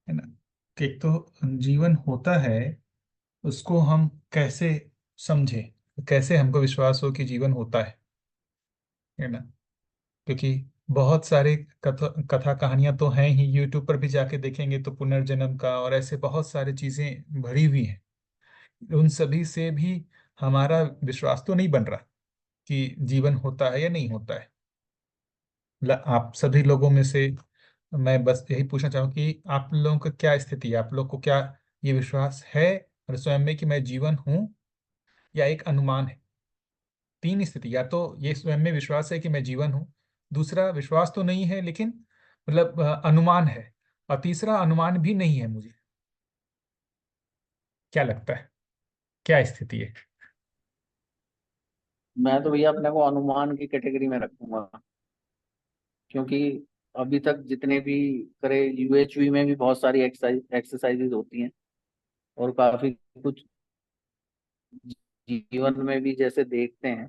है ना। कि एक तो जीवन होता है, उसको हम कैसे समझे, कैसे हमको विश्वास हो कि जीवन होता है ना। क्योंकि बहुत सारे कथा कथा कहानियां तो हैं ही, यूट्यूब पर भी जाके देखेंगे तो पुनर्जन्म का और ऐसे बहुत सारी चीजें भरी हुई हैं। उन सभी से भी हमारा विश्वास तो नहीं बन रहा कि जीवन होता है या नहीं होता है। आप सभी लोगों में से मैं बस यही पूछना चाहूँ कि आप लोगों का क्या स्थिति है, आप लोग को क्या ये विश्वास है और स्वयं में कि मैं जीवन हूँ, या एक अनुमान है। तीन स्थिति, या तो ये स्वयं में विश्वास है कि मैं जीवन हूँ, दूसरा विश्वास तो नहीं है लेकिन मतलब अनुमान है, और तीसरा अनुमान भी नहीं है मुझे। क्या लगता है, क्या स्थिति है? मैं तो भैया अपने को अनुमान की कैटेगरी में रखूंगा, क्योंकि अभी तक जितने भी करे, यूएचवी में भी बहुत सारी एक्सरसाइजेज होती हैं, और काफी कुछ जीवन में भी जैसे देखते हैं,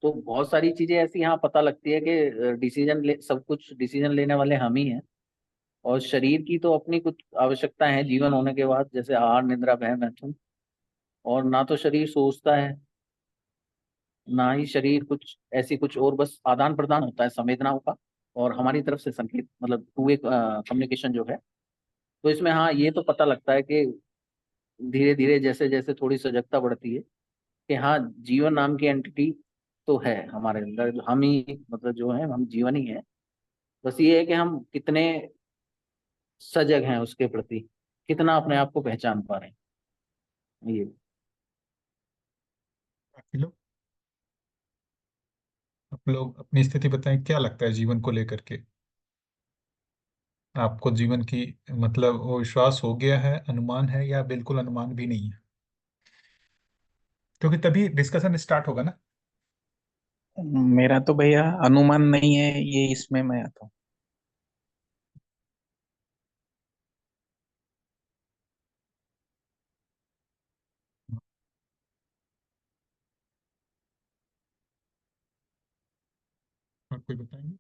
तो बहुत सारी चीजें ऐसी यहाँ पता लगती है कि सब कुछ डिसीजन लेने वाले हम ही हैं। और शरीर की तो अपनी कुछ आवश्यकता है जीवन होने के बाद, जैसे आहार निद्रा भय मैथुन। और ना तो शरीर सोचता है, ना ही शरीर कुछ ऐसी कुछ, और बस आदान प्रदान होता है संवेदनाओं का और हमारी तरफ से संकेत, मतलब टू वे कम्युनिकेशन जो है। तो इसमें हाँ, ये तो पता लगता है कि धीरे धीरे जैसे जैसे थोड़ी सजगता बढ़ती है कि हाँ, जीवन नाम की एंटिटी तो है हमारे अंदर, जो हम ही, मतलब जो है हम जीवन ही है। बस ये है कि हम कितने सजग हैं उसके प्रति, कितना अपने आप को पहचान पा रहे हैं ये। बाकी लोग, आप लोग अपनी स्थिति बताएं, क्या लगता है जीवन को लेकर के? आपको जीवन की मतलब वो विश्वास हो गया है, अनुमान है, या बिल्कुल अनुमान भी नहीं है? क्योंकि तभी डिस्कशन स्टार्ट होगा ना। मेरा तो भैया अनुमान नहीं है, ये इसमें मैं आता हूँ। और कोई बताएंगे?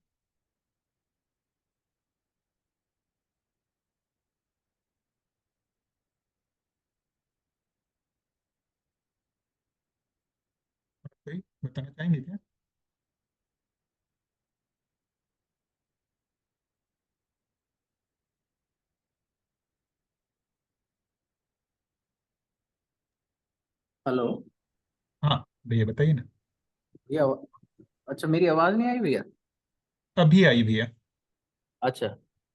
और कोई बताना चाहेंगे क्या? हेलो हाँ भैया बताइए ना। भैया। अच्छा, मेरी आवाज नहीं आई भैया? अभी आई भैया। अच्छा।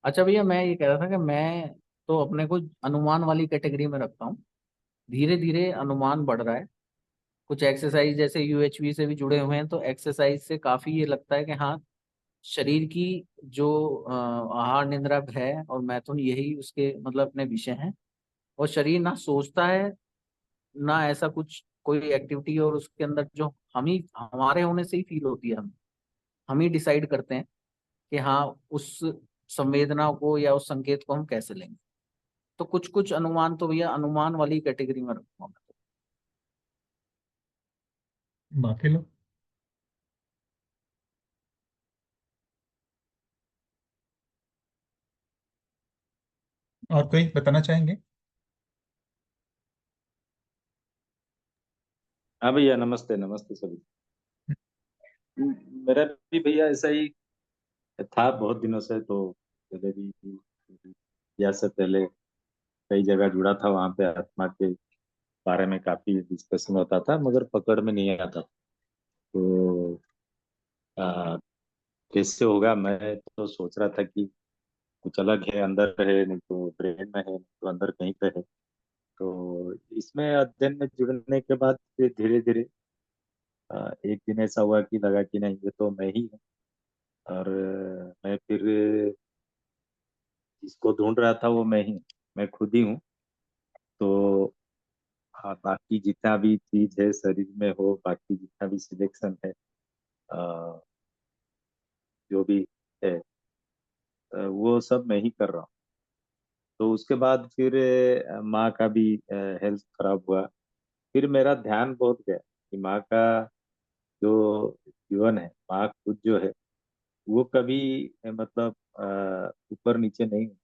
अच्छा भैया, मैं ये कह रहा था कि मैं तो अपने को अनुमान वाली कैटेगरी में रखता हूँ। धीरे धीरे अनुमान बढ़ रहा है। कुछ एक्सरसाइज जैसे यूएचवी से भी जुड़े हुए हैं, तो एक्सरसाइज से काफी ये लगता है कि हाँ, शरीर की जो आहार निद्रा है और मैथुन, यही उसके मतलब अपने विषय हैं। और शरीर ना सोचता है, ना ऐसा कुछ कोई एक्टिविटी, और उसके अंदर जो हम ही हमारे होने से ही फील होती है, हम ही डिसाइड करते हैं कि हाँ, उस संवेदना को या उस संकेत को हम कैसे लेंगे। तो कुछ कुछ अनुमान तो भैया अनुमान वाली कैटेगरी में रखूंगा मैं। बाकी लोग, और कोई बताना चाहेंगे? हाँ भैया, नमस्ते नमस्ते सभी। मेरा भी भैया ऐसा ही था बहुत दिनों से। तो पहले भी या से पहले कई जगह जुड़ा था, वहां पे आत्मा के बारे में काफी डिस्कशन होता था, मगर पकड़ में नहीं आता। तो आ, कैसे होगा? मैं तो सोच रहा था कि कुछ अलग है, अंदर है, नहीं तो ब्रेन में है, नहीं तो अंदर कहीं पे है। तो इसमें अध्ययन में जुड़ने के बाद फिर धीरे धीरे एक दिन ऐसा हुआ कि लगा कि नहीं, ये तो मैं ही हूँ। और मैं फिर जिसको ढूंढ रहा था वो मैं ही, मैं खुद ही हूँ। तो हाँ, बाकी जितना भी चीज है शरीर में हो, बाकी जितना भी सिलेक्शन है, अ, जो भी है, वो सब मैं ही कर रहा हूँ। तो उसके बाद फिर माँ का भी हेल्थ खराब हुआ। फिर मेरा ध्यान बहुत गया कि माँ का जो जीवन है, माँ खुद जो है, वो कभी मतलब ऊपर नीचे नहीं हुई।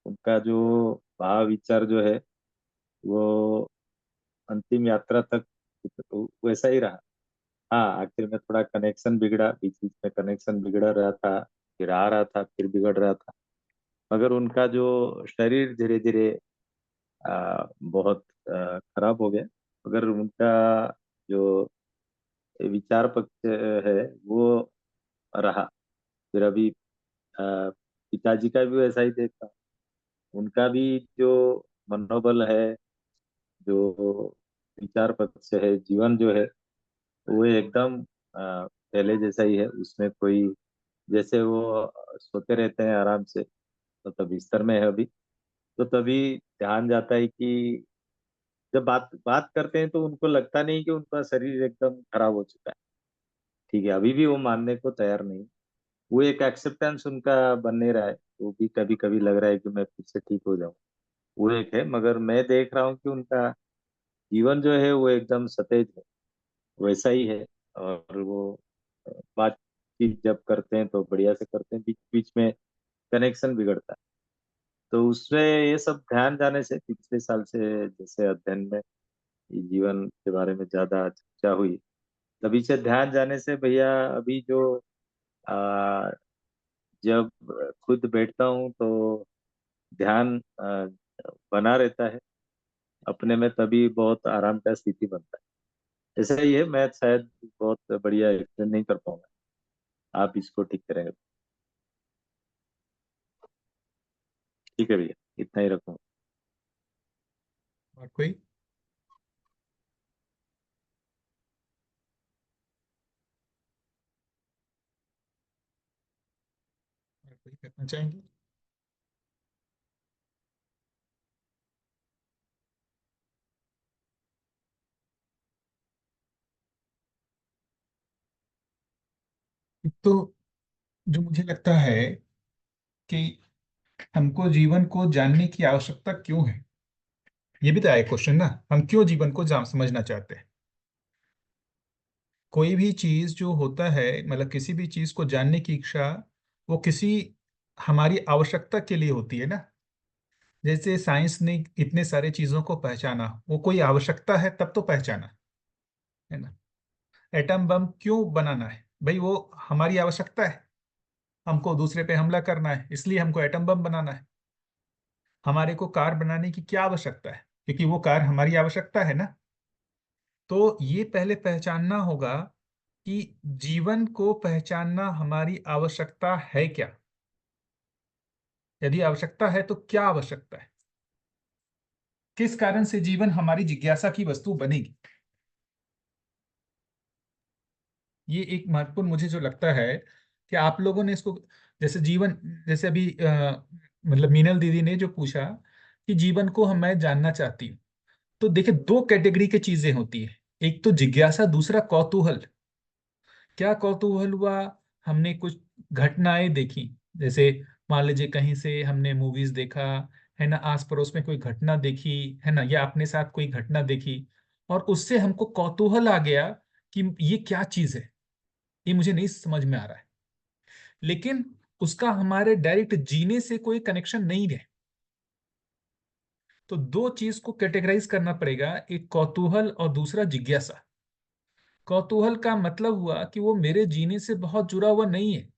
उनका जो भाव विचार जो है वो अंतिम यात्रा तक वैसा ही रहा। हाँ, आखिर में थोड़ा कनेक्शन बिगड़ा, बीच बीच में कनेक्शन बिगड़ रहा था, फिर आ रहा था, फिर बिगड़ रहा था। मगर उनका जो शरीर धीरे धीरे बहुत खराब हो गया। मगर उनका जो विचार पक्ष है वो रहा। फिर अभी पिताजी का भी वैसा ही देखा। उनका भी जो मनोबल है, जो विचार पक्ष है, जीवन जो है वो एकदम पहले जैसा ही है। उसमें कोई, जैसे वो सोते रहते हैं आराम से, मतलब बिस्तर में है अभी, तो तभी ध्यान जाता है कि जब बात बात करते हैं तो उनको लगता नहीं कि उनका शरीर एकदम खराब हो चुका है। ठीक है, अभी भी वो मानने को तैयार नहीं। वो एक एक्सेप्टेंस उनका बन नहीं रहा है। वो भी कभी कभी लग रहा है कि मैं फिर से ठीक हो जाऊं। वो एक है, मगर मैं देख रहा हूँ कि उनका जीवन जो है वो एकदम सतेज है, वैसा ही है। और वो बातचीत जब करते हैं तो बढ़िया से करते हैं, बीच बीच में कनेक्शन बिगड़ता है। तो उसमें ये सब ध्यान जाने से पिछले साल से जैसे अध्ययन में ये जीवन के बारे में ज्यादा चर्चा हुई, तभी से ध्यान जाने से भैया अभी जो आ, जब खुद बैठता हूँ तो ध्यान बना रहता है अपने में, तभी बहुत आराम का स्थिति बनता है। ऐसा ही है, मैं शायद बहुत बढ़िया एक्सप्लेन नहीं कर पाऊंगा, आप इसको ठीक करेंगे। ठीक है भैया, इतना ही रखूंगा। और कोई? और कोई करना चाहेंगे? तो जो मुझे लगता है कि हमको जीवन को जानने की आवश्यकता क्यों है, ये भी तो एक क्वेश्चन ना। हम क्यों जीवन को जान समझना चाहते हैं? कोई भी चीज जो होता है, मतलब किसी भी चीज को जानने की इच्छा, वो किसी हमारी आवश्यकता के लिए होती है ना। जैसे साइंस ने इतने सारे चीजों को पहचाना, वो कोई आवश्यकता है तब तो पहचाना, है ना। एटम बम क्यों बनाना है भाई? वो हमारी आवश्यकता है। हमको दूसरे पे हमला करना है, इसलिए हमको एटम बम बनाना है। हमारे को कार बनाने की क्या आवश्यकता है? क्योंकि वो कार हमारी आवश्यकता है ना। तो ये पहले पहचानना होगा कि जीवन को पहचानना हमारी आवश्यकता है क्या। यदि आवश्यकता है तो क्या आवश्यकता है, किस कारण से जीवन हमारी जिज्ञासा की वस्तु बनेगी। ये एक महत्वपूर्ण मुझे जो लगता है कि आप लोगों ने इसको, जैसे जीवन, जैसे अभी मतलब मीनल दीदी ने जो पूछा कि जीवन को हम मैं जानना चाहती हूँ, तो देखिए दो कैटेगरी की चीजें होती है। एक तो जिज्ञासा, दूसरा कौतूहल। क्या कौतूहल हुआ? हमने कुछ घटनाएं देखी, जैसे मान लीजिए कहीं से हमने मूवीज देखा, है ना, आस पड़ोस में कोई घटना देखी, है ना, या अपने साथ कोई घटना देखी, और उससे हमको कौतूहल आ गया कि ये क्या चीज है, ये मुझे नहीं समझ में आ रहा है। लेकिन उसका हमारे डायरेक्ट जीने से कोई कनेक्शन नहीं है। तो दो चीज को कैटेगराइज करना पड़ेगा, एक कौतूहल और दूसरा जिज्ञासा। कौतूहल का मतलब हुआ कि वो मेरे जीने से बहुत जुड़ा हुआ नहीं है।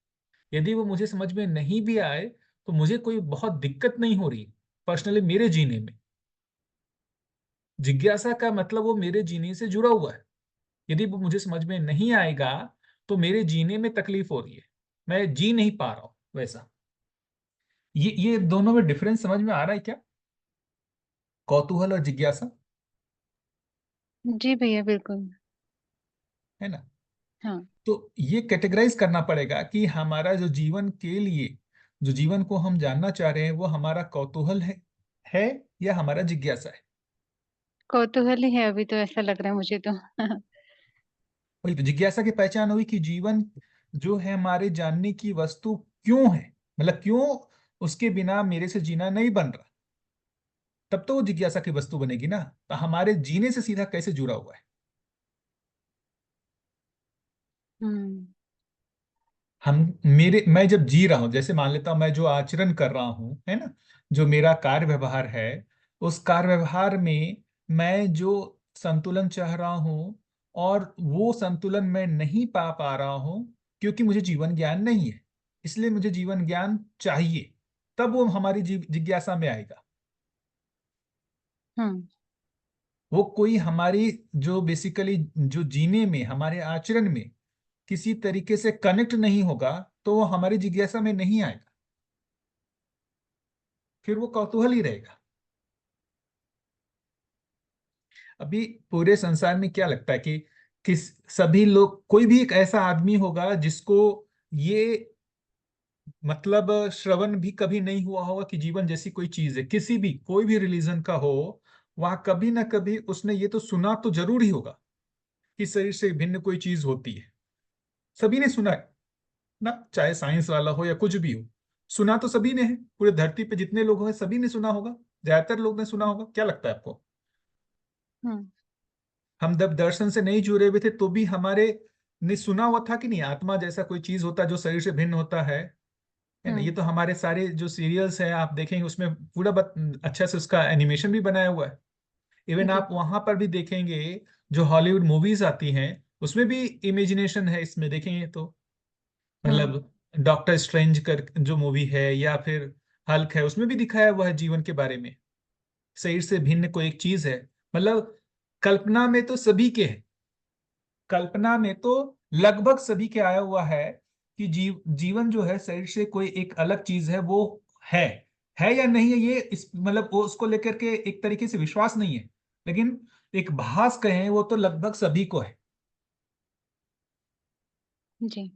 यदि वो मुझे समझ में नहीं भी आए तो मुझे कोई बहुत दिक्कत नहीं हो रही पर्सनली मेरे जीने में। जिज्ञासा का मतलब वो मेरे जीने से जुड़ा हुआ है। यदि वो मुझे समझ में नहीं आएगा तो मेरे जीने में तकलीफ हो रही है, मैं जी नहीं पा रहा हूं वैसा। ये दोनों में डिफरेंस समझ में आ रहा है क्या? कौतूहल और जिज्ञासा, जी भैया बिल्कुल। है ना। हाँ। तो ये कैटेगराइज करना पड़ेगा कि हमारा जो जीवन के लिए, जो जीवन को हम जानना चाह रहे हैं, वो हमारा कौतूहल है या हमारा जिज्ञासा है। कौतूहल ही है अभी तो, ऐसा लग रहा है मुझे तो। वही तो जिज्ञासा की पहचान हुई कि जीवन जो है हमारे जानने की वस्तु क्यों है, मतलब क्यों उसके बिना मेरे से जीना नहीं बन रहा। तब तो वो जिज्ञासा की वस्तु बनेगी ना। तो हमारे जीने से सीधा कैसे जुड़ा हुआ है। हम्म। मैं जब जी रहा हूं, जैसे मान लेता हूं मैं जो आचरण कर रहा हूं, है ना, जो मेरा कार्य व्यवहार है, उस कार्य व्यवहार में मैं जो संतुलन चाह रहा हूं, और वो संतुलन मैं नहीं पा रहा हूं, क्योंकि मुझे जीवन ज्ञान नहीं है। इसलिए मुझे जीवन ज्ञान चाहिए, तब वो हमारी जिज्ञासा में आएगा। हम्म। वो कोई हमारी जो बेसिकली जो जीने में, हमारे आचरण में किसी तरीके से कनेक्ट नहीं होगा, तो वो हमारी जिज्ञासा में नहीं आएगा, फिर वो कौतूहल ही रहेगा। अभी पूरे संसार में क्या लगता है कि किस सभी लोग, कोई भी एक ऐसा आदमी होगा जिसको ये मतलब श्रवण भी कभी नहीं हुआ होगा कि जीवन जैसी कोई चीज है, किसी भी कोई भी रिलीजन का हो, वहां कभी ना कभी उसने ये तो सुना तो जरूर ही होगा कि शरीर से भिन्न कोई चीज होती है। सभी ने सुना है ना, चाहे साइंस वाला हो या कुछ भी हो, सुना तो सभी ने है। पूरे धरती पे जितने लोग हैं सभी ने सुना होगा, ज्यादातर लोग ने सुना होगा। क्या लगता है आपको? हम्म। हम जब दर्शन से नहीं जुड़े हुए थे तो भी हमारे ने सुना हुआ था कि नहीं, आत्मा जैसा कोई चीज होता है जो शरीर से भिन्न होता है ना। ये हम्म। तो हमारे सारे जो सीरियल्स हैं आप देखेंगे उसमें पूरा अच्छा से उसका एनिमेशन भी बनाया हुआ है। इवन जी। आप वहां पर भी देखेंगे, जो हॉलीवुड मूवीज आती हैं उसमें भी इमेजिनेशन है, इसमें देखेंगे तो। हम्म। मतलब डॉक्टर स्ट्रेंज कर जो मूवी है, या फिर हल्क है, उसमें भी दिखाया हुआ है जीवन के बारे में। शरीर से भिन्न कोई एक चीज है, मतलब कल्पना में तो सभी के है, कल्पना में तो लगभग सभी के आया हुआ है कि जीवन जो है शरीर से कोई एक अलग चीज है, वो है है या नहीं है, ये इस मतलब वो उसको लेकर के एक तरीके से विश्वास नहीं है, लेकिन एक भास कहें वो तो लगभग सभी को है। जी।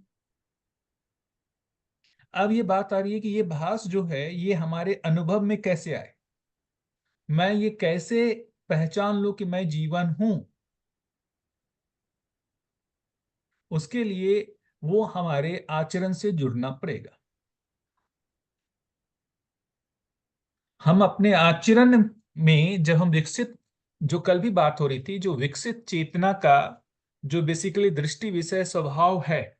अब ये बात आ रही है कि ये भास जो है ये हमारे अनुभव में कैसे आए, मैं ये कैसे पहचान लूं कि मैं जीवन हूं। उसके लिए वो हमारे आचरण से जुड़ना पड़ेगा। हम अपने आचरण में जब हम विकसित, जो कल भी बात हो रही थी, जो विकसित चेतना का जो बेसिकली दृष्टि विषय स्वभाव है,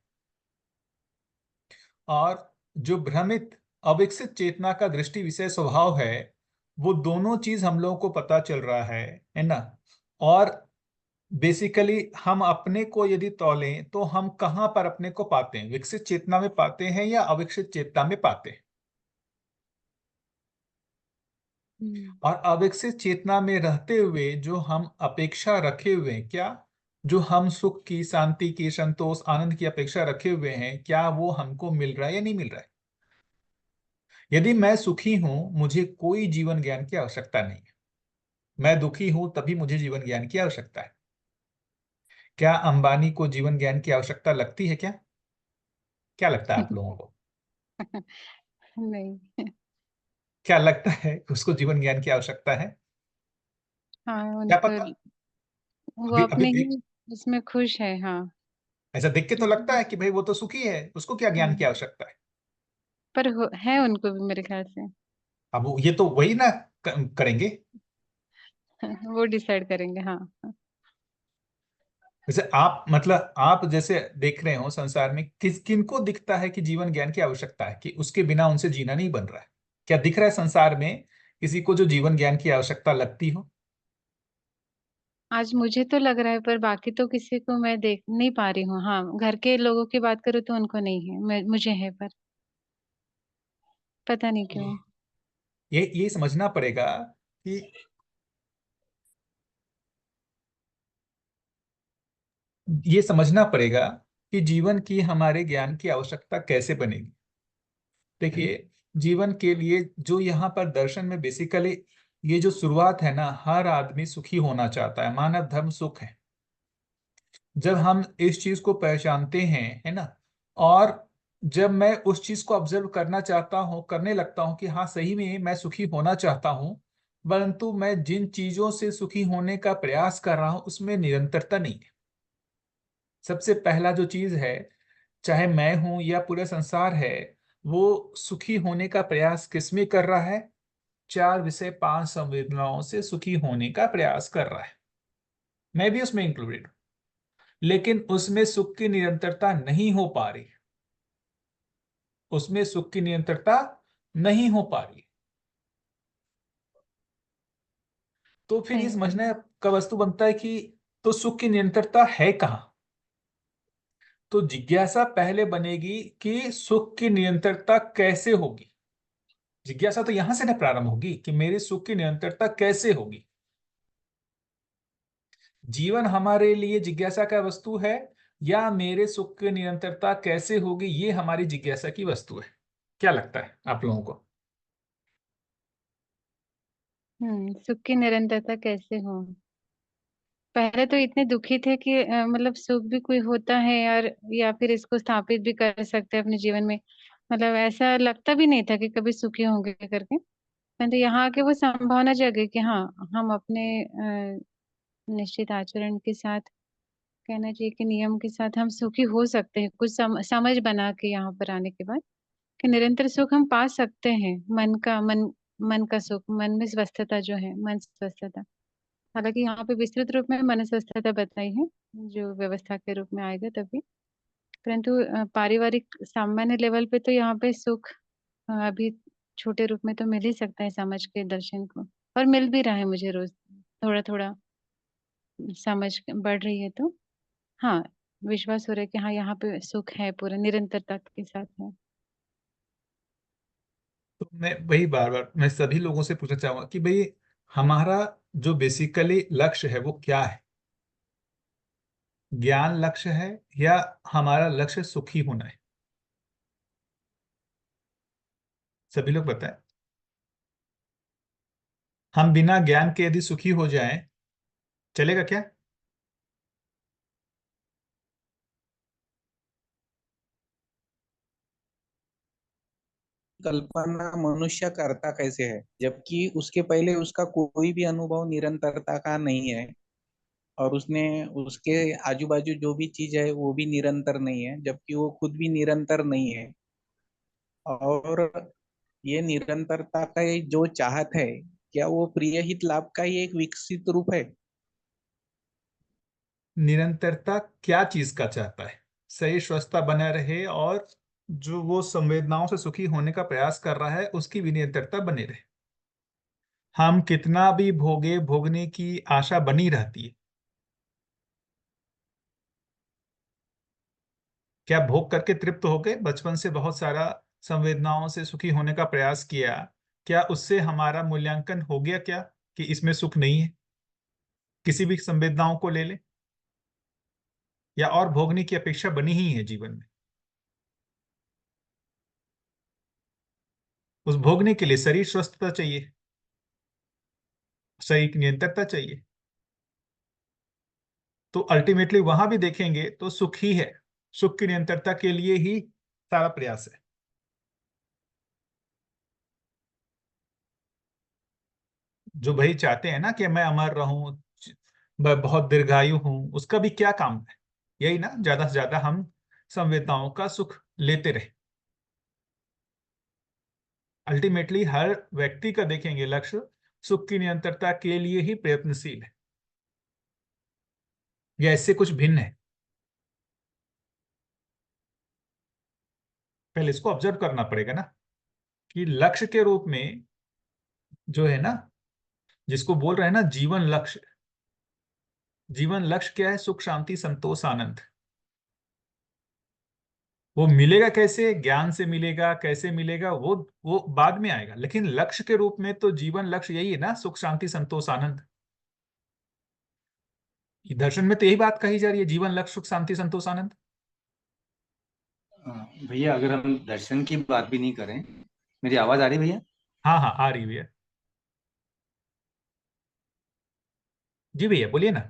और जो भ्रमित अविकसित चेतना का दृष्टि विषय स्वभाव है, वो दोनों चीज हम लोगों को पता चल रहा है ना। और बेसिकली हम अपने को यदि तौलें तो हम कहाँ पर अपने को पाते हैं, विकसित चेतना में पाते हैं या अविकसित चेतना में पाते हैं। हम्म। और अविकसित चेतना में रहते हुए जो हम अपेक्षा रखे हुए हैं, क्या जो हम सुख की, शांति की, संतोष, आनंद की अपेक्षा रखे हुए हैं, क्या वो हमको मिल रहा है या नहीं मिल रहा है? यदि मैं सुखी हूं, मुझे कोई जीवन ज्ञान की आवश्यकता नहीं है। मैं दुखी हूं तभी मुझे जीवन ज्ञान की आवश्यकता है। क्या अंबानी को जीवन ज्ञान की आवश्यकता लगती है क्या? क्या लगता है आप लोगों को? नहीं। क्या लगता है उसको जीवन ज्ञान की आवश्यकता है? हाँ, क्या उनको पता। वो अभी अभी अपने देख, ही उसमें खुश है। हाँ। ऐसा देख के तो लगता हम्म। है कि भाई वो तो सुखी है, उसको क्या ज्ञान की आवश्यकता है। पर है उनको भी मेरे ख्याल से। अब ये तो वही ना करेंगे। वो डिसाइड करेंगे। हाँ। जैसे आप, मतलब आप जैसे देख रहे हो संसार में किस किनको दिखता है कि जीवन ज्ञान की आवश्यकता है, कि उसके बिना उनसे जीना नहीं बन रहा है? क्या दिख रहा है संसार में किसी को जो जीवन ज्ञान की आवश्यकता लगती हो? आज मुझे तो लग रहा है, पर बाकी तो किसी को मैं देख नहीं पा रही हूँ। हाँ, घर के लोगों की बात करूँ तो उनको नहीं है, मुझे है, पर पता नहीं क्यों। ये समझना पड़ेगा कि ये समझना पड़ेगा कि जीवन की हमारे ज्ञान की आवश्यकता कैसे बनेगी। देखिए, जीवन के लिए जो यहाँ पर दर्शन में बेसिकली ये जो शुरुआत है ना, हर आदमी सुखी होना चाहता है, मानव धर्म सुख है। जब हम इस चीज को पहचानते हैं, है ना, और जब मैं उस चीज को ऑब्जर्व करना चाहता हूँ, करने लगता हूँ कि हाँ सही में मैं सुखी होना चाहता हूँ, परंतु मैं जिन चीजों से सुखी होने का प्रयास कर रहा हूँ उसमें निरंतरता नहीं है। सबसे पहला जो चीज है, चाहे मैं हूं या पूरा संसार है, वो सुखी होने का प्रयास किसमें कर रहा है? चार विषय पांच संवेदनाओं से सुखी होने का प्रयास कर रहा है। मैं भी उसमें इंक्लूडेड हूं, लेकिन उसमें सुख की निरंतरता नहीं हो पा रही। उसमें सुख की निरंतरता नहीं हो पा रही, तो फिर ये सही बात समझने है। का वस्तु बनता है कि तो सुख की निरंतरता है कहाँ। तो जिज्ञासा पहले बनेगी कि सुख की निरंतरता कैसे होगी। जिज्ञासा तो यहां से ना प्रारंभ होगी कि मेरे सुख की निरंतरता कैसे होगी। जीवन हमारे लिए जिज्ञासा का वस्तु है, या मेरे सुख की निरंतरता कैसे होगी ये हमारी जिज्ञासा की वस्तु है। क्या लगता है आप लोगों को? सुख की निरंतरता कैसे हो। पहले तो इतने दुखी थे कि मतलब सुख भी कोई होता है यार, या फिर इसको स्थापित भी कर सकते हैं अपने जीवन में। मतलब ऐसा लगता भी नहीं था कि कभी सुखी होंगे करके। परंतु यहाँ आके वो संभावना जगी कि हाँ, हम अपने निश्चित आचरण के साथ, कहना चाहिए कि नियम के साथ हम सुखी हो सकते हैं। कुछ समझ बना के यहाँ पर आने के बाद कि निरंतर सुख हम पा सकते हैं। मन का सुख, मन में स्वस्थता जो है, मन स्वस्थता। हालांकि यहाँ पे विस्तृत रूप में मन स्वस्थता बताई है, जो व्यवस्था के रूप में आएगा तभी। परंतु पारिवारिक सामान्य लेवल पे तो यहाँ पे सुख अभी छोटे रूप में तो मिल ही सकता है समझ के दर्शन को। और मिल भी रहा है मुझे रोज, थोड़ा थोड़ा समझ बढ़ रही है तो हाँ, विश्वास हो रहा है कि हाँ, यहाँ पे सुख है, पूरा निरंतरता के साथ है। तो मैं वही बार बार मैं सभी लोगों से पूछना चाहूंगा कि भाई हमारा जो बेसिकली लक्ष्य है वो क्या है। ज्ञान लक्ष्य है या हमारा लक्ष्य सुखी होना है? सभी लोग बताएं। हम बिना ज्ञान के यदि सुखी हो जाएं चलेगा क्या? कल्पना मनुष्य करता कैसे है, जबकि उसके पहले उसका कोई भी अनुभव निरंतरता का नहीं है, और उसने उसके आजू बाजू जो भी चीज है वो भी निरंतर नहीं है, जबकि वो खुद भी निरंतर नहीं है। और ये निरंतरता का ये जो चाहत है, क्या वो प्रिय हित लाभ का ही एक विकसित रूप है? निरंतरता क्या चीज का चाहता है? सही स्वस्थता बना रहे और जो वो संवेदनाओं से सुखी होने का प्रयास कर रहा है उसकी भी निरंतरता बनी रहे। हम कितना भी भोगे, भोगने की आशा बनी रहती है। क्या भोग करके तृप्त हो गए? बचपन से बहुत सारा संवेदनाओं से सुखी होने का प्रयास किया, क्या उससे हमारा मूल्यांकन हो गया क्या कि इसमें सुख नहीं है? किसी भी संवेदनाओं को ले ले, या और भोगने की अपेक्षा बनी ही है जीवन में। उस भोगने के लिए शरीर स्वस्थता चाहिए, शरीर की निरंतरता चाहिए। तो अल्टीमेटली वहां भी देखेंगे तो सुख ही है। सुख की निरंतरता के लिए ही सारा प्रयास है। जो भाई चाहते हैं ना कि मैं अमर रहूं, मैं बहुत दीर्घायु हूं, उसका भी क्या काम है? यही ना, ज्यादा से ज्यादा हम संवेदनाओं का सुख लेते रहे। अल्टीमेटली हर व्यक्ति का देखेंगे लक्ष्य सुख की निरंतरता के लिए ही प्रयत्नशील है, या इससे कुछ भिन्न है। पहले इसको ऑब्जर्व करना पड़ेगा ना कि लक्ष्य के रूप में जो है ना, जिसको बोल रहे हैं ना जीवन लक्ष्य। जीवन लक्ष्य क्या है? सुख शांति संतोष आनंद। वो मिलेगा कैसे? ज्ञान से मिलेगा, कैसे मिलेगा वो बाद में आएगा, लेकिन लक्ष्य के रूप में तो जीवन लक्ष्य यही है ना, सुख शांति संतोष आनंद। ये दर्शन में तो यही बात कही जा रही है, जीवन लक्ष्य सुख शांति संतोष आनंद। भैया अगर हम दर्शन की बात भी नहीं करें, मेरी आवाज आ रही है भैया? हाँ हाँ, आ रही है भैया। जी भैया बोलिए ना।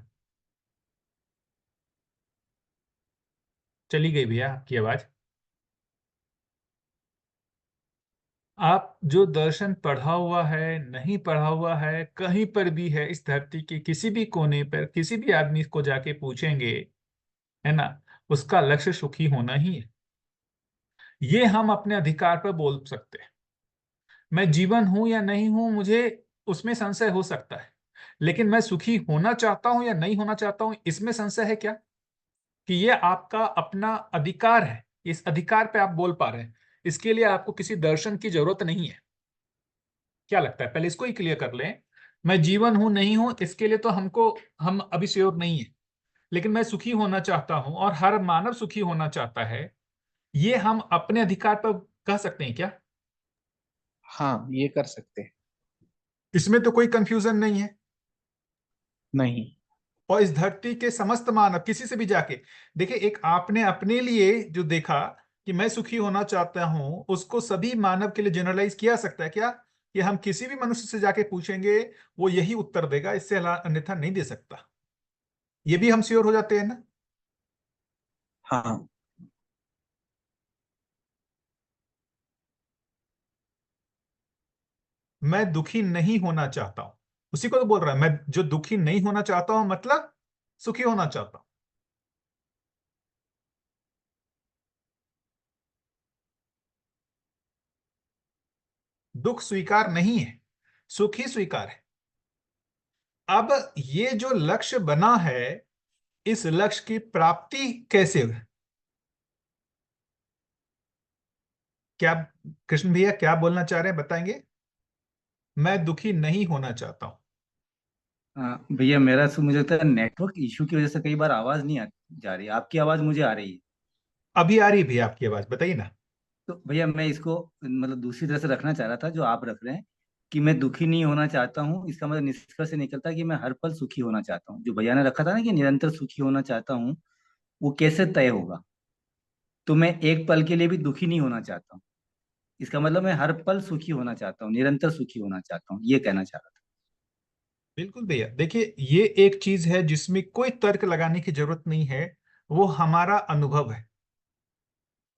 चली गई भैया आपकी आवाज। आप जो दर्शन पढ़ा हुआ है नहीं पढ़ा हुआ है, कहीं पर भी है इस धरती के किसी भी कोने पर, किसी भी आदमी को जाके पूछेंगे, है ना, उसका लक्ष्य सुखी होना ही है। ये हम अपने अधिकार पर बोल सकते हैं। मैं जीवन हूं या नहीं हूं, मुझे उसमें संशय हो सकता है, लेकिन मैं सुखी होना चाहता हूं या नहीं होना चाहता हूं इसमें संशय है क्या? कि ये आपका अपना अधिकार है, इस अधिकार पे आप बोल पा रहे हैं। इसके लिए आपको किसी दर्शन की जरूरत नहीं है। क्या लगता है, पहले इसको ही क्लियर कर लें। मैं जीवन हूं नहीं हूं इसके लिए तो हम अभी श्योर नहीं है, लेकिन मैं सुखी होना चाहता हूं और हर मानव सुखी होना चाहता है, ये हम अपने अधिकार पर कह सकते हैं क्या? हाँ, ये कर सकते हैं। इसमें तो कोई कंफ्यूजन नहीं है। नहीं। और इस धरती के समस्त मानव किसी से भी जाके देखिए, एक आपने अपने लिए जो देखा कि मैं सुखी होना चाहता हूं, उसको सभी मानव के लिए जनरलाइज किया सकता है क्या? कि हम किसी भी मनुष्य से जाके पूछेंगे वो यही उत्तर देगा, इससे अन्यथा नहीं दे सकता। ये भी हम श्योर हो जाते हैं ना। हाँ। मैं दुखी नहीं होना चाहता हूं, उसी को तो बोल रहा है, मैं जो दुखी नहीं होना चाहता हूं मतलब सुखी होना चाहता हूं। दुख स्वीकार नहीं है, सुख ही स्वीकार है। अब ये जो लक्ष्य बना है, इस लक्ष्य की प्राप्ति कैसे हो? क्या कृष्ण भैया क्या बोलना चाह रहे हैं, बताएंगे? मैं दुखी नहीं होना चाहता हूं। भैया मेरा मुझे लगता है नेटवर्क इशू की वजह से कई बार आवाज नहीं जा रही। आपकी आवाज मुझे आ रही है। अभी आ रही है भैया आपकी आवाज, बताइए ना। तो भैया मैं इसको मतलब दूसरी तरह से रखना चाह रहा था जो आप रख रहे हैं, कि मैं दुखी नहीं होना चाहता हूँ। इसका मतलब निष्कर्ष से निकलता है कि मैं हर पल सुखी होना चाहता हूँ। जो भैया ने रखा था ना कि निरंतर सुखी होना चाहता हूँ, वो कैसे तय होगा? तो मैं एक पल के लिए भी दुखी नहीं होना चाहता हूँ। इसका मतलब मैं हर पल सुखी होना चाहता हूँ, निरंतर सुखी होना चाहता हूँ, ये कहना चाह रहा था। बिल्कुल भैया, देखिए ये एक चीज है जिसमें कोई तर्क लगाने की जरूरत नहीं है, वो हमारा अनुभव है।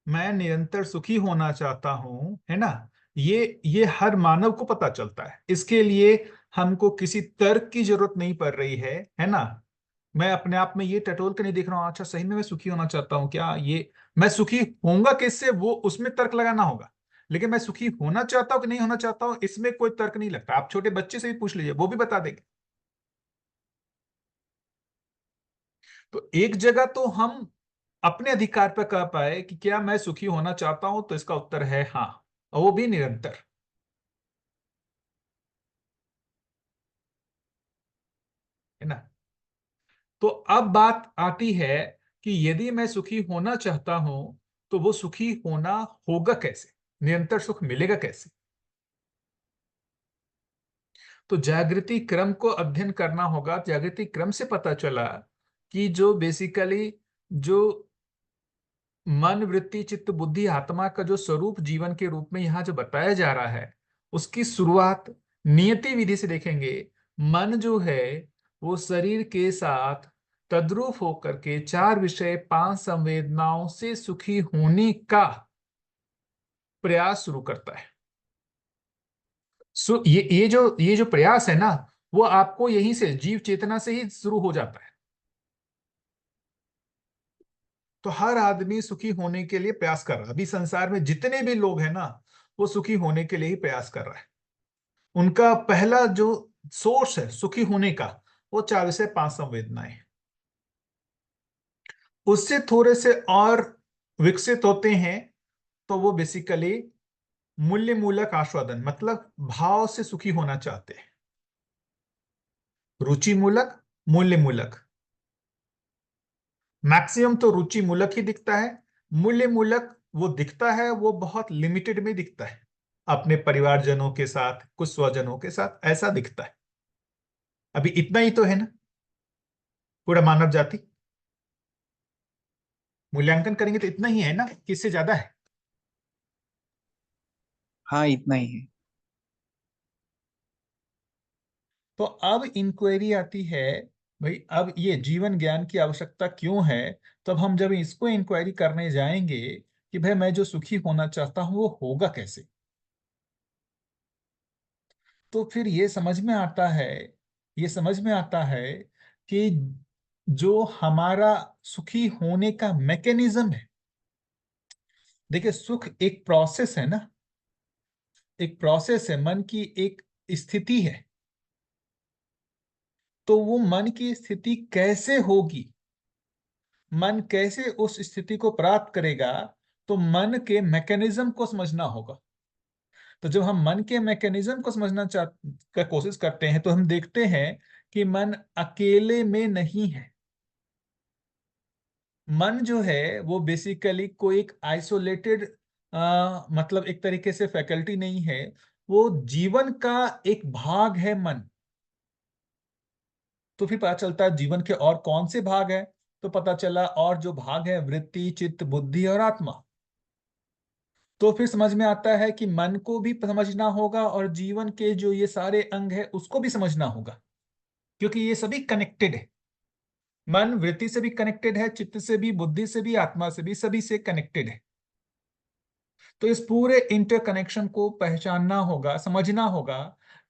मैं निरंतर सुखी होना चाहता हूं, है ना। ये हर मानव को पता चलता है, इसके लिए हमको किसी तर्क की जरूरत नहीं पड़ रही है ना। मैं अपने आप में ये टटोल के नहीं देख रहा हूं, अच्छा सही में मैं सुखी होना चाहता हूँ क्या, ये मैं सुखी होऊंगा किससे, वो उसमें तर्क लगाना होगा। लेकिन मैं सुखी होना चाहता हूँ कि नहीं होना चाहता हूँ, इसमें कोई तर्क नहीं लगता। आप छोटे बच्चे से भी पूछ लीजिए, वो भी बता देंगे। तो एक जगह तो हम अपने अधिकार पर कह पाए कि क्या मैं सुखी होना चाहता हूं, तो इसका उत्तर है हाँ, और वो भी निरंतर, है ना। तो अब बात आती है कि यदि मैं सुखी होना चाहता हूं, तो वो सुखी होना होगा कैसे, निरंतर सुख मिलेगा कैसे? तो जागृति क्रम को अध्ययन करना होगा। जागृति क्रम से पता चला कि जो बेसिकली जो मन वृत्ति चित्त बुद्धि आत्मा का जो स्वरूप जीवन के रूप में यहाँ जो बताया जा रहा है, उसकी शुरुआत नियति विधि से देखेंगे। मन जो है वो शरीर के साथ तद्रूप होकर के चार विषय पांच संवेदनाओं से सुखी होने का प्रयास शुरू करता है। ये जो प्रयास है ना, वो आपको यहीं से जीव चेतना से ही शुरू हो जाता है। तो हर आदमी सुखी होने के लिए प्रयास कर रहा है। अभी संसार में जितने भी लोग हैं ना, वो सुखी होने के लिए ही प्रयास कर रहा है। उनका पहला जो सोर्स है सुखी होने का, वो चार से पांच संवेदनाएं हैं। उससे थोड़े से और विकसित होते हैं, तो वो बेसिकली मूल्य मूलक आस्वादन मतलब भाव से सुखी होना चाहते हैं। रुचि मूलक, मूल्य मूलक, मैक्सिमम तो रुचि मूलक ही दिखता है। मूल्य मूलक वो दिखता है, वो बहुत लिमिटेड में दिखता है, अपने परिवारजनों के साथ कुछ स्वजनों के साथ ऐसा दिखता है। अभी इतना ही तो है ना, पूरा मानव जाति मूल्यांकन करेंगे तो इतना ही है ना, किससे ज्यादा है? हाँ, इतना ही है। तो अब इंक्वायरी आती है, भाई अब ये जीवन ज्ञान की आवश्यकता क्यों है? तो अब हम जब इसको इंक्वायरी करने जाएंगे कि भाई मैं जो सुखी होना चाहता हूं वो होगा कैसे, तो फिर ये समझ में आता है कि जो हमारा सुखी होने का मैकेनिज्म है, देखिए सुख एक प्रोसेस है ना, एक प्रोसेस है, मन की एक स्थिति है। तो वो मन की स्थिति कैसे होगी, मन कैसे उस स्थिति को प्राप्त करेगा, तो मन के मैकेनिज्म को समझना होगा। तो जब हम मन के मैकेनिज्म को समझना चाह का कोशिश करते हैं तो हम देखते हैं कि मन अकेले में नहीं है। मन जो है वो बेसिकली कोई एक आइसोलेटेड मतलब एक तरीके से फैकल्टी नहीं है, वो जीवन का एक भाग है मन। तो फिर पता चलता है जीवन के और कौन से भाग हैं। तो पता चला और जो भाग है वृत्ति, चित्त, बुद्धि और आत्मा। तो फिर समझ में आता है कि मन को भी समझना होगा और जीवन के जो ये सारे अंग है उसको भी समझना होगा, क्योंकि ये सभी कनेक्टेड है। मन वृत्ति से भी कनेक्टेड है, चित्त से भी, बुद्धि से भी, आत्मा से भी, सभी से कनेक्टेड है। तो इस पूरे इंटरकनेक्शन को पहचानना होगा, समझना होगा।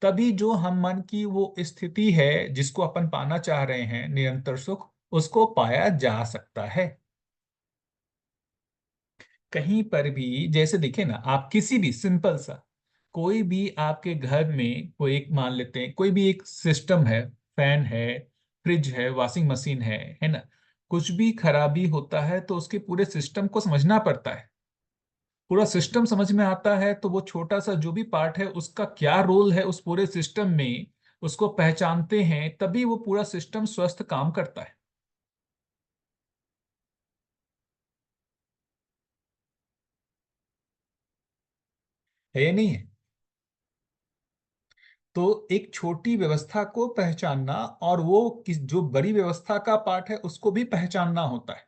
तभी जो हम मन की वो स्थिति है जिसको अपन पाना चाह रहे हैं, निरंतर सुख, उसको पाया जा सकता है। कहीं पर भी जैसे देखे ना, आप किसी भी सिंपल सा कोई भी आपके घर में कोई एक मान लेते हैं, कोई भी एक सिस्टम है, फैन है, फ्रिज है, वॉशिंग मशीन है ना। कुछ भी खराबी होता है तो उसके पूरे सिस्टम को समझना पड़ता है। पूरा सिस्टम समझ में आता है तो वो छोटा सा जो भी पार्ट है उसका क्या रोल है उस पूरे सिस्टम में, उसको पहचानते हैं, तभी वो पूरा सिस्टम स्वस्थ काम करता है या नहीं है। तो एक छोटी व्यवस्था को पहचानना और वो किस जो बड़ी व्यवस्था का पार्ट है उसको भी पहचानना होता है।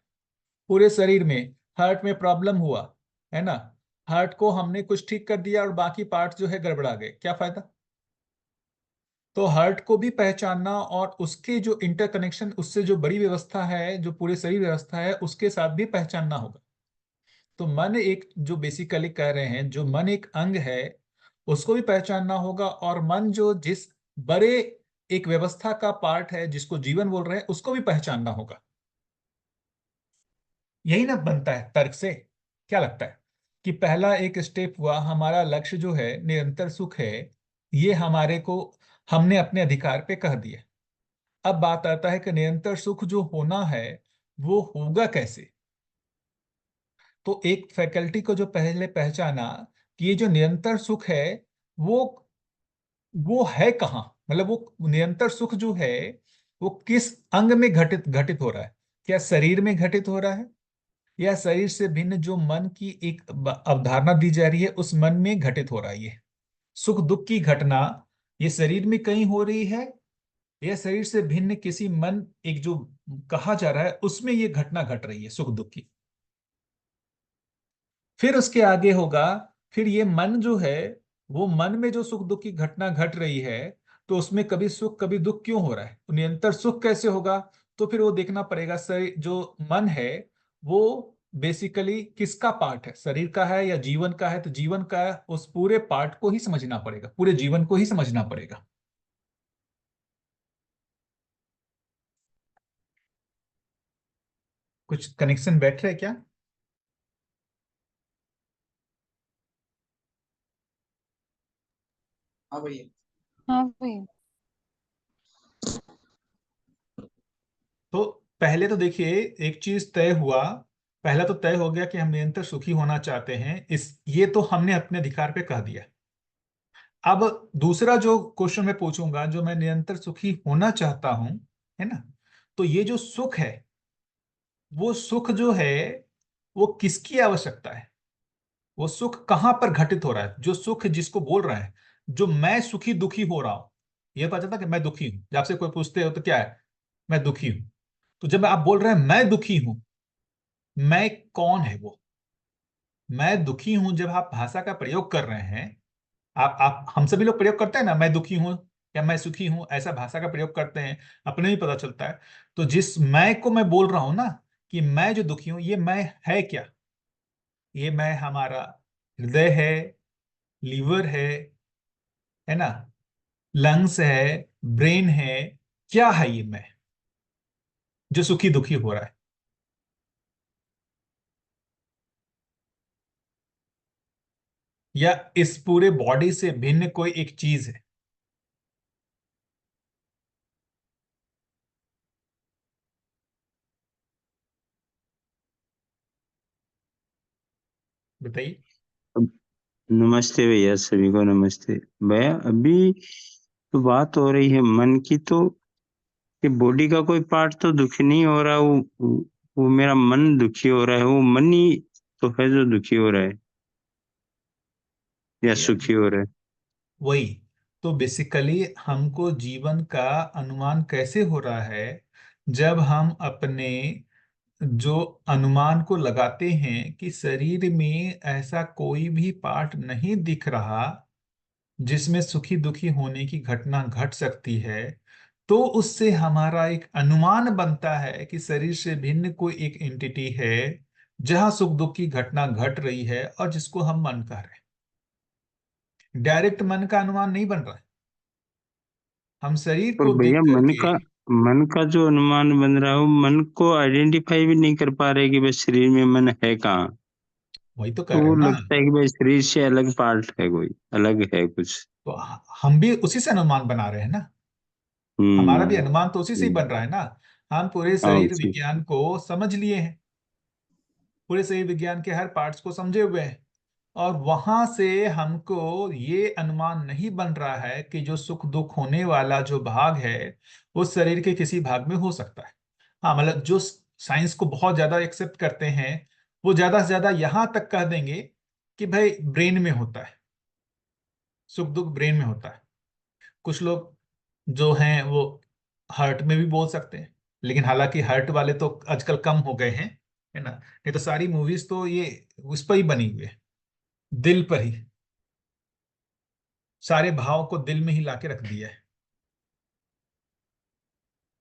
पूरे शरीर में हार्ट में प्रॉब्लम हुआ है ना, हार्ट को हमने कुछ ठीक कर दिया और बाकी पार्ट जो है गड़बड़ा गए, क्या फायदा। तो हार्ट को भी पहचानना और उसके जो इंटरकनेक्शन, उससे जो बड़ी व्यवस्था है, जो पूरे शरीर व्यवस्था है, उसके साथ भी पहचानना होगा। तो मन एक जो बेसिकली कह रहे हैं, जो मन एक अंग है उसको भी पहचानना होगा, और मन जो जिस बड़े एक व्यवस्था का पार्ट है जिसको जीवन बोल रहे हैं उसको भी पहचानना होगा। यही ना बनता है तर्क से। क्या लगता है कि पहला एक स्टेप हुआ, हमारा लक्ष्य जो है निरंतर सुख है, ये हमारे को हमने अपने अधिकार पे कह दिया। अब बात आता है कि निरंतर सुख जो होना है वो होगा कैसे। तो एक फैकल्टी को जो पहले पहचाना कि ये जो निरंतर सुख है वो वो है कहाँ, मतलब वो निरंतर सुख जो है वो किस अंग में घटित घटित हो रहा है। क्या शरीर में घटित हो रहा है, या शरीर से भिन्न जो मन की एक अवधारणा दी जा रही है उस मन में घटित हो रहा है। ये सुख दुख की घटना ये शरीर में कहीं हो रही है, या शरीर से भिन्न किसी मन एक जो कहा जा रहा है उसमें ये घटना घट रही है सुख दुख की। फिर उसके आगे होगा, फिर ये मन जो है वो मन में जो सुख दुख की घटना घट रही है, तो उसमें कभी सुख कभी दुख क्यों हो रहा है, तो निरंतर सुख कैसे होगा। तो फिर वो देखना पड़ेगा शरीर जो मन है वो बेसिकली किसका पार्ट है, शरीर का है या जीवन का है। तो जीवन का है, उस पूरे पार्ट को ही समझना पड़ेगा, पूरे जीवन को ही समझना पड़ेगा। कुछ कनेक्शन बैठ रहे क्या। हाँ भैया। हाँ भैया। तो पहले तो देखिए एक चीज तय हुआ, पहला तो तय हो गया कि हम निरंतर सुखी होना चाहते हैं, इस ये तो हमने अपने अधिकार पे कह दिया। अब दूसरा जो क्वेश्चन मैं पूछूंगा, जो मैं निरंतर सुखी होना चाहता हूं, है ना, तो ये जो सुख है वो सुख जो है वो किसकी आवश्यकता है, वो सुख कहां पर घटित हो रहा है, जो सुख जिसको बोल रहा है, जो मैं सुखी दुखी हो रहा हूं। ये पता चलता कि मैं दुखी हूं, जब आपसे कोई पूछते हो तो क्या है, मैं दुखी हूं। तो जब आप बोल रहे हैं मैं दुखी हूं, मैं कौन है वो, मैं दुखी हूं जब आप भाषा का प्रयोग कर रहे हैं, आप हम सभी लोग प्रयोग करते हैं ना, मैं दुखी हूं या मैं सुखी हूं, ऐसा भाषा का प्रयोग करते हैं, अपने ही पता चलता है। तो जिस मैं को मैं बोल रहा हूं ना कि मैं जो दुखी हूं, ये मैं है क्या, ये मैं हमारा हृदय है, लीवर है ना, लंग्स है, ब्रेन है, क्या है ये मैं जो सुखी दुखी हो रहा है। या इस पूरे बॉडी से भिन्न कोई एक चीज है। बताइए। अब नमस्ते भैया, सभी को नमस्ते। भैया अभी तो बात हो रही है मन की, तो कि बॉडी का कोई पार्ट तो दुखी नहीं हो रहा, वो मेरा मन दुखी हो रहा है, वो मन ही तो है जो दुखी हो रहा है या भैया सुखी हो रहा है। वही तो बेसिकली हमको जीवन का अनुमान कैसे हो रहा है, जब हम अपने जो अनुमान को लगाते हैं कि शरीर में ऐसा कोई भी पार्ट नहीं दिख रहा जिसमें सुखी दुखी होने की घटना घट सकती है, तो उससे हमारा एक अनुमान बनता है कि शरीर से भिन्न कोई एक एंटिटी है जहां सुख दुख की घटना घट रही है और जिसको हम मन कह रहे हैं। डायरेक्ट मन का अनुमान नहीं बन रहा है, हम शरीर और को देख भैया करके। मन का जो अनुमान बन रहा है, वो मन को आइडेंटिफाई भी नहीं कर पा रहे कि भाई शरीर में मन है कहाँ। वही तो तो कह रहे वो हैं ना। लगता है कि भाई शरीर से अलग पार्ट है, कोई अलग है कुछ। तो हम भी उसी से अनुमान बना रहे हैं ना, हमारा भी हम्म। अनुमान तो उसी से ही बन रहा है ना। हम पूरे हाँ शरीर उसी। विज्ञान को समझ लिए हैं, पूरे शरीर विज्ञान के हर पार्ट्स को समझे हुए हैं, और वहां से हमको ये अनुमान नहीं बन रहा है कि जो सुख दुख होने वाला जो भाग है वो शरीर के किसी भाग में हो सकता है। हाँ मतलब जो साइंस को बहुत ज्यादा एक्सेप्ट करते हैं वो ज्यादा से ज्यादा यहां तक कह देंगे कि भाई ब्रेन में होता है, सुख दुख ब्रेन में होता है। कुछ लोग जो हैं वो हार्ट में भी बोल सकते हैं, लेकिन हालांकि हार्ट वाले तो आजकल कम हो गए हैं, है ना। नहीं तो सारी मूवीज तो ये उस पर ही बनी हुई है, दिल पर ही, सारे भाव को दिल में ही लाके रख दिया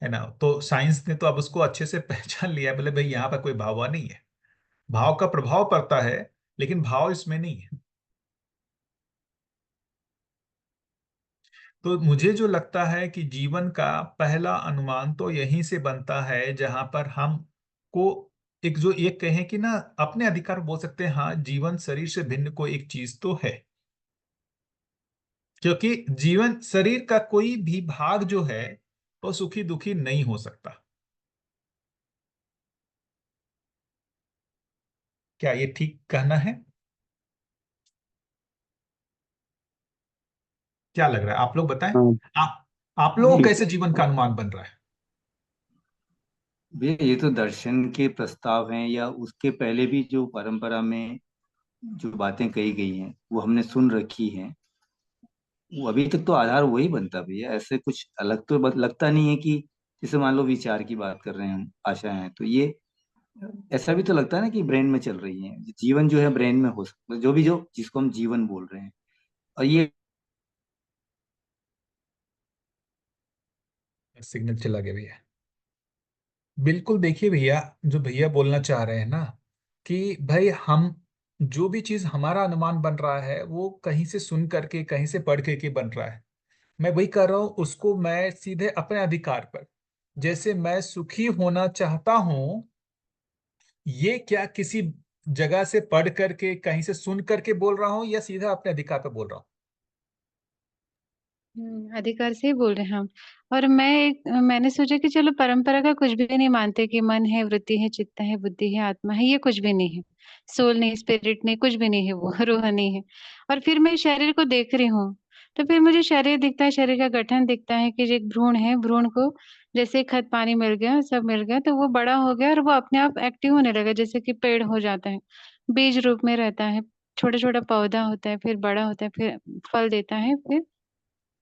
है ना। तो साइंस ने तो अब उसको अच्छे से पहचान लिया है, बोले भाई यहाँ पर कोई भाव नहीं है, भाव का प्रभाव पड़ता है लेकिन भाव इसमें नहीं है। तो मुझे जो लगता है कि जीवन का पहला अनुमान तो यहीं से बनता है जहां पर हम को एक जो ये कहें कि ना अपने अधिकार बोल सकते हैं, हाँ जीवन शरीर से भिन्न कोई एक चीज तो है। क्योंकि जीवन शरीर का कोई भी भाग जो है वो सुखी दुखी नहीं हो सकता। क्या ये ठीक कहना है? क्या लग रहा है, आप लोग बताएं। हाँ आप लोगों को ये कैसे जीवन का अनुमान बन रहा है? भैया ये तो दर्शन के प्रस्ताव हैं, या उसके पहले भी जो परंपरा में जो बातें कही गई हैं वो हमने सुन रखी हैं। वो अभी तक तो आधार वही बनता भैया, ऐसे कुछ अलग तो लगता नहीं है कि जैसे मान लो विचार की बात कर रहे हैं हम, आशा है तो ये ऐसा भी तो लगता है ना कि ब्रेन में चल रही है। जीवन जो है ब्रेन में हो सकता है, जो भी जो जिसको हम जीवन बोल रहे हैं। और ये सिग्नल चला गया भैया। बिल्कुल देखिए भैया, जो भैया बोलना चाह रहे हैं ना कि भाई हम जो भी चीज हमारा अनुमान बन रहा है वो कहीं से सुन करके कहीं से पढ़ के बन रहा है। मैं वही कर रहा हूं, उसको मैं सीधे अपने अधिकार पर, जैसे मैं सुखी होना चाहता हूं, ये क्या किसी जगह से पढ़ करके कहीं से सुन करके बोल रहा हूं या सीधा अपने अधिकार पर बोल रहा हूं? अधिकार से ही बोल रहे हैं हम। और मैंने सोचा कि चलो परंपरा का कुछ भी नहीं मानते कि मन है, वृत्ति है, चित्त है, बुद्धि है, आत्मा है, ये कुछ भी नहीं है। सोल नहीं, स्पिरिट नहीं, कुछ भी नहीं है, वो रूह नहीं है। और फिर मैं शरीर को देख रही हूँ, तो फिर मुझे शरीर दिखता है, शरीर का गठन दिखता है कि जो एक भ्रूण है, भ्रूण को जैसे खत पानी मिल गया, सब मिल गया, तो वो बड़ा हो गया और वो अपने आप एक्टिव होने लगा, जैसे कि पेड़ हो जाता है, बीज रूप में रहता है, छोटा छोटा पौधा होता है, फिर बड़ा होता है, फिर फल देता है, फिर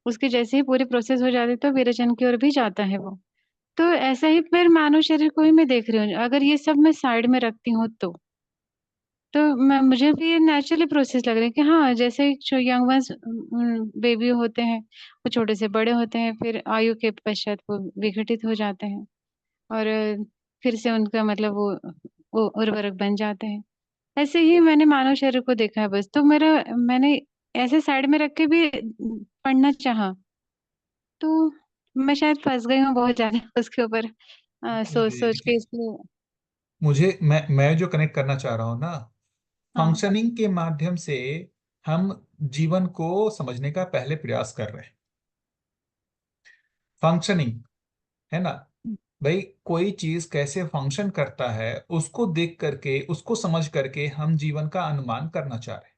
उसकी जैसे ही पूरी प्रोसेस हो जाती है तो विरेचन की ओर भी जाता है वो। तो ऐसा ही फिर मानव शरीर को ही मैं देख रही हूँ, अगर ये सब मैं साइड में रखती हूँ तो मैं मुझे भी ये नेचुरली प्रोसेस लग रहा है कि हाँ, जैसे जो यंग वंस बेबी होते हैं, वो छोटे से बड़े होते हैं, फिर आयु के पश्चात वो विघटित हो जाते हैं, और फिर से उनका मतलब वो उर्वरक बन जाते हैं। ऐसे ही मैंने मानव शरीर को देखा है बस। तो मैंने ऐसे साइड में रख के भी पढ़ना चाहा, तो मैं शायद फंस गई हूँ बहुत ज्यादा उसके ऊपर, नहीं सोच भैया सोच के, देखिए, इसलिए। मैं जो कनेक्ट करना चाह रहा हूँ ना, हाँ। फंक्शनिंग के माध्यम से हम जीवन को समझने का पहले प्रयास कर रहे हैं। फंक्शनिंग, है ना। भाई कोई चीज कैसे फंक्शन करता है उसको देख करके, उसको समझ करके हम जीवन का अनुमान करना चाह रहे हैं।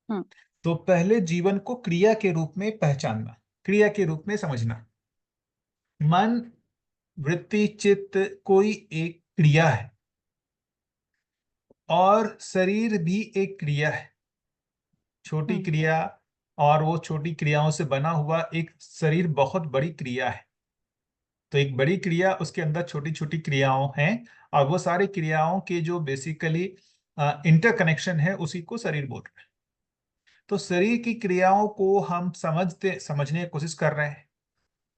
हम्म। तो पहले जीवन को क्रिया के रूप में पहचानना, क्रिया के रूप में समझना। मन, वृत्ति, चित्त कोई एक क्रिया है, और शरीर भी एक क्रिया है, छोटी हम्म। क्रिया। और वो छोटी क्रियाओं से बना हुआ एक शरीर बहुत बड़ी क्रिया है। तो एक बड़ी क्रिया, उसके अंदर छोटी छोटी क्रियाओं हैं, और वो सारी क्रियाओं के जो बेसिकली इंटरकनेक्शन है उसी को शरीर बोल रहे हैं। तो शरीर की क्रियाओं को हम समझने की कोशिश कर रहे हैं,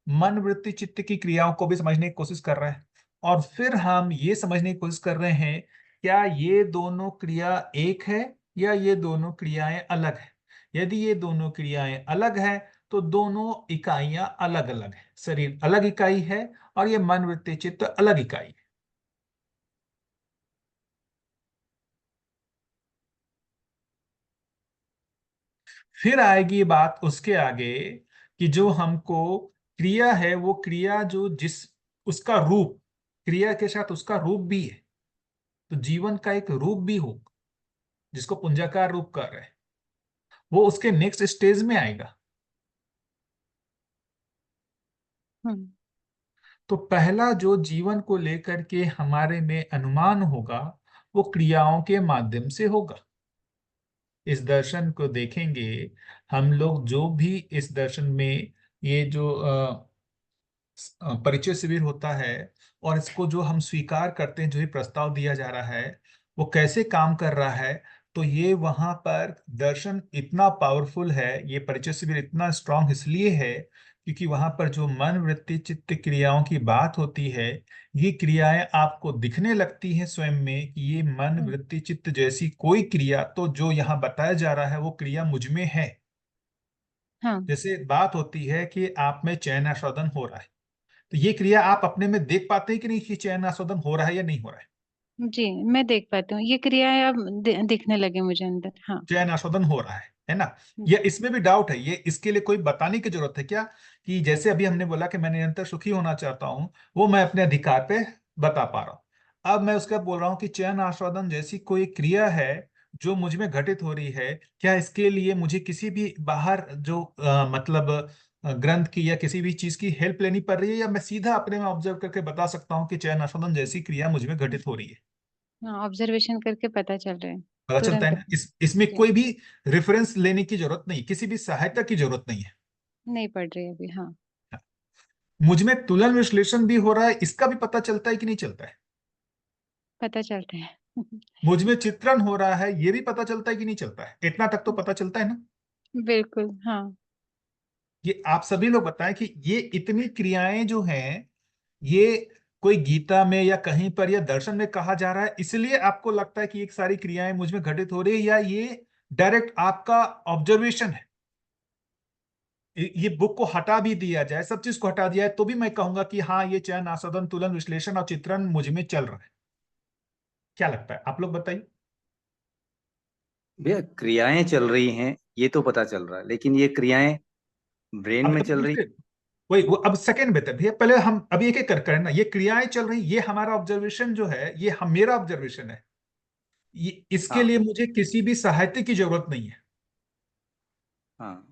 मन, वृत्ति, चित्त की क्रियाओं को भी समझने की कोशिश कर रहे हैं। और फिर हम ये समझने की कोशिश कर रहे हैं, क्या ये दोनों क्रिया एक है या ये दोनों क्रियाएं अलग है। यदि ये दोनों क्रियाएं अलग है तो दोनों इकाइयां अलग अलग है, शरीर अलग इकाई है और ये मन, वृत्ति, चित्त अलग इकाई है। फिर आएगी बात उसके आगे कि जो हमको क्रिया है, वो क्रिया जो जिस उसका रूप, क्रिया के साथ उसका रूप भी है। तो जीवन का एक रूप भी हो, जिसको पुंजाकार रूप कर रहे हैं, वो उसके नेक्स्ट स्टेज में आएगा। हम्म। तो पहला जो जीवन को लेकर के हमारे में अनुमान होगा, वो क्रियाओं के माध्यम से होगा। इस दर्शन को देखेंगे हम लोग, जो भी इस दर्शन में ये जो परिचय शिविर होता है, और इसको जो हम स्वीकार करते हैं, जो ये प्रस्ताव दिया जा रहा है वो कैसे काम कर रहा है। तो ये वहां पर दर्शन इतना पावरफुल है, ये परिचय शिविर इतना स्ट्रांग इसलिए है क्योंकि वहां पर जो मन, वृत्ति, चित्त क्रियाओं की बात होती है, ये क्रियाएं आपको दिखने लगती हैं स्वयं में कि ये मन, हम्म। वृत्ति, चित्त जैसी कोई क्रिया, तो जो यहाँ बताया जा रहा है वो क्रिया मुझ में है। हाँ जैसे बात होती है कि आप में चैन आस्वादन हो रहा है, तो ये क्रिया आप अपने में देख पाते हैं कि नहीं कि चयन आस्वादन हो रहा है या नहीं हो रहा है। जी, मैं देख पाती हूँ ये क्रियाएं अब दिखने लगे मुझे अंदर। हाँ। चयन आस्वादन हो रहा है ना। हम्म। ये इसमें भी डाउट है, ये इसके लिए कोई बताने की जरूरत है क्या, कि जैसे अभी हमने बोला कि मैं निरंतर सुखी होना चाहता हूँ, वो मैं अपने अधिकार पे बता पा रहा हूँ। अब मैं उसका बोल रहा हूँ कि चयन आस्वादन जैसी कोई क्रिया है जो मुझ में घटित हो रही है, क्या इसके लिए मुझे किसी भी बाहर जो मतलब ग्रंथ की या किसी भी चीज की हेल्प लेनी पड़ रही है, या मैं सीधा अपने में ऑब्जर्व करके बता सकता हूँ कि चयन आस्वादन जैसी क्रिया मुझ में घटित हो रही है। हाँ, ऑब्जर्वेशन करके पता चल रहा है। पता चलता है तुरंत। ना, इसमें जी। कोई भी रेफरेंस लेने की जरूरत नहीं, किसी भी सहायता की जरूरत नहीं है। नहीं पढ़ रही अभी। हाँ। मुझ में तुलन विश्लेषण भी हो रहा है, इसका भी पता चलता है कि नहीं चलता है। पता चलता है। मुझ में चित्रण हो रहा है, ये भी पता चलता है कि नहीं चलता है। इतना तक तो पता चलता है ना। बिल्कुल। हाँ। ये आप सभी लोग बताएं कि ये इतनी क्रियाएं जो हैं, ये कोई गीता में या कहीं पर या दर्शन में कहा जा रहा है इसलिए आपको लगता है कि ये सारी क्रियाएं मुझ में घटित हो रही है, या ये डायरेक्ट आपका ऑब्जर्वेशन है। ये बुक को हटा भी दिया जाए, सब चीज को हटा दिया है, तो भी मैं कहूंगा कि हाँ, ये चयन, आस्वादन, तुलन, विश्लेषण और चित्रण मुझ में चल रहा है। क्या लगता है, आप लोग बताइए। भैया क्रियाएं चल रही हैं ये तो पता चल रहा है, लेकिन ये क्रियाएं ब्रेन अब में तो चल रही। दूसरे, वही वो अब सेकंड बेहतर भैया, पहले हम अभी एक एक कर करें ना। ये क्रियाएं चल रही, ये हमारा ऑब्जर्वेशन जो है, ये हम मेरा ऑब्जर्वेशन है। ये इसके हाँ लिए मुझे किसी भी सहायता की जरूरत नहीं है। हाँ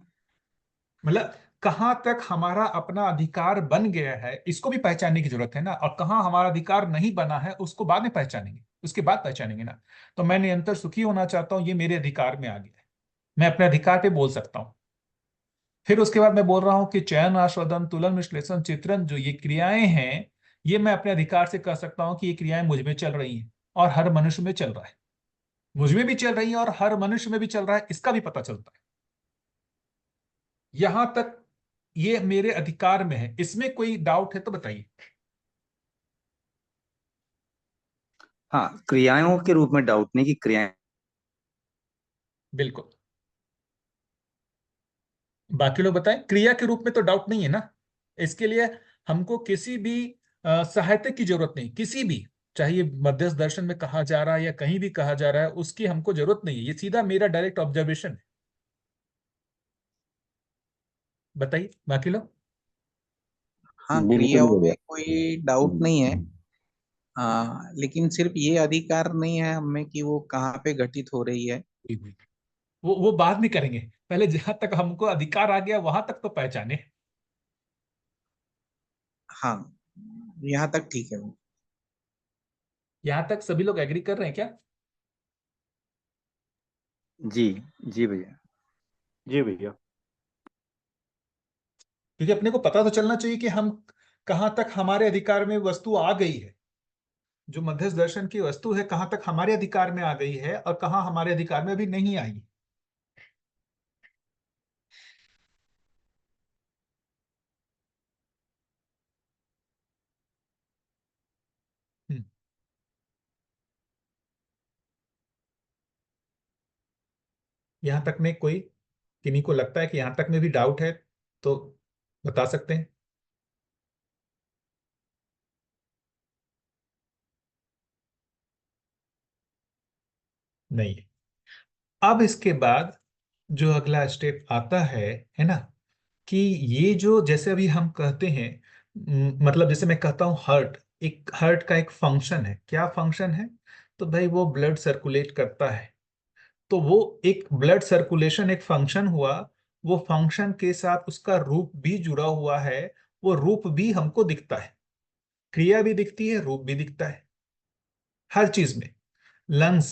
मतलब कहाँ तक हमारा अपना अधिकार बन गया है इसको भी पहचानने की जरूरत है ना, और कहाँ हमारा अधिकार नहीं बना है उसको बाद में पहचानेंगे, उसके बाद पहचानेंगे ना। तो मैं निरंतर सुखी होना चाहता हूँ, ये मेरे अधिकार में आ गया है, मैं अपने अधिकार पे बोल सकता हूँ। फिर उसके बाद मैं बोल रहा हूँ कि चयन, आस्वादन, तुलन, विश्लेषण, चित्रण जो ये क्रियाएं हैं, ये मैं अपने अधिकार से कह सकता हूँ कि ये क्रियाएं मुझ में चल रही हैं और हर मनुष्य में चल रहा है। मुझ में भी चल रही है और हर मनुष्य में भी चल रहा है, इसका भी पता चलता है। यहां तक ये मेरे अधिकार में है, इसमें कोई डाउट है तो बताइए। हाँ, क्रियाओं के रूप में डाउट नहीं कि क्रियाएं। बिल्कुल। बाकी लोग बताएं, क्रिया के रूप में तो डाउट नहीं है ना। इसके लिए हमको किसी भी सहायता की जरूरत नहीं, किसी भी, चाहे ये मध्यस्थ दर्शन में कहा जा रहा है या कहीं भी कहा जा रहा है, उसकी हमको जरूरत नहीं है। ये सीधा मेरा डायरेक्ट ऑब्जर्वेशन है। बताइए बाकी लोग। हाँ, बिल्कुल क्रियाओं भैया। में कोई डाउट नहीं है। लेकिन सिर्फ ये अधिकार नहीं है हमें कि वो कहाँ पे घटित हो रही है। जी, जी। वो बाद में करेंगे, पहले जहां तक हमको अधिकार आ गया वहां तक तो पहचाने। हाँ, यहाँ तक ठीक है। यहां तक सभी लोग एग्री कर रहे हैं क्या? जी। जी भैया। जी भैया। क्योंकि अपने को पता तो चलना चाहिए कि हम कहाँ तक हमारे अधिकार में वस्तु आ गई है। जो मध्यस्थ दर्शन की वस्तु है कहाँ तक हमारे अधिकार में आ गई है और कहाँ हमारे अधिकार में अभी नहीं आई। हम्म, यहाँ तक में कोई किन्हीं को लगता है कि यहाँ तक में भी डाउट है तो बता सकते हैं। नहीं। अब इसके बाद जो अगला स्टेप आता है ना, कि ये जो जैसे अभी हम कहते हैं, मतलब जैसे मैं कहता हूँ हार्ट, एक हार्ट का एक फंक्शन है। क्या फंक्शन है? तो भाई वो ब्लड सर्कुलेट करता है। तो वो एक ब्लड सर्कुलेशन एक फंक्शन हुआ। वो फंक्शन के साथ उसका रूप भी जुड़ा हुआ है। वो रूप भी हमको दिखता है, क्रिया भी दिखती है, रूप भी दिखता है, हर चीज में। लंग्स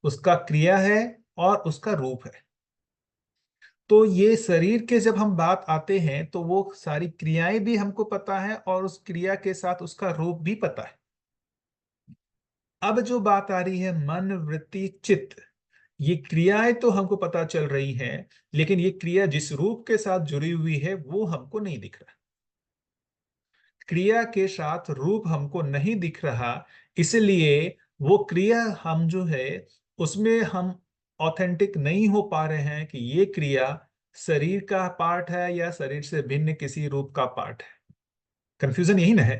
उसका क्रिया है और उसका रूप है। तो ये शरीर के जब हम बात आते हैं तो वो सारी क्रियाएं भी हमको पता है और उस क्रिया के साथ उसका रूप भी पता है। अब जो बात आ रही है मन वृत्ति चित्त, ये क्रियाएं तो हमको पता चल रही हैं, लेकिन ये क्रिया जिस रूप के साथ जुड़ी हुई है वो हमको नहीं दिख रहा। क्रिया के साथ रूप हमको नहीं दिख रहा, इसलिए वो क्रिया हम जो है उसमें हम ऑथेंटिक नहीं हो पा रहे हैं कि ये क्रिया शरीर का पार्ट है या शरीर से भिन्न किसी रूप का पार्ट है। कंफ्यूजन यही ना है।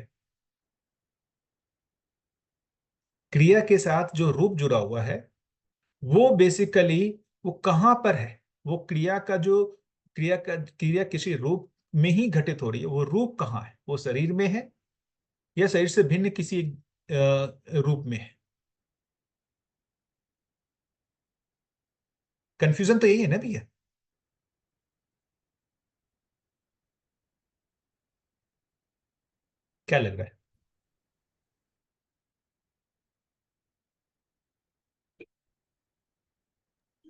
क्रिया के साथ जो रूप जुड़ा हुआ है वो बेसिकली वो कहाँ पर है? वो क्रिया का जो क्रिया किसी रूप में ही घटित हो रही है। वो रूप कहाँ है? वो शरीर में है या शरीर से भिन्न किसी रूप में है? कंफ्यूजन तो यही है ना भैया? क्या लग रहा है?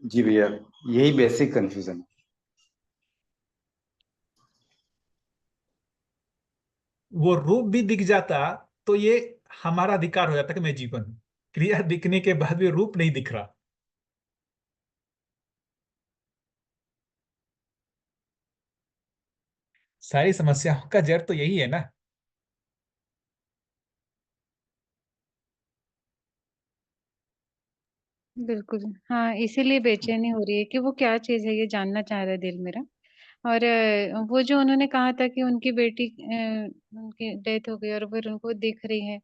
जी भैया, यही बेसिक कंफ्यूजन है। वो रूप भी दिख जाता तो ये हमारा अधिकार हो जाता कि मैं जीवन हूं। क्रिया दिखने के बाद भी रूप नहीं दिख रहा। सारी समस्याओं का जड़ तो यही है ना। बिल्कुल। हाँ, इसीलिए बेचैनी हो रही है कि वो क्या चीज है, ये जानना चाह रहा है दिल मेरा। और वो जो उन्होंने कहा था कि उनकी बेटी उनकी डेथ हो गई और फिर उनको दिख रही है,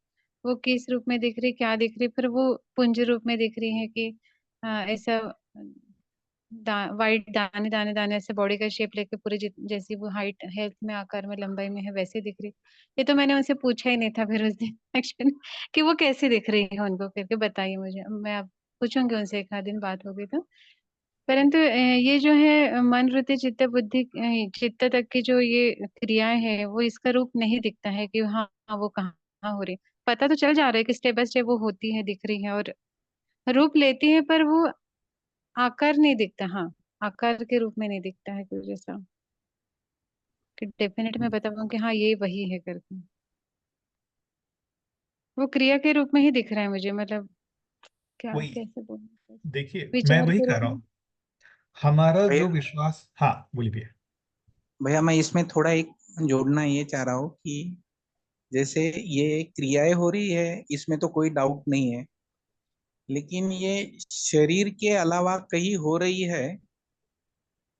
वो किस रूप में दिख रही, क्या दिख रही? फिर वो पुंज रूप में दिख रही है कि ऐसा वाइट दाने दाने दाने ऐसे बॉडी का शेप लेके पूरी जैसी वो हाइट हेल्थ में आकार में लंबाई में है वैसे दिख रही। ये तो मैंने उनसे पूछा ही नहीं था फिर उस दिन एक्चुअली कि वो कैसे दिख रही है उनको करके बताइए मुझे। मैं अब पूछूंगी उनसे, एक आध दिन बात होगी तो। परंतु ये जो है मन वृत्ति चित्त बुद्धि चित्त तक की जो ये क्रियाएं हैं वो इसका रूप नहीं दिखता है कि हाँ हाँ, वो कहाँ हो रही। पता तो चल जा रहा है कि स्टेप बाय स्टेप वो होती है, दिख रही है और रूप लेती है, पर वो आकार नहीं दिखता। हाँ, आकार के रूप में नहीं दिखता है कुछ ऐसा कि डेफिनेट मैं बता पाऊँ कि हाँ ये वही है करके। वो क्रिया के रूप में ही दिख रहा है मुझे, मतलब क्या वही, कैसे बोलूं, देखिए मैं विचार वही के कह रूप रहा में। हूँ। हमारा जो भैया विश्वास, हाँ बोलिए भैया। भैया मैं इसमें थोड़ा एक जोड़ना ये चाह रहा हूँ कि जैसे ये क्रियाएं हो रही है इसमें तो कोई डाउट नहीं है, लेकिन ये शरीर के अलावा कहीं हो रही है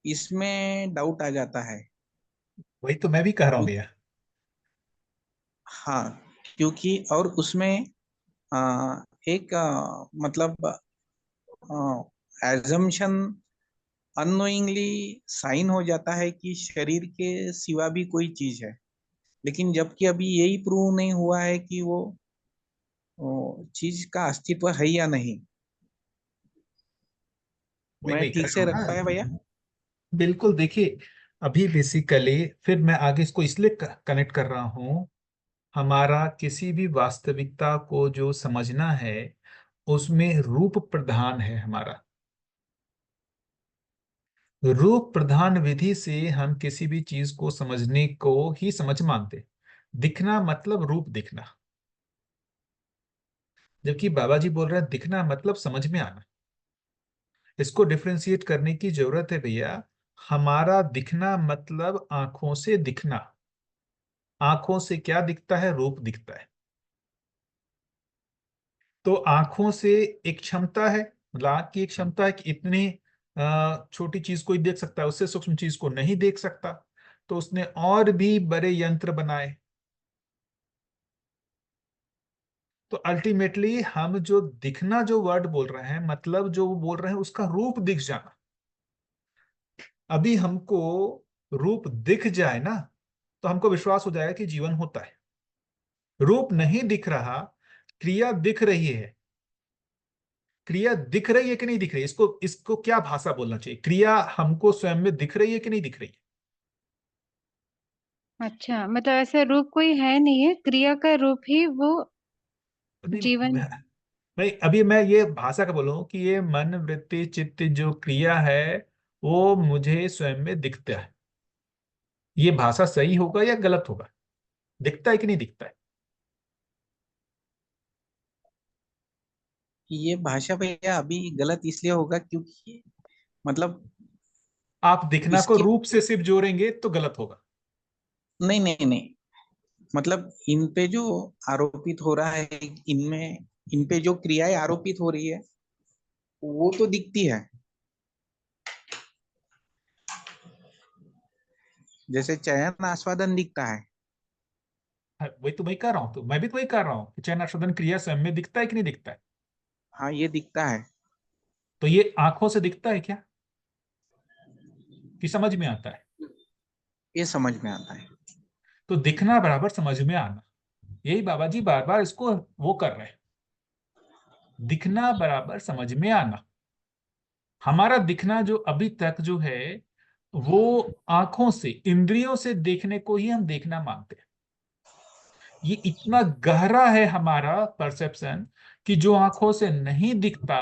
इसमें डाउट आ जाता है। वही तो मैं भी कह रहा हूँ क्यों? भैया। हाँ, क्योंकि और उसमें एक मतलब एजम्पशन अननोइंगली साइन हो जाता है कि शरीर के सिवा भी कोई चीज है। लेकिन जबकि अभी यही प्रूव नहीं हुआ है कि वो चीज का अस्तित्व है या नहीं। मैं वही कह ठीक रहा से हूँ रख पाया भैया? ना। बिल्कुल, देखिए, अभी बेसिकली फिर मैं आगे इसको इसलिए कनेक्ट कर रहा हूँ। हमारा किसी भी वास्तविकता को जो समझना है, उसमें रूप प्रधान है हमारा। रूप प्रधान विधि से हम किसी भी चीज को समझने को ही समझ मानते। दिखना मतलब रूप दिखना, जबकि बाबा जी बोल रहे हैं दिखना मतलब समझ में आना। इसको डिफरेंशिएट करने की जरूरत है भैया। हमारा दिखना मतलब आंखों से दिखना। आंखों से क्या दिखता है? रूप दिखता है। तो आंखों से एक क्षमता है, मतलब आंख की एक क्षमता है कि इतनी छोटी चीज को ही देख सकता है, उससे सूक्ष्म चीज को नहीं देख सकता। तो उसने और भी बड़े यंत्र बनाए। तो अल्टीमेटली हम जो दिखना जो वर्ड बोल रहे हैं, मतलब जो वो बोल रहे हैं उसका रूप दिख जाना। अभी हमको रूप दिख जाए ना, तो हमको विश्वास हो जाएगा कि जीवन होता है। रूप नहीं दिख रहा, क्रिया दिख रही है। क्रिया दिख रही है कि नहीं दिख रही है, इसको इसको क्या भाषा बोलना चाहिए? क्रिया हमको स्वयं में दिख रही है कि नहीं दिख रही है? अच्छा, मतलब ऐसा रूप कोई है नहीं है, क्रिया का रूप ही वो नहीं, जीवन। नहीं, अभी मैं ये भाषा का बोलूं कि ये मन वृत्ति चित्त जो क्रिया है, वो मुझे स्वयं में दिखता है। ये भाषा सही होगा या गलत होगा? दिखता है कि नहीं दिखता है? ये भाषा भैया अभी गलत इसलिए होगा क्योंकि मतलब आप दिखना को इसके रूप से सिर्फ जोड़ेंगे तो गलत होगा। नहीं नहीं नहीं, मतलब इन पे जो आरोपित हो रहा है, इनमें इन पे जो क्रियाएं आरोपित हो रही है वो तो दिखती है। जैसे चयन आस्वादन दिखता है। हाँ, वही तो मैं कह रहा हूँ, तो मैं भी तो वही कर रहा हूँ कि चयन आस्वादन क्रिया स्वयं में दिखता है कि नहीं दिखता है? हाँ ये दिखता है। तो ये आंखों से दिखता है क्या, कि समझ में आता है? ये समझ में आता है। तो दिखना बराबर समझ में आना, यही बाबा जी बार बार इसको वो कर रहे हैं। दिखना बराबर समझ में आना। हमारा दिखना जो अभी तक जो है, वो आंखों से, इंद्रियों से देखने को ही हम देखना मानते हैं। ये इतना गहरा है हमारा परसेप्शन कि जो आंखों से नहीं दिखता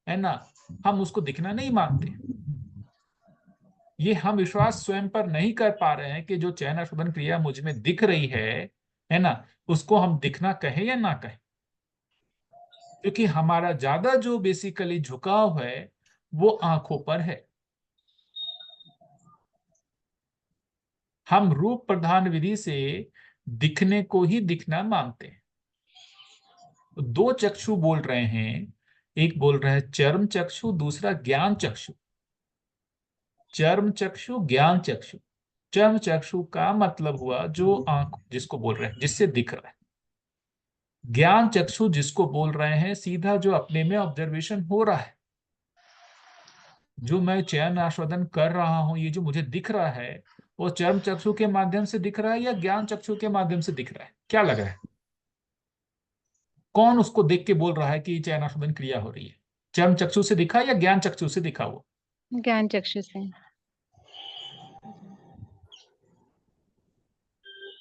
है ना, हम उसको दिखना नहीं मानते। ये हम विश्वास स्वयं पर नहीं कर पा रहे हैं कि जो चयन शोधन क्रिया मुझ में दिख रही है ना, उसको हम दिखना कहें या ना कहें। क्योंकि हमारा ज्यादा जो बेसिकली झुकाव है, वो आंखों पर है। हम रूप प्रधान विधि से दिखने को ही दिखना मानते हैं। तो दो चक्षु बोल रहे हैं, एक बोल रहा है चर्म चक्षु, दूसरा ज्ञान चक्षु। चर्म चक्षु, ज्ञान चक्षु। चर्म चक्षु का मतलब हुआ जो आंख जिसको बोल रहे हैं, जिससे दिख रहा है। ज्ञान चक्षु जिसको बोल रहे हैं सीधा जो अपने में ऑब्जर्वेशन हो रहा है, जो मैं चयन आस्वादन कर रहा हूं, ये जो मुझे दिख रहा है, वो चर्म चक्षु के माध्यम से दिख रहा है या ज्ञान चक्षु के माध्यम से दिख रहा है? क्या लग रहा है? कौन उसको देख के बोल रहा है कि चयन आस्वादन क्रिया हो रही है? चर्म चक्षु से दिखा या ज्ञान चक्षु से दिखा? वो ज्ञान चक्षु से।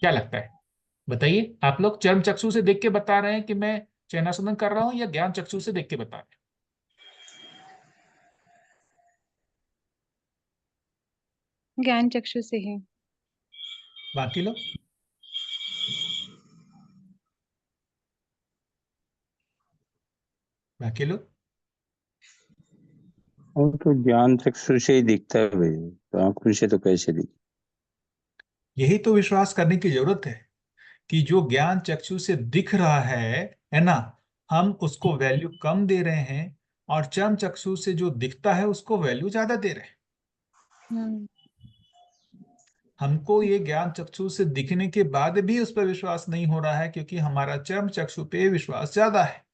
क्या लगता है? बताइए, आप लोग चर्म चक्षु से देख के बता रहे हैं कि मैं चयन आस्वादन कर रहा हूं, या ज्ञान चक्षु से देख के बता रहे हैं? ज्ञान चक्षु से ही। बाकी लोग? बाकी लोग? वो तो ज्ञान चक्षु से ही दिखता है भाई, तो आंखों से तो कैसे दिखे? यही तो विश्वास करने की जरूरत है कि जो ज्ञान चक्षु से दिख रहा है ना, हम उसको वैल्यू कम दे रहे हैं, और चर्म चक्षु से जो दिखता है उसको वैल्यू ज्यादा दे रहे हैं। हम्म। हमको ये ज्ञान चक्षु से दिखने के बाद भी उस पर विश्वास नहीं हो रहा है, क्योंकि हमारा चर्म चक्षु पे विश्वास ज्यादा है।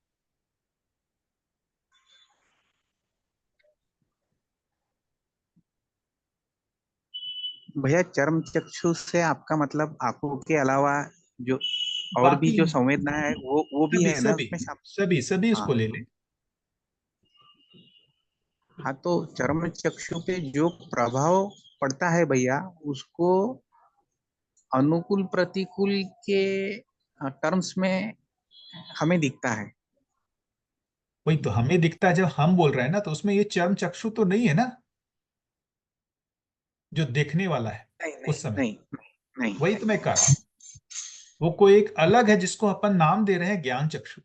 भैया चर्म चक्षु से आपका मतलब आंखों के अलावा जो और भी बाकी जो संवेदना है वो भी सभी है ना सभी उसमें शामिल? सभी सभी हाँ उसको ले लें। हाँ, तो चर्म चक्षु पे जो प्रभाव पड़ता है भैया, उसको अनुकूल प्रतिकूल के टर्म्स में हमें दिखता है। वही तो हमें दिखता है जब हम बोल रहे हैं ना, तो उसमें ये चर्म चक्षु तो नहीं है ना, जो देखने वाला है नहीं नहीं उस समय। नहीं नहीं वही नहीं। तो मैं कह रहा हूं, वो कोई एक अलग है जिसको अपन नाम दे रहे हैं ज्ञान चक्षु।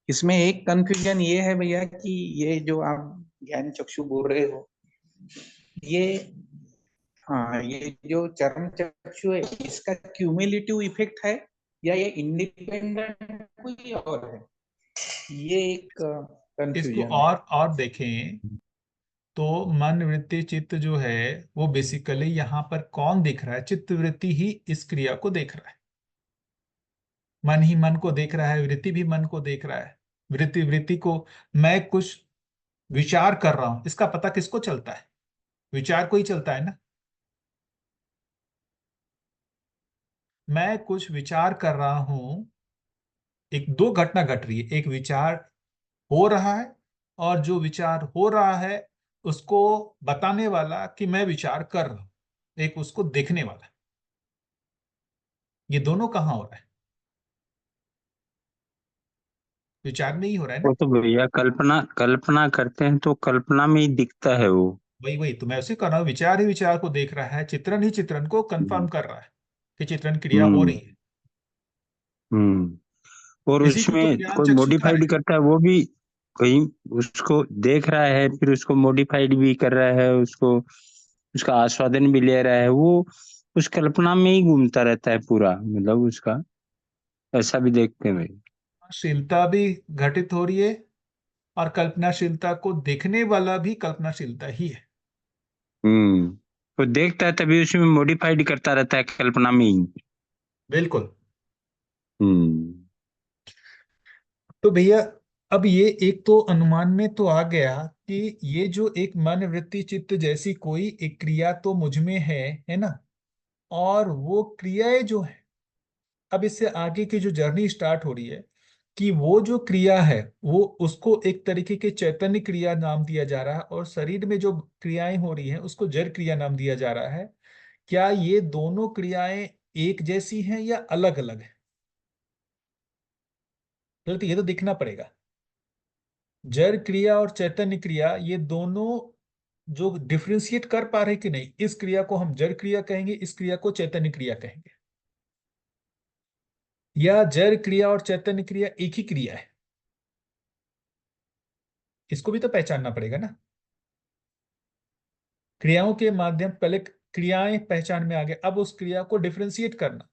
इसमें एक कंफ्यूजन ये है भैया कि ये जो आप ज्ञान चक्षु बोल रहे हो, ये हाँ, ये जो चर्म चक्षु है इसका क्यूमुलेटिव इफेक्ट है या ये इंडिपेंडेंट कोई और है? ये एक इसको कंफ्यूजन है। और देखें तो मन वृत्ति चित्त जो है, वो बेसिकली यहाँ पर कौन देख रहा है? चित्त वृत्ति ही इस क्रिया को देख रहा है। मन ही मन को देख रहा है, वृत्ति भी मन को देख रहा है। वृत्ति वृत्ति को, मैं कुछ विचार कर रहा हूं, इसका पता किसको चलता है? विचार को ही चलता है ना। मैं कुछ विचार कर रहा हूं, एक दो घटना घट रही है, एक विचार हो रहा है, और जो विचार हो रहा है उसको बताने वाला कि मैं विचार कर रहा हूं, एक उसको देखने वाला। ये दोनों कहाँ हो रहा है? विचार में ही हो रहा है वो ना। तो भैया कल्पना कल्पना करते हैं तो कल्पना में ही दिखता है वो। वही वही तो मैं उसे कर रहा हूँ, विचार ही विचार को देख रहा है, चित्रण ही चित्रण को कंफर्म हम्म कर रहा है कि चित्रण क्रिया हो हम्म रही है। हम्म। और इसी को तो उसमें ज्ञान कोई चक्षु कह रहे मॉडिफाइड हैं। करता है वो भी, कहीं उसको देख रहा है फिर उसको मॉडिफाइड भी कर रहा है, उसको उसका आस्वादन भी ले रहा है, वो उस कल्पना में ही घूमता रहता है पूरा, मतलब उसका ऐसा भी देखते हैं भाई। शीलता भी घटित हो रही है, और कल्पनाशीलता को देखने वाला भी कल्पनाशीलता ही है। हम्म। वो देखता है तभी उसमें मॉडिफाइड करता रहता है कल्पना में ही। बिल्कुल। हम्म तो भैया, अब ये एक तो अनुमान में तो आ गया कि ये जो एक मन वृत्ति चित्त जैसी कोई एक क्रिया तो मुझ में है ना। और वो क्रियाएं जो है, अब इससे आगे की जो जर्नी स्टार्ट हो रही है, कि वो जो क्रिया है वो उसको एक तरीके के चैतन्य क्रिया नाम दिया जा रहा है, और शरीर में जो क्रियाएं हो रही हैं उसको जड़ क्रिया नाम दिया जा रहा है। क्या ये दोनों क्रियाएं एक जैसी हैं या अलग अलग है? तो ये तो देखना पड़ेगा। जड़ क्रिया और चैतन्य क्रिया, ये दोनों जो डिफ्रेंशिएट कर पा रहे कि नहीं, इस क्रिया को हम जड़ क्रिया कहेंगे, इस क्रिया को चैतन्य क्रिया कहेंगे, या जड़ क्रिया और चैतन्य क्रिया एक ही क्रिया है? इसको भी तो पहचानना पड़ेगा ना। क्रियाओं के माध्यम, पहले क्रियाएं पहचान में आ गए, अब उस क्रिया को डिफ्रेंशिएट करना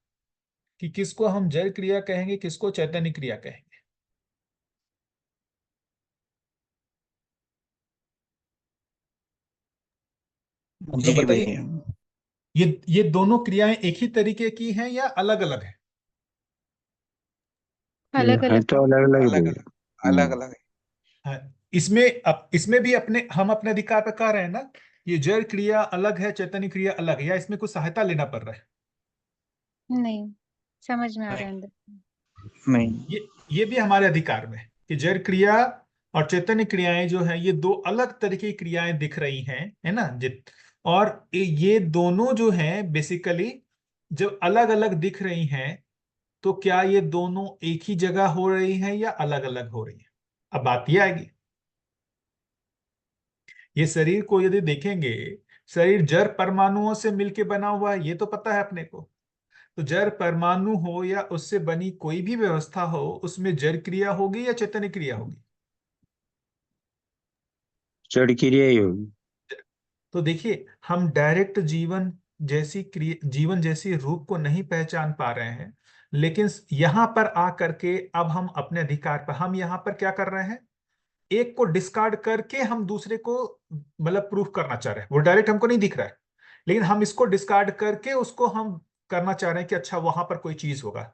कि किसको हम जड़ क्रिया कहेंगे, किसको चैतन्य क्रिया कहेंगे। हम लोग जी बताइए, भैया। ये दोनों क्रियाएं एक ही तरीके की हैं या अलग अलग है? अलग है अलग तो है। अलग अलग अलग भैया। अलग अलग अलग है। हाँ, इसमें भी हम अपने अधिकार पर कह रहे हैं ना, ये जड़ क्रिया अलग है, चैतन्य क्रिया अलग है, या इसमें कुछ सहायता लेना पड़ रहा है? नहीं, समझ में आ नहीं, रहा है अंदर। नहीं। ये भी हमारे अधिकार में है कि जड़ क्रिया और चैतन्य क्रियाएं जो है, ये दो अलग तरह की क्रियाएं दिख रही हैं, है ना जित। और ये दोनों जो हैं बेसिकली, जब अलग अलग दिख रही हैं, तो क्या ये दोनों एक ही जगह हो रही हैं या अलग अलग हो रही हैं? अब बात ये आएगी, ये शरीर को यदि देखेंगे, शरीर जड़ परमाणुओं से मिलके बना हुआ है, ये तो पता है अपने को। तो जड़ परमाणु हो या उससे बनी कोई भी व्यवस्था हो, उसमें जड़ क्रिया होगी या चैतन्य क्रिया होगी? जड़ क्रिया ही होगी। तो देखिए, हम डायरेक्ट जीवन जैसी रूप को नहीं पहचान पा रहे हैं, लेकिन यहां पर आकर के अब हम अपने अधिकार पर, हम यहां पर क्या कर रहे हैं, एक को डिस्कार्ड करके हम दूसरे को मतलब प्रूफ करना चाह रहे हैं। वो डायरेक्ट हमको नहीं दिख रहा है, लेकिन हम इसको डिस्कार्ड करके उसको हम करना चाह रहे हैं कि अच्छा वहां पर कोई चीज होगा।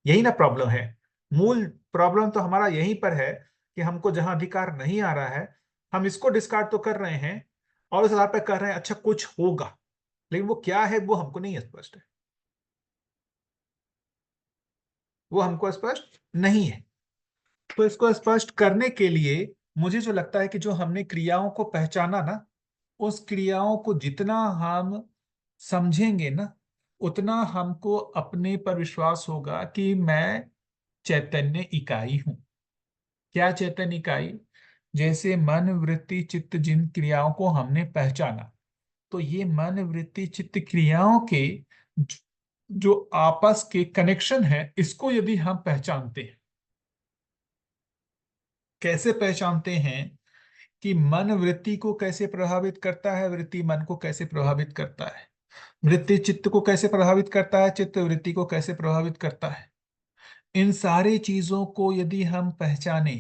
यही ना प्रॉब्लम है। मूल प्रॉब्लम तो हमारा यहीं पर है कि हमको जहां अधिकार नहीं आ रहा है, हम इसको डिस्कार्ड तो कर रहे हैं और उस आधार पर कह रहे हैं अच्छा कुछ होगा, लेकिन वो क्या है वो हमको नहीं स्पष्ट है, वो हमको स्पष्ट नहीं है। तो इसको स्पष्ट करने के लिए मुझे जो लगता है कि जो हमने क्रियाओं को पहचाना ना, उस क्रियाओं को जितना हम समझेंगे ना, उतना हमको अपने पर विश्वास होगा कि मैं चैतन्य इकाई हूं। क्या चैतन्य इकाई? जैसे मन वृत्ति चित्त जिन क्रियाओं को हमने पहचाना, तो ये मन वृत्ति चित्त क्रियाओं के जो आपस के कनेक्शन है, इसको यदि हम पहचानते हैं, कैसे पहचानते हैं कि मन वृत्ति को कैसे प्रभावित करता है, वृत्ति मन को कैसे प्रभावित करता है, वृत्ति चित्त को कैसे प्रभावित करता है, चित्त वृत्ति को कैसे प्रभावित करता है, इन सारी चीजों को यदि हम पहचाने,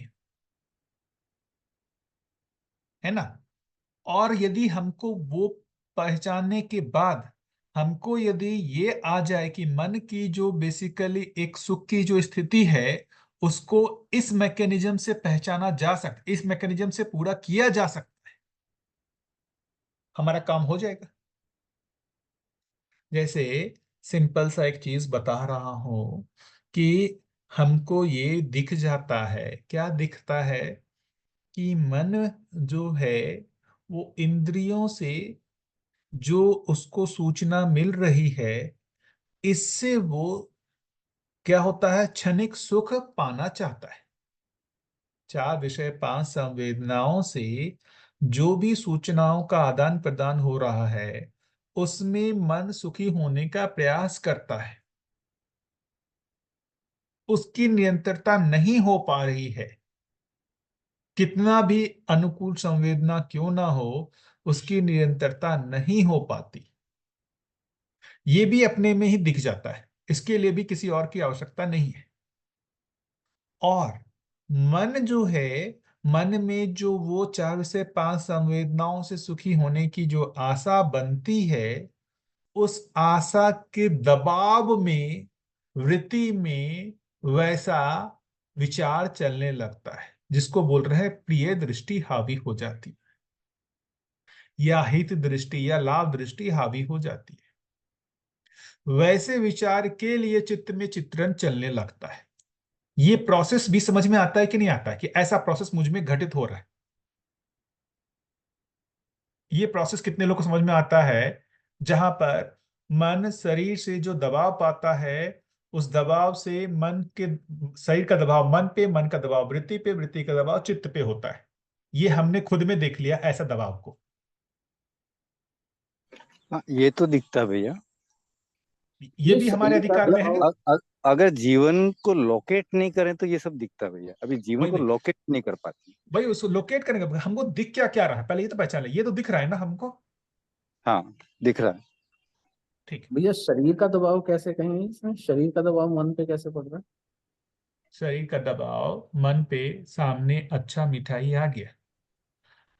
है ना, और यदि हमको वो पहचानने के बाद हमको यदि ये आ जाए कि मन की जो बेसिकली एक सुख की जो स्थिति है, उसको इस मैकेनिज्म से पहचाना जा सकता, इस मैकेनिज्म से पूरा किया जा सकता है, हमारा काम हो जाएगा। जैसे सिंपल सा एक चीज बता रहा हूं कि हमको ये दिख जाता है, क्या दिखता है कि मन जो है वो इंद्रियों से जो उसको सूचना मिल रही है, इससे वो क्या होता है, क्षणिक सुख पाना चाहता है। चार विषय पांच संवेदनाओं से जो भी सूचनाओं का आदान प्रदान हो रहा है, उसमें मन सुखी होने का प्रयास करता है, उसकी निरंतरता नहीं हो पा रही है। कितना भी अनुकूल संवेदना क्यों ना हो, उसकी निरंतरता नहीं हो पाती। ये भी अपने में ही दिख जाता है, इसके लिए भी किसी और की आवश्यकता नहीं है। और मन जो है, मन में जो वो चार से पांच संवेदनाओं से सुखी होने की जो आशा बनती है, उस आशा के दबाव में वृत्ति में वैसा विचार चलने लगता है, जिसको बोल रहे हैं प्रिय दृष्टि हावी हो जाती है, या हित दृष्टि या लाभ दृष्टि हावी हो जाती है। वैसे विचार के लिए चित्त में चित्रण चलने लगता है। ये प्रोसेस भी समझ में आता है कि नहीं आता है कि ऐसा प्रोसेस मुझ में घटित हो रहा है? ये प्रोसेस कितने लोग को समझ में आता है, जहां पर मन शरीर से जो दबाव पाता है, उस दबाव से मन के, शरीर का दबाव मन पे, मन का दबाव वृत्ति पे, वृत्ति का दबाव चित्त पे होता है। ये हमने खुद में देख लिया ऐसा दबाव को। हाँ, ये तो दिखता है भैया। ये भी हमारे शरीर का अधिकार में है। दबाव, अगर जीवन को लोकेट नहीं करें तो ये सब दिखता है भैया। अभी जीवन वही को वही लोकेट नहीं कर पाती। भाई, उसको लोकेट करेंगे, हमको दिख क्या क्या रहा है, पहले ये तो पहचान ले, ये तो दिख रहा है ना हमको। हाँ, दिख रहा है। ठीक है। भैया शरीर का दबाव कैसे कहेंगे इसमें, शरीर का दबाव मन पे कैसे पड़ रहा है? शरीर का दबाव मन पे, सामने अच्छा मिठाई आ गया,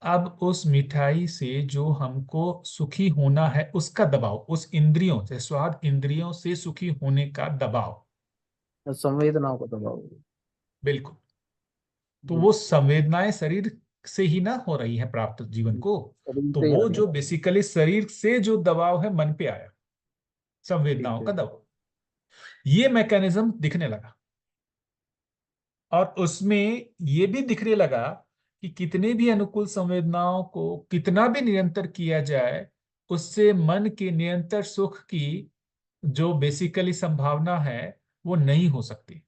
अब उस मिठाई से जो हमको सुखी होना है उसका दबाव, उस इंद्रियों से, स्वाद इंद्रियों से सुखी होने का दबाव। संवेदनाओं का दबाव। बिल्कुल। तो जी, वो संवेदनाएं शरीर से ही ना हो रही है प्राप्त जीवन को, शरीर तो से ही आ वो रही जो है। बेसिकली शरीर से जो दबाव है मन पे आया, ठीक संवेदनाओं है। का दबाव, ये मैकेनिज्म दिखने लगा। और उसमें ये भी दिखने लगा कि कितने भी अनुकूल संवेदनाओं को कितना भी निरंतर किया जाए, उससे मन के निरंतर सुख की जो बेसिकली संभावना है वो नहीं हो सकती।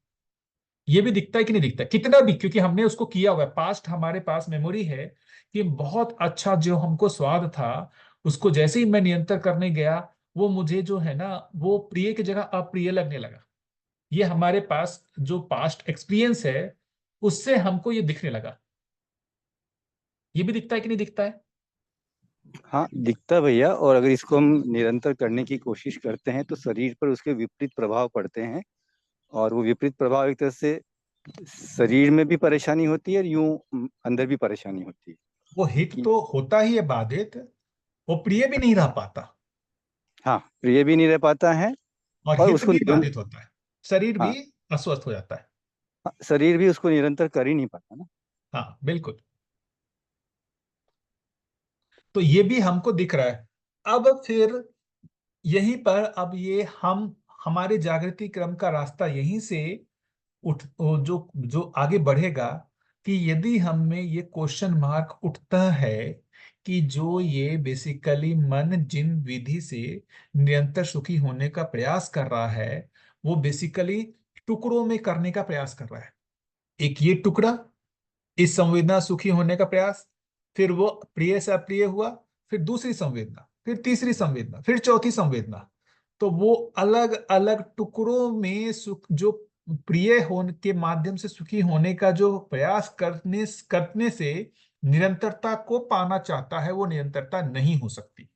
ये भी दिखता है कि नहीं दिखता, कितना भी, क्योंकि हमने उसको किया हुआ है, पास्ट हमारे पास मेमोरी है कि बहुत अच्छा जो हमको स्वाद था, उसको जैसे ही मैं नियंत्रण करने गया, वो मुझे जो है ना, वो प्रिय की जगह अप्रिय लगने लगा। ये हमारे पास जो पास्ट एक्सपीरियंस है, उससे हमको ये दिखने लगा। ये भी दिखता है कि नहीं दिखता है? हाँ, दिखता है भैया। और अगर इसको हम निरंतर करने की कोशिश करते हैं तो शरीर पर उसके विपरीत प्रभाव पड़ते हैं। और वो विपरीत प्रभाव एक तरह से शरीर में भी परेशानी होती है और यूं अंदर भी परेशानी होती है वो हित कि तो होता ही है बाधित, वो प्रिय भी नहीं रह पाता, हाँ, प्रिय भी नहीं रह पाता है। और और हित उसको भी बाधित होता है, शरीर भी हाँ, अस्वस्थ हो जाता है। शरीर भी उसको निरंतर कर ही नहीं पाता ना। हाँ बिल्कुल। तो ये भी हमको दिख रहा है। अब फिर यहीं पर अब ये हम हमारे जागृति क्रम का रास्ता यहीं से वो जो जो आगे बढ़ेगा कि यदि हम में ये क्वेश्चन मार्क उठता है कि जो ये बेसिकली मन जिन विधि से निरंतर सुखी होने का प्रयास कर रहा है वो बेसिकली टुकड़ों में करने का प्रयास कर रहा है। एक ये टुकड़ा, इस संवेदना सुखी होने का प्रयास, फिर वो प्रिय से अप्रिय हुआ, फिर दूसरी संवेदना, फिर तीसरी संवेदना, फिर चौथी संवेदना। तो वो अलग अलग टुकड़ों में सुख जो प्रिय होने के माध्यम से सुखी होने का जो प्रयास करने करने से निरंतरता को पाना चाहता है, वो निरंतरता नहीं हो सकती।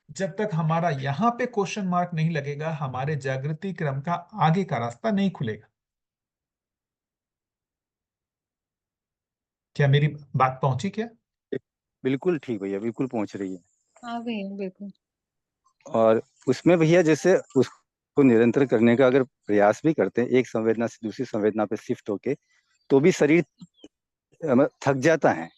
जब तक हमारा यहाँ पे क्वेश्चन मार्क नहीं लगेगा, हमारे जागृति क्रम का आगे का रास्ता नहीं खुलेगा। क्या मेरी बात पहुंची क्या? बिल्कुल ठीक भैया, बिल्कुल पहुंच रही है। हाँ भैया बिल्कुल। और उसमें भैया जैसे उसको निरंतर करने का अगर प्रयास भी करते हैं, एक संवेदना से दूसरी संवेदना पे शिफ्ट होके, तो भी शरीर थक जाता है।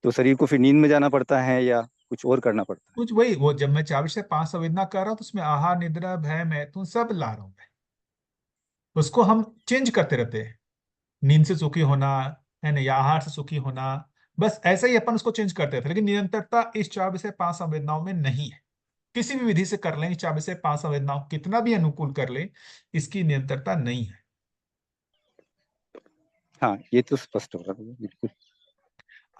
तो शरीर को फिर नींद में जाना पड़ता है या कुछ और करना पड़ता है। कुछ वही वो जब मैं 24 से 5 संवेदना कर रहा हूँ तो उसमें आहार निद्रा भय मैथुन सब ला रहा हूँ मैं। उसको हम चेंज करते रहते हैं, नींद से सुखी होना है ना, या आहार से सुखी होना, बस ऐसा ही अपन उसको चेंज करते थे। लेकिन निरंतरता इस 24 से 5 संवेदनाओं में नहीं है। किसी भी विधि से कर लें, इस 24 से 5 संवेदनाओं कितना भी अनुकूल कर ले, इसकी निरंतरता नहीं है। हाँ, ये तो स्पष्ट हो रहा है भैया, बिल्कुल।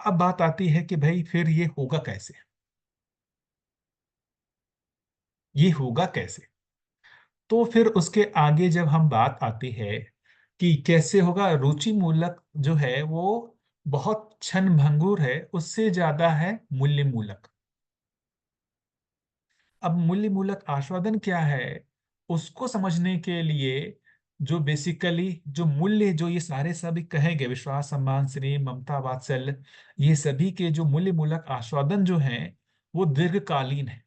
अब बात आती है कि भाई फिर ये होगा कैसे, ये होगा कैसे? तो फिर उसके आगे जब हम बात आती है कि कैसे होगा, रुचि मूलक जो है वो बहुत क्षण भंगुर है, उससे ज्यादा है मूल्य मूलक। अब मूल्य मूलक आस्वादन क्या है, उसको समझने के लिए जो बेसिकली जो मूल्य जो ये सारे सभी कहेंगे, विश्वास सम्मान स्नेह ममता वात्सल्य, ये सभी के जो मूल्य मूलक आस्वादन जो हैं वो दीर्घकालीन है।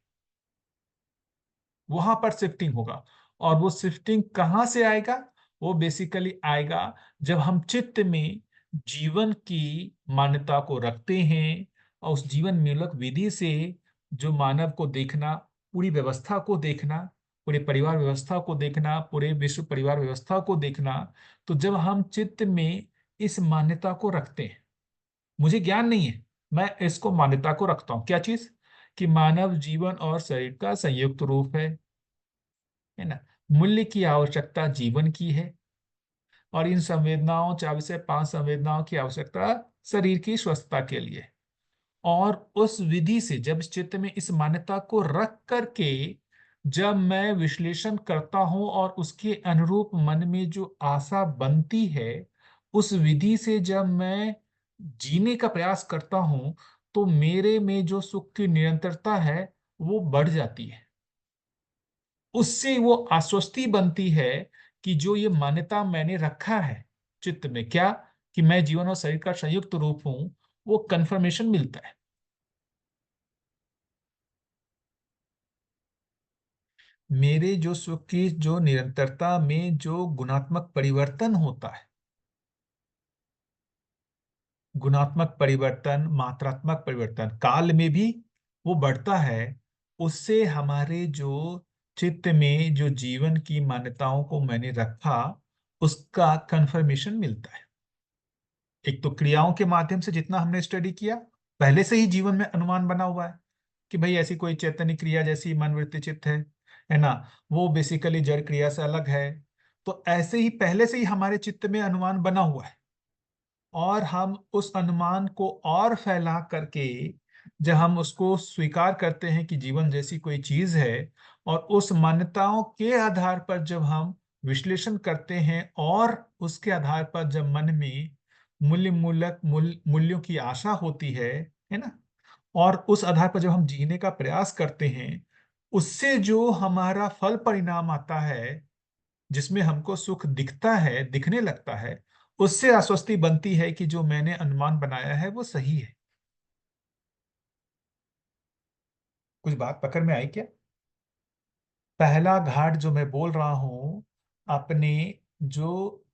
वहां पर शिफ्टिंग होगा। और वो शिफ्टिंग कहाँ से आएगा? वो बेसिकली आएगा जब हम चित्त में जीवन की मान्यता को रखते हैं और उस जीवन मूलक विधि से जो मानव को देखना, पूरी व्यवस्था को देखना, पूरे परिवार व्यवस्था को देखना, पूरे विश्व परिवार व्यवस्था को देखना। तो जब हम चित्त में इस मान्यता को रखते हैं, मुझे ज्ञान नहीं है, मैं इसको मान्यता को रखता हूं, क्या चीज? कि मानव जीवन और शरीर का संयुक्त रूप है ना। मूल्य की आवश्यकता जीवन की है, और इन संवेदनाओं 24 से 5 संवेदनाओं की आवश्यकता शरीर की स्वस्थता के लिए। और उस विधि से जब इस चित्त में इस मान्यता को रख करके जब मैं विश्लेषण करता हूं और उसके अनुरूप मन में जो आशा बनती है, उस विधि से जब मैं जीने का प्रयास करता हूं, तो मेरे में जो सुख की निरंतरता है वो बढ़ जाती है। उससे वो आश्वस्ति बनती है कि जो ये मान्यता मैंने रखा है चित्त में, क्या कि मैं जीवन और शरीर का संयुक्त रूप हूं, वो कंफर्मेशन मिलता है। मेरे जो सुख की जो निरंतरता में जो गुणात्मक परिवर्तन होता है, गुणात्मक परिवर्तन मात्रात्मक परिवर्तन काल में भी वो बढ़ता है, उससे हमारे जो चित्त में जो जीवन की मान्यताओं को मैंने रखा उसका कंफर्मेशन मिलता है। एक तो क्रियाओं के माध्यम से जितना हमने स्टडी किया, पहले से ही जीवन में अनुमान बना हुआ है कि भाई ऐसी कोई चैतन्य क्रिया जैसी मन वृत्ति चित्त है ना, वो बेसिकली जड़ क्रिया से अलग है। तो ऐसे ही पहले से ही हमारे चित्त में अनुमान बना हुआ है, और हम उस अनुमान को और फैला करके जब हम उसको स्वीकार करते हैं कि जीवन जैसी कोई चीज है, और उस मान्यताओं के आधार पर जब हम विश्लेषण करते हैं, और उसके आधार पर जब मन में मूल्यों की आशा होती है ना, और उस आधार पर जब हम जीने का प्रयास करते हैं, उससे जो हमारा फल परिणाम आता है जिसमें हमको सुख दिखता है, दिखने लगता है, उससे आश्वस्ति बनती है कि जो मैंने अनुमान बनाया है वो सही है। कुछ बात पकड़ में आई क्या? पहला घाट जो मैं बोल रहा हूं, अपने जो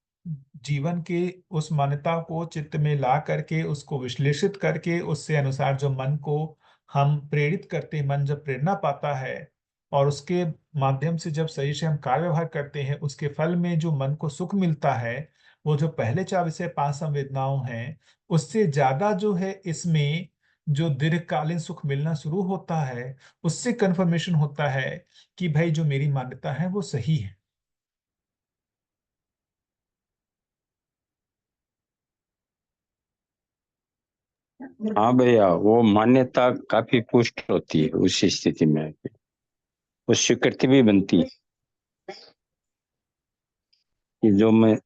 जीवन के उस मान्यता को चित्त में ला करके उसको विश्लेषित करके उससे अनुसार जो मन को हम प्रेरित करते हैं, मन जब प्रेरणा पाता है और उसके माध्यम से जब शरीर से हम कार्य व्यवहार करते हैं, उसके फल में जो मन को सुख मिलता है, वो जो पहले 4 विषय 5 संवेदनाओं हैं, उससे ज्यादा जो है इसमें जो दीर्घकालीन सुख मिलना शुरू होता है, उससे कंफर्मेशन होता है कि भाई जो मेरी मान्यता है वो सही है। हाँ भैया, वो मान्यता काफी पुष्ट होती है उस स्थिति में, उस स्वीकृति भी बनती है कि जो मैं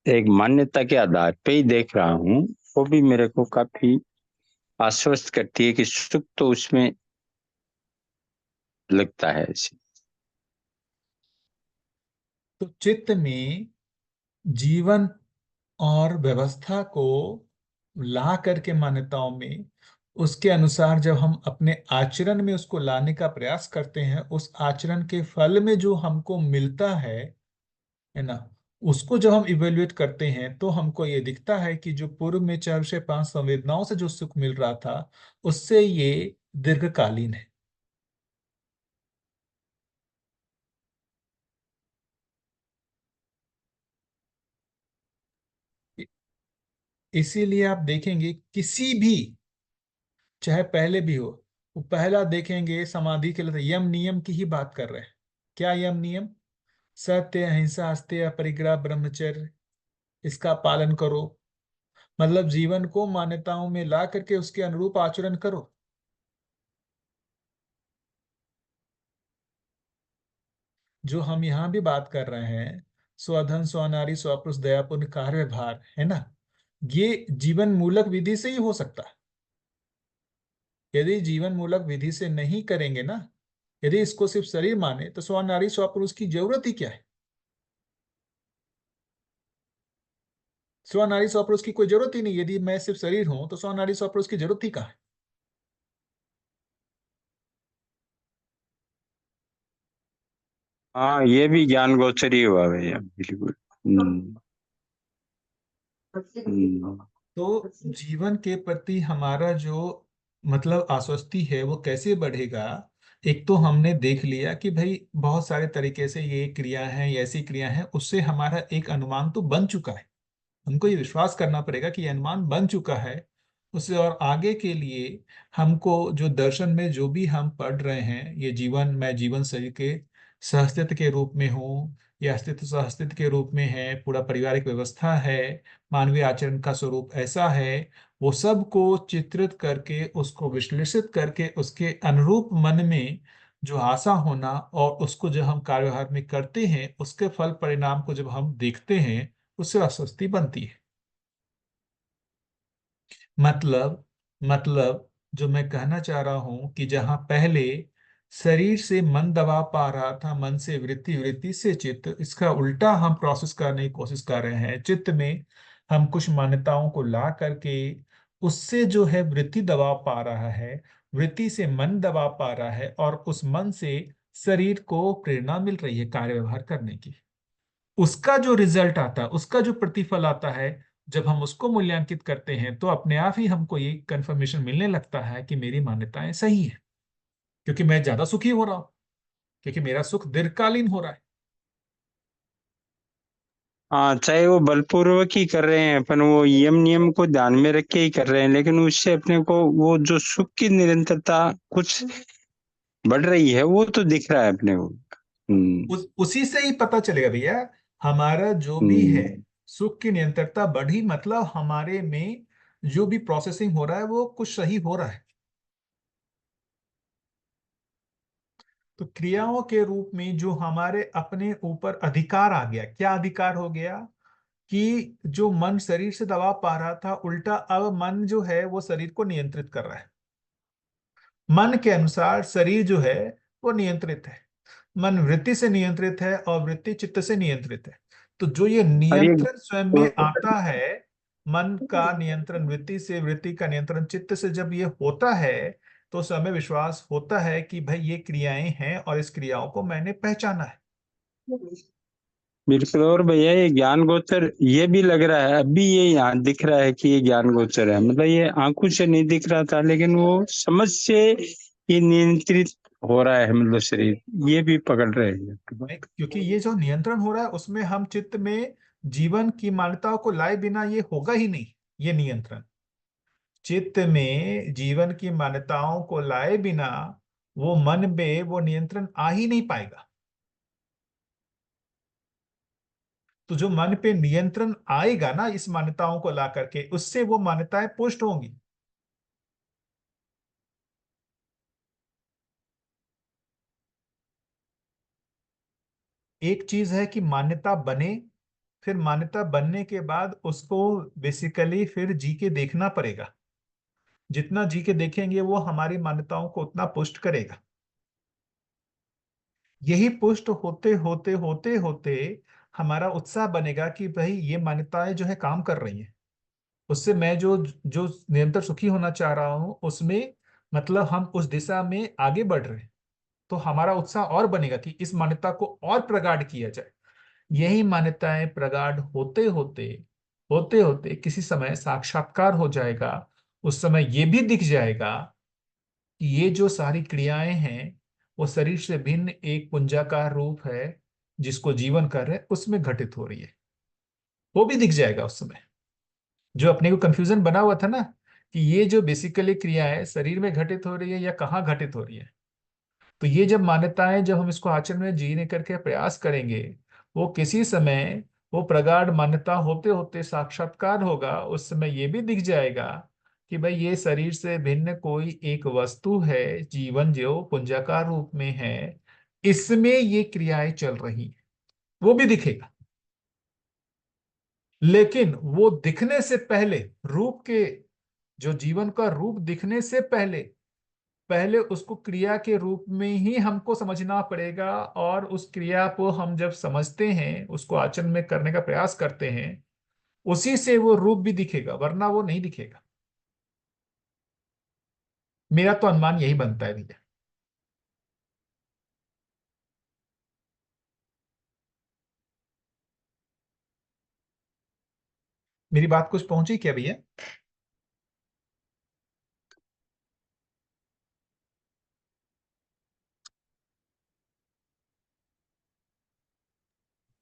एक मान्यता के आधार पे ही देख रहा हूँ, वो भी मेरे को काफी आश्वस्त करती है कि सुख तो उसमें लगता है ऐसे। तो चित्त में जीवन और व्यवस्था को ला करके मान्यताओं में, उसके अनुसार जब हम अपने आचरण में उसको लाने का प्रयास करते हैं, उस आचरण के फल में जो हमको मिलता है ना, उसको जब हम इवेल्युएट करते हैं तो हमको ये दिखता है कि जो पूर्व में 4 से 5 संवेदनाओं से जो सुख मिल रहा था, उससे ये दीर्घकालीन है। इ- इसीलिए आप देखेंगे किसी भी, चाहे पहले भी हो, वो पहला देखेंगे समाधि के लिए तो यम नियम की ही बात कर रहे हैं। क्या यम नियम? सत्य, अहिंसा, अस्तेय, अपरिग्रह, ब्रह्मचर्य, इसका पालन करो। मतलब जीवन को मान्यताओं में ला करके उसके अनुरूप आचरण करो। जो हम यहाँ भी बात कर रहे हैं, स्वधन, स्वनारी, स्वपुरुष, दयापुण्य, कार्य भार, है ना, ये जीवन मूलक विधि से ही हो सकता है। यदि जीवन मूलक विधि से नहीं करेंगे ना, यदि इसको सिर्फ शरीर माने, तो स्वनारी स्वपुरुष की जरूरत ही क्या है? स्वनारी स्वपुरुष की कोई जरूरत ही नहीं। यदि मैं सिर्फ शरीर हूं तो स्वनारी स्वपुरुष की जरूरत ही कहाँ है? हाँ, ये भी ज्ञान गोचरी हुआ भैया, बिल्कुल। हम्म। तो जीवन के प्रति हमारा जो मतलब आश्वस्ति है वो कैसे बढ़ेगा? एक तो हमने देख लिया कि भाई बहुत सारे तरीके से ये क्रिया है, ये ऐसी क्रिया है, उससे हमारा एक अनुमान तो बन चुका है। हमको ये विश्वास करना पड़ेगा कि ये अनुमान बन चुका है। उससे और आगे के लिए हमको जो दर्शन में जो भी हम पढ़ रहे हैं, ये जीवन, मैं जीवन शरीर के सहअस्तित्व के रूप में हूँ, या अस्तित्व सहअस्तित्व के रूप में है, पूरा पारिवारिक व्यवस्था है, मानवीय आचरण का स्वरूप ऐसा है, वो सब को चित्रित करके उसको विश्लेषित करके उसके अनुरूप मन में जो आशा होना, और उसको जब हम कार्यव्यवहार में करते हैं, उसके फल परिणाम को जब हम देखते हैं, उससे अस्वस्थी बनती है। मतलब जो मैं कहना चाह रहा हूं कि जहां पहले शरीर से मन दबा पा रहा था, मन से वृत्ति, वृत्ति से चित्त, इसका उल्टा हम प्रोसेस करने की कोशिश कर रहे हैं। चित्त में हम कुछ मान्यताओं को ला करके उससे जो है वृत्ति दबा पा रहा है, वृत्ति से मन दबा पा रहा है, और उस मन से शरीर को प्रेरणा मिल रही है कार्य व्यवहार करने की। उसका जो रिजल्ट आता है, उसका जो प्रतिफल आता है, जब हम उसको मूल्यांकित करते हैं, तो अपने आप ही हमको ये कंफर्मेशन मिलने लगता है कि मेरी मान्यताएं सही है, क्योंकि मैं ज्यादा सुखी हो रहा हूं, क्योंकि मेरा सुख दीर्घकालीन हो रहा है। हाँ, चाहे वो बलपूर्वक ही कर रहे हैं अपन, वो यम नियम को ध्यान में रख के ही कर रहे हैं, लेकिन उससे अपने को वो जो सुख की निरंतरता कुछ बढ़ रही है, वो तो दिख रहा है अपने को। उसी से ही पता चलेगा भैया, हमारा जो भी है हम्म। सुख की निरंतरता बढ़ी, मतलब हमारे में जो भी प्रोसेसिंग हो रहा है वो कुछ सही हो रहा है। तो क्रियाओं के रूप में जो हमारे अपने ऊपर अधिकार आ गया, क्या अधिकार हो गया? कि जो मन शरीर से दबाव पा रहा था, उल्टा अब मन जो है वो शरीर को नियंत्रित कर रहा है। मन के अनुसार शरीर जो है वो नियंत्रित है, मन वृत्ति से नियंत्रित है और वृत्ति चित्त से नियंत्रित है। तो जो ये और ये नियंत्रण स्वयं में आता है, मन का नियंत्रण वृत्ति से, वृत्ति का नियंत्रण चित्त से, जब ये होता है, तो उस समय विश्वास होता है कि भाई ये क्रियाएं हैं और इस क्रियाओं को मैंने पहचाना है। बिल्कुल। और भैया ये ज्ञान गोचर ये भी लग रहा है, अभी ये यहाँ दिख रहा है कि ये ज्ञान गोचर है, मतलब ये आंखों से नहीं दिख रहा था लेकिन वो समझ से ये नियंत्रित हो रहा है, मतलब शरीर ये भी पकड़ रहे हैं। क्योंकि ये जो नियंत्रण हो रहा है उसमें हम चित्त में जीवन की मान्यताओं को लाए बिना ये होगा ही नहीं। ये नियंत्रण चित्त में जीवन की मान्यताओं को लाए बिना वो मन में वो नियंत्रण आ ही नहीं पाएगा। तो जो मन पे नियंत्रण आएगा ना इस मान्यताओं को ला करके, उससे वो मान्यताएं पुष्ट होंगी। एक चीज है कि मान्यता बने, फिर मान्यता बनने के बाद उसको बेसिकली फिर जी के देखना पड़ेगा। जितना जी के देखेंगे वो हमारी मान्यताओं को उतना पुष्ट करेगा। यही पुष्ट होते होते होते होते हमारा उत्साह बनेगा कि भाई ये मान्यताएं जो है काम कर रही हैं, उससे मैं जो जो निरंतर सुखी होना चाह रहा हूं उसमें मतलब हम उस दिशा में आगे बढ़ रहे हैं। तो हमारा उत्साह और बनेगा कि इस मान्यता को और प्रगाढ़ किया जाए। यही मान्यताएं प्रगाढ़ होते होते होते होते किसी समय साक्षात्कार हो जाएगा। उस समय ये भी दिख जाएगा कि ये जो सारी क्रियाएं हैं वो शरीर से भिन्न एक पुंजाकार रूप है जिसको जीवन कर रहे उसमें घटित हो रही है। वो भी दिख जाएगा उस समय। जो अपने को कंफ्यूजन बना हुआ था ना कि ये जो बेसिकली क्रियाएं शरीर में घटित हो रही है या कहाँ घटित हो रही है, तो ये जब मान्यताएं जब हम इसको आचरण में जीने करके प्रयास करेंगे, वो किसी समय वो प्रगाढ़ मान्यता होते होते साक्षात्कार होगा। उस समय ये भी दिख जाएगा कि भाई ये शरीर से भिन्न कोई एक वस्तु है, जीवन जो पुंजाकार रूप में है, इसमें ये क्रियाएं चल रही हैं। वो भी दिखेगा। लेकिन वो दिखने से पहले रूप के जो जीवन का रूप दिखने से पहले पहले उसको क्रिया के रूप में ही हमको समझना पड़ेगा। और उस क्रिया को हम जब समझते हैं, उसको आचरण में करने का प्रयास करते हैं, उसी से वो रूप भी दिखेगा, वरना वो नहीं दिखेगा। मेरा तो अनुमान यही बनता है भैया। मेरी बात कुछ पहुंची क्या भैया?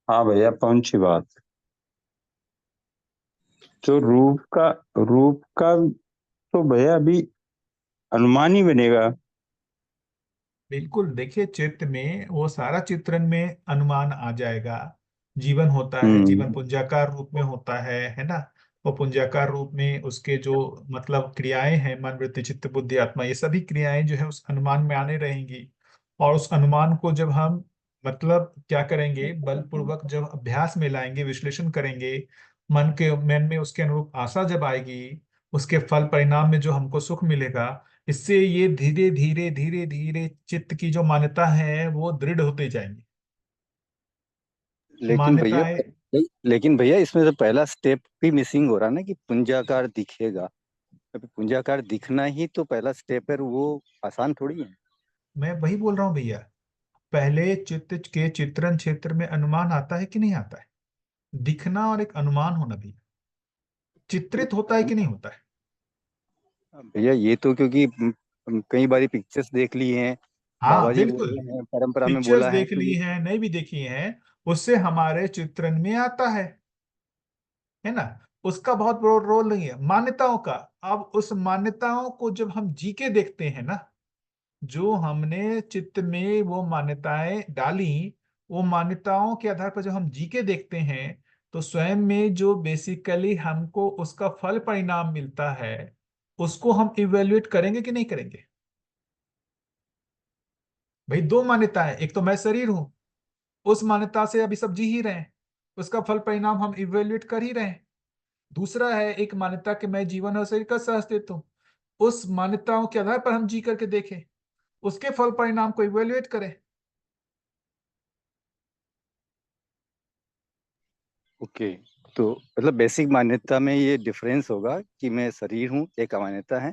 हाँ भैया पहुंची बात। तो रूप का तो भैया अभी अनुमान ही बनेगा। बिल्कुल। देखिए चित्त में वो सारा चित्रण में अनुमान आ जाएगा। जीवन होता है, जीवन हम्म। पुंजाकार रूप में होता है ना। वो पुंजाकार रूप में उसके जो मतलब क्रियाएं हैं, मन वृत्ति चित्त बुद्धि आत्मा, ये सभी क्रियाएं जो है उस अनुमान में आने रहेंगी। और उस अनुमान को जब हम मतलब क्या करेंगे, बलपूर्वक जब अभ्यास में लाएंगे, विश्लेषण करेंगे, मन में उसके अनुरूप आशा जब आएगी, उसके फल परिणाम में जो हमको सुख मिलेगा, इससे ये धीरे धीरे धीरे धीरे चित्त की जो मान्यता है वो दृढ़ होते जाएंगी। लेकिन भैया मान्यताएं। लेकिन भैया इसमें तो पहला स्टेप भी मिसिंग हो रहा ना कि पुंजाकार दिखेगा। अभी पुंजाकार दिखना ही तो पहला स्टेप है, वो आसान थोड़ी है। मैं वही बोल रहा हूँ भैया। पहले चित्त के चित्रण क्षेत्र में अनुमान आता है कि नहीं आता है? दिखना और एक अनुमान होना भी चित्रित होता है कि नहीं होता है? भैया ये तो क्योंकि कई बारी पिक्चर्स देख ली हैं, हाँ बाबा जी बोल बिल्कुल। रहे हैं, परंपरा में पिक्चर्स बोला है देख ली कि हैं, नहीं भी देखी हैं, उससे हमारे चित्रण में आता है ना। उसका बहुत बड़ा रोल नहीं है मान्यताओं का। अब उस मान्यताओं को जब हम जी के देखते हैं ना, जो हमने चित्त में वो मान्यताएं डाली, वो मान्यताओं के आधार पर जब हम जी के देखते हैं, तो स्वयं में जो बेसिकली हमको उसका फल परिणाम मिलता है, उसको हम इवेल्युएट करेंगे कि नहीं करेंगे? भाई दो मान्यताएं, एक तो मैं शरीर हूं, उस मान्यता से अभी सब जी ही रहे हैं, उसका फल परिणाम हम इवेल्युएट कर ही रहे हैं। दूसरा है एक मान्यता कि मैं जीवन और शरीर का सह अस्तित्व हूं, उस मान्यताओं के आधार पर हम जी करके देखें, उसके फल परिणाम को इवेल्युएट करें। ओके, तो मतलब बेसिक मान्यता में ये डिफरेंस होगा कि मैं शरीर हूँ, एक मान्यता है,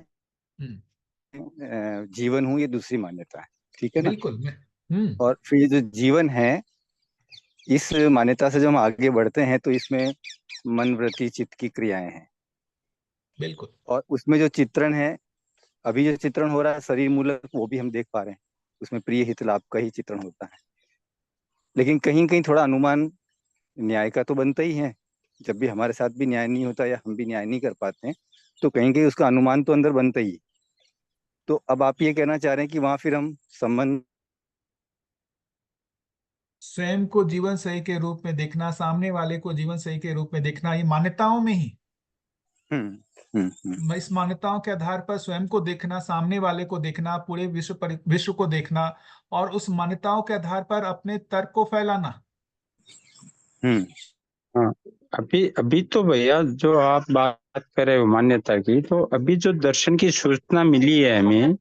हम्म। जीवन हूँ ये दूसरी मान्यता है, ठीक है ना। बिल्कुल। मैं हम्म। और फिर ये जो जीवन है इस मान्यता से जब हम आगे बढ़ते हैं तो इसमें मन, वृत्ति, चित्त की क्रियाएं हैं। बिल्कुल। और उसमें जो चित्रण है, अभी जो चित्रण हो रहा है शरीर मूलक, वो भी हम देख पा रहे हैं। उसमें प्रिय हित लाभ का ही चित्रण होता है। लेकिन कहीं कहीं थोड़ा अनुमान न्याय का तो बनता ही है। जब भी हमारे साथ भी न्याय नहीं होता या हम भी न्याय नहीं कर पाते हैं, तो कहीं कहीं उसका अनुमान तो अंदर बनता ही है। तो अब आप ये कहना चाह रहे हैं कि वहां फिर हम संबंध, स्वयं को जीवन सही के रूप में देखना, सामने वाले को जीवन सही के रूप में देखना, ये मान्यताओं में ही, हम्म हम्म इस मान्यताओं के आधार पर स्वयं को देखना, सामने वाले को देखना, पूरे विश्व को देखना, और उस मान्यताओं के आधार पर अपने तर्क को फैलाना। हम्म हाँ, अभी अभी तो भैया जो आप बात कर रहे हो मान्यता की, तो अभी जो दर्शन की सूचना मिली है हमें,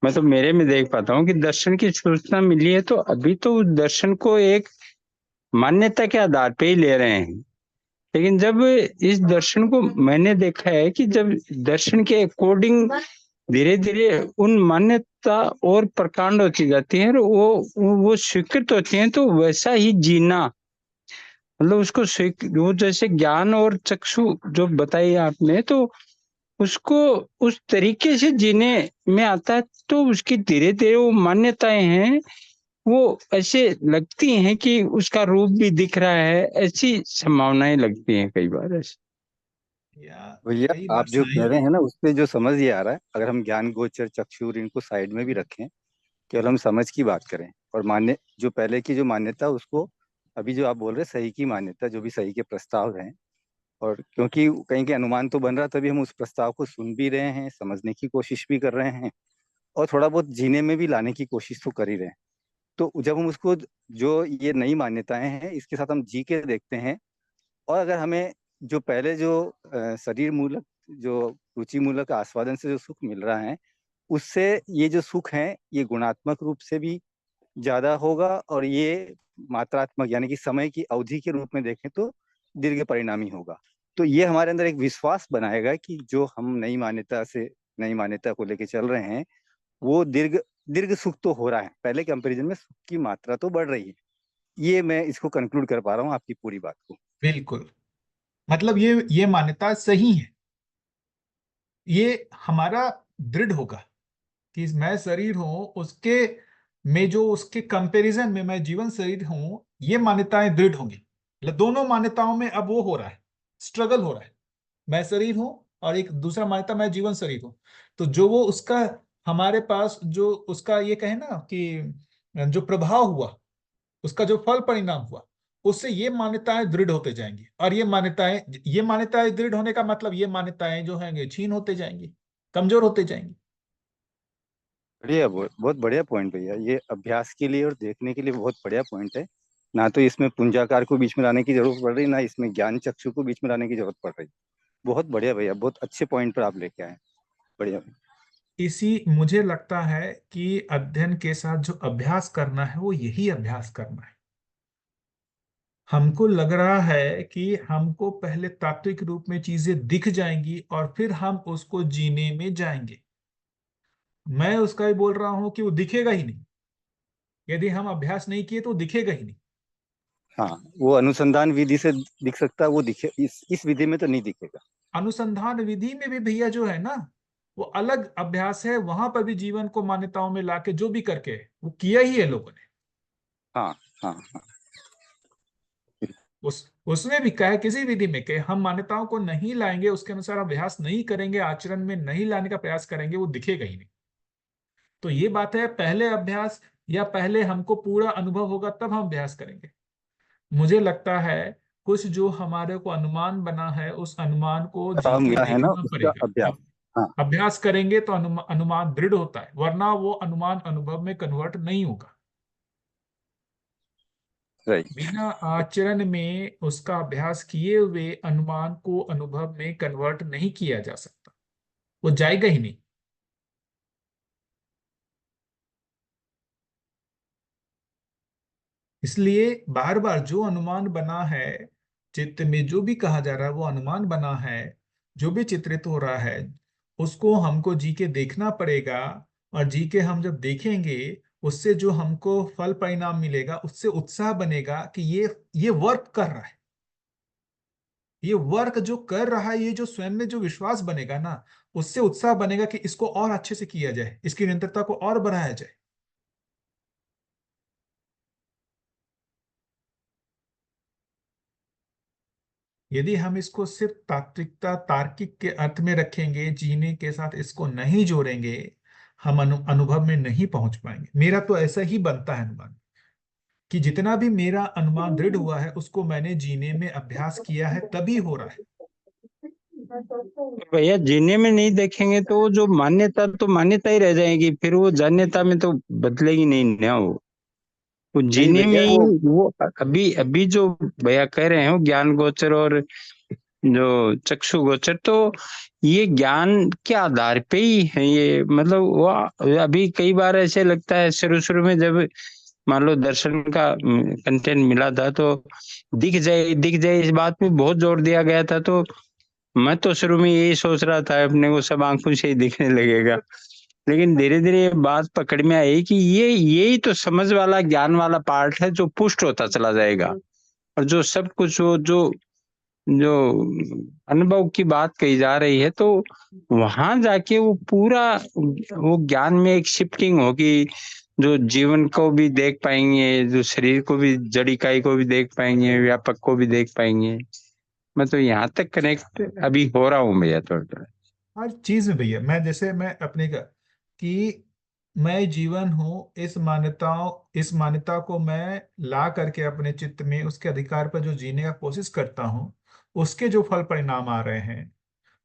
मैं तो मेरे में देख पाता हूँ कि दर्शन की सूचना मिली है, तो अभी तो उस दर्शन को एक मान्यता के आधार पे ही ले रहे हैं। लेकिन जब इस दर्शन को मैंने देखा है कि जब दर्शन के अकॉर्डिंग धीरे धीरे उन मान्यता और प्रकांड होती जाती है, और वो स्वीकृत होती हैं, तो वैसा ही जीना, मतलब उसको वो जैसे ज्ञान और चक्षु जो बताई आपने, तो उसको उस तरीके से जीने में आता है, तो उसकी धीरे धीरे वो मान्यताएं हैं, वो ऐसे लगती हैं कि उसका रूप भी दिख रहा है, ऐसी संभावनाएं लगती हैं कई बार ऐसे। या भैया कई बार आप जो कह साई। रहे हैं ना, उससे जो समझ ये आ रहा है, अगर हम ज्ञान गोचर चक्षुर इनको साइड में भी रखें, केवल हम समझ की बात करें और मान्य जो पहले की जो मान्यता, उसको अभी जो आप बोल रहे हैं सही की मान्यता, जो भी सही के प्रस्ताव हैं, और क्योंकि कहीं के अनुमान तो बन रहा, तभी हम उस प्रस्ताव को सुन भी रहे हैं, समझने की कोशिश भी कर रहे हैं, और थोड़ा बहुत जीने में भी लाने की कोशिश तो कर ही रहे हैं। तो जब हम उसको, जो ये नई मान्यताएं हैं, इसके साथ हम जी के देखते हैं, और अगर हमें जो पहले जो शरीर मूलक, जो रुचि मूलक आस्वादन से जो सुख मिल रहा है, उससे ये जो सुख है, ये गुणात्मक रूप से भी ज्यादा होगा, और ये मात्रात्मक यानी कि समय की अवधि के रूप में देखें तो दीर्घ परिणामी होगा। तो ये हमारे अंदर एक विश्वास बनाएगा कि जो हम नई मान्यता को लेके चल रहे हैं, वो दीर्घ दीर्घ सुख तो हो रहा है, पहले कंपैरिजन में सुख की मात्रा तो बढ़ रही है। ये मैं इसको कंक्लूड कर पा रहा हूँ आपकी पूरी बात को। बिल्कुल, मतलब ये मान्यता सही है। ये हमारा दृढ़ होगा कि मैं शरीर हूं, उसके में जो उसके कंपैरिजन में मैं जीवन शरीर हूं, ये मान्यताएं दृढ़ होंगी। मतलब दोनों मान्यताओं में अब वो हो रहा है, स्ट्रगल हो रहा है। मैं शरीर हूं और एक दूसरा मान्यता मैं जीवन शरीर हूं। तो जो वो उसका हमारे पास जो उसका ये कहे ना कि जो प्रभाव हुआ, उसका जो फल परिणाम हुआ, उससे ये मान्यताएं दृढ़ होते जाएंगी। और ये मान्यताएं दृढ़ होने का मतलब ये मान्यताएं जो हैं छीन होते जाएंगी, कमजोर होते जाएंगी। बढ़िया, बहुत बहुत बढ़िया पॉइंट भैया। ये अभ्यास के लिए और देखने के लिए बहुत बढ़िया पॉइंट है। ना तो इसमें पुंजाकार को बीच में लाने की जरूरत पड़ रही, ना इसमें ज्ञान चक्षु को बीच में लाने की जरूरत पड़ रही। बहुत बढ़िया भैया, बहुत अच्छे पॉइंट पर आप लेके आए। बढ़िया। इसी मुझे लगता है कि अध्ययन के साथ जो अभ्यास करना है वो यही अभ्यास करना है। हमको लग रहा है कि हमको पहले तात्विक रूप में चीजें दिख जाएंगी और फिर हम उसको जीने में जाएंगे। मैं उसका ही बोल रहा हूं कि वो दिखेगा ही नहीं। यदि हम अभ्यास नहीं किए तो दिखेगा ही नहीं। हाँ, वो अनुसंधान विधि से दिख सकता है, वो दिखे इस विधि में तो नहीं दिखेगा। अनुसंधान विधि में भी भैया जो है ना, वो अलग अभ्यास है। वहां पर भी जीवन को मान्यताओं में लाके जो भी करके वो किया ही है लोगों ने। हाँ हाँ हाँ। उसमें भी कहे किसी विधि में के हम मान्यताओं को नहीं लाएंगे, उसके अनुसार अभ्यास नहीं करेंगे, आचरण में नहीं लाने का प्रयास करेंगे, वो दिखेगा ही नहीं। तो ये बात है, पहले अभ्यास या पहले हमको पूरा अनुभव होगा तब हम अभ्यास करेंगे। मुझे लगता है कुछ जो हमारे को अनुमान बना है, उस अनुमान को जी काम के क्या है ना, देखना उसका पड़ेगा। अभ्यास। अब हाँ। अभ्यास करेंगे तो अनुमान दृढ़ होता है, वरना वो अनुमान अनुभव में कन्वर्ट नहीं होगा। राइट। बिना आचरण में उसका अभ्यास किए हुए अनुमान को अनुभव में कन्वर्ट नहीं किया जा सकता, वो जाएगा ही नहीं। इसलिए बार बार जो अनुमान बना है, चित्त में जो भी कहा जा रहा है वो अनुमान बना है, जो भी चित्रित हो रहा है उसको हमको जी के देखना पड़ेगा। और जी के हम जब देखेंगे उससे जो हमको फल परिणाम मिलेगा, उससे उत्साह बनेगा कि ये वर्क कर रहा है, ये वर्क जो कर रहा है, ये जो स्वयं में जो विश्वास बनेगा ना, उससे उत्साह बनेगा कि इसको और अच्छे से किया जाए, इसकी निरंतरता को और बढ़ाया जाए। यदि हम इसको सिर्फ तात्विकता, तार्किक के अर्थ में रखेंगे, जीने के साथ इसको नहीं जोड़ेंगे, हम अनुभव में नहीं पहुंच पाएंगे। मेरा तो ऐसा ही बनता है अनुमान, कि जितना भी मेरा अनुमान दृढ़ हुआ है उसको मैंने जीने में अभ्यास किया है, तभी हो रहा है। भैया जीने में नहीं देखेंगे तो वो जो मान्यता तो मान्यता ही रह जाएगी, फिर वो जान्यता में तो बदलेगी नहीं ना। वो नहीं जीने में भैया ही वो वो अभी अभी जो भैया कह रहे हो ज्ञान गोचर और जो चक्षु गोचर, तो ये ज्ञान के आधार पे ही है ये। मतलब वो अभी कई बार ऐसे लगता है, शुरू शुरू में जब मान लो दर्शन का कंटेंट मिला था तो दिख जाए इस बात में बहुत जोर दिया गया था। तो मैं तो शुरू में यही सोच रहा था अपने को सब आंखों से ही दिखने लगेगा, लेकिन धीरे धीरे ये बात पकड़ में आई कि ये यही तो समझ वाला ज्ञान वाला पार्ट है जो पुष्ट होता चला जाएगा। और जो सब कुछ वो जो जो अनुभव की बात कही जा रही है, तो वहां जाके वो पूरा वो ज्ञान में एक शिफ्टिंग होगी, जो जीवन को भी देख पाएंगे, जो शरीर को भी, जड़ इकाई को भी देख पाएंगे, व्यापक को भी देख पाएंगे। मैं तो यहाँ तक कनेक्ट अभी हो रहा हूँ भैया थोड़ा थोड़ा। हर चीज में भैया, मैं जैसे मैं अपने का कि मैं जीवन हूं, इस मान्यता को मैं ला करके अपने चित्त में उसके अधिकार पर जो जीने का कोशिश करता हूं, उसके जो फल परिणाम आ रहे हैं।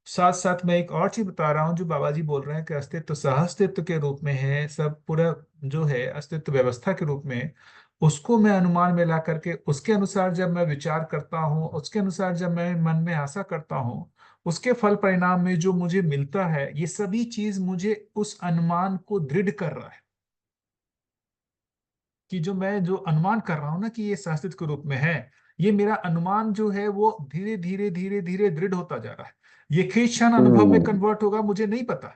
साथ साथ मैं एक और चीज बता रहा हूँ, जो बाबा जी बोल रहे हैं कि अस्तित्व सहअस्तित्व के रूप में है, सब पूरा जो है अस्तित्व व्यवस्था के रूप में है। उसको मैं अनुमान में ला करके उसके अनुसार जब मैं विचार करता हूँ, उसके अनुसार जब मैं मन में आशा करता हूँ, उसके फल परिणाम में जो मुझे मिलता है, ये सभी चीज मुझे उस अनुमान को दृढ़ कर रहा है। कि जो मैं जो अनुमान कर रहा हूं ना कि ये संस्कृत के रूप में है, ये मेरा अनुमान जो है वो धीरे धीरे धीरे धीरे दृढ़ होता जा रहा है। ये किस क्षण अनुभव में हम्म कन्वर्ट होगा मुझे नहीं पता।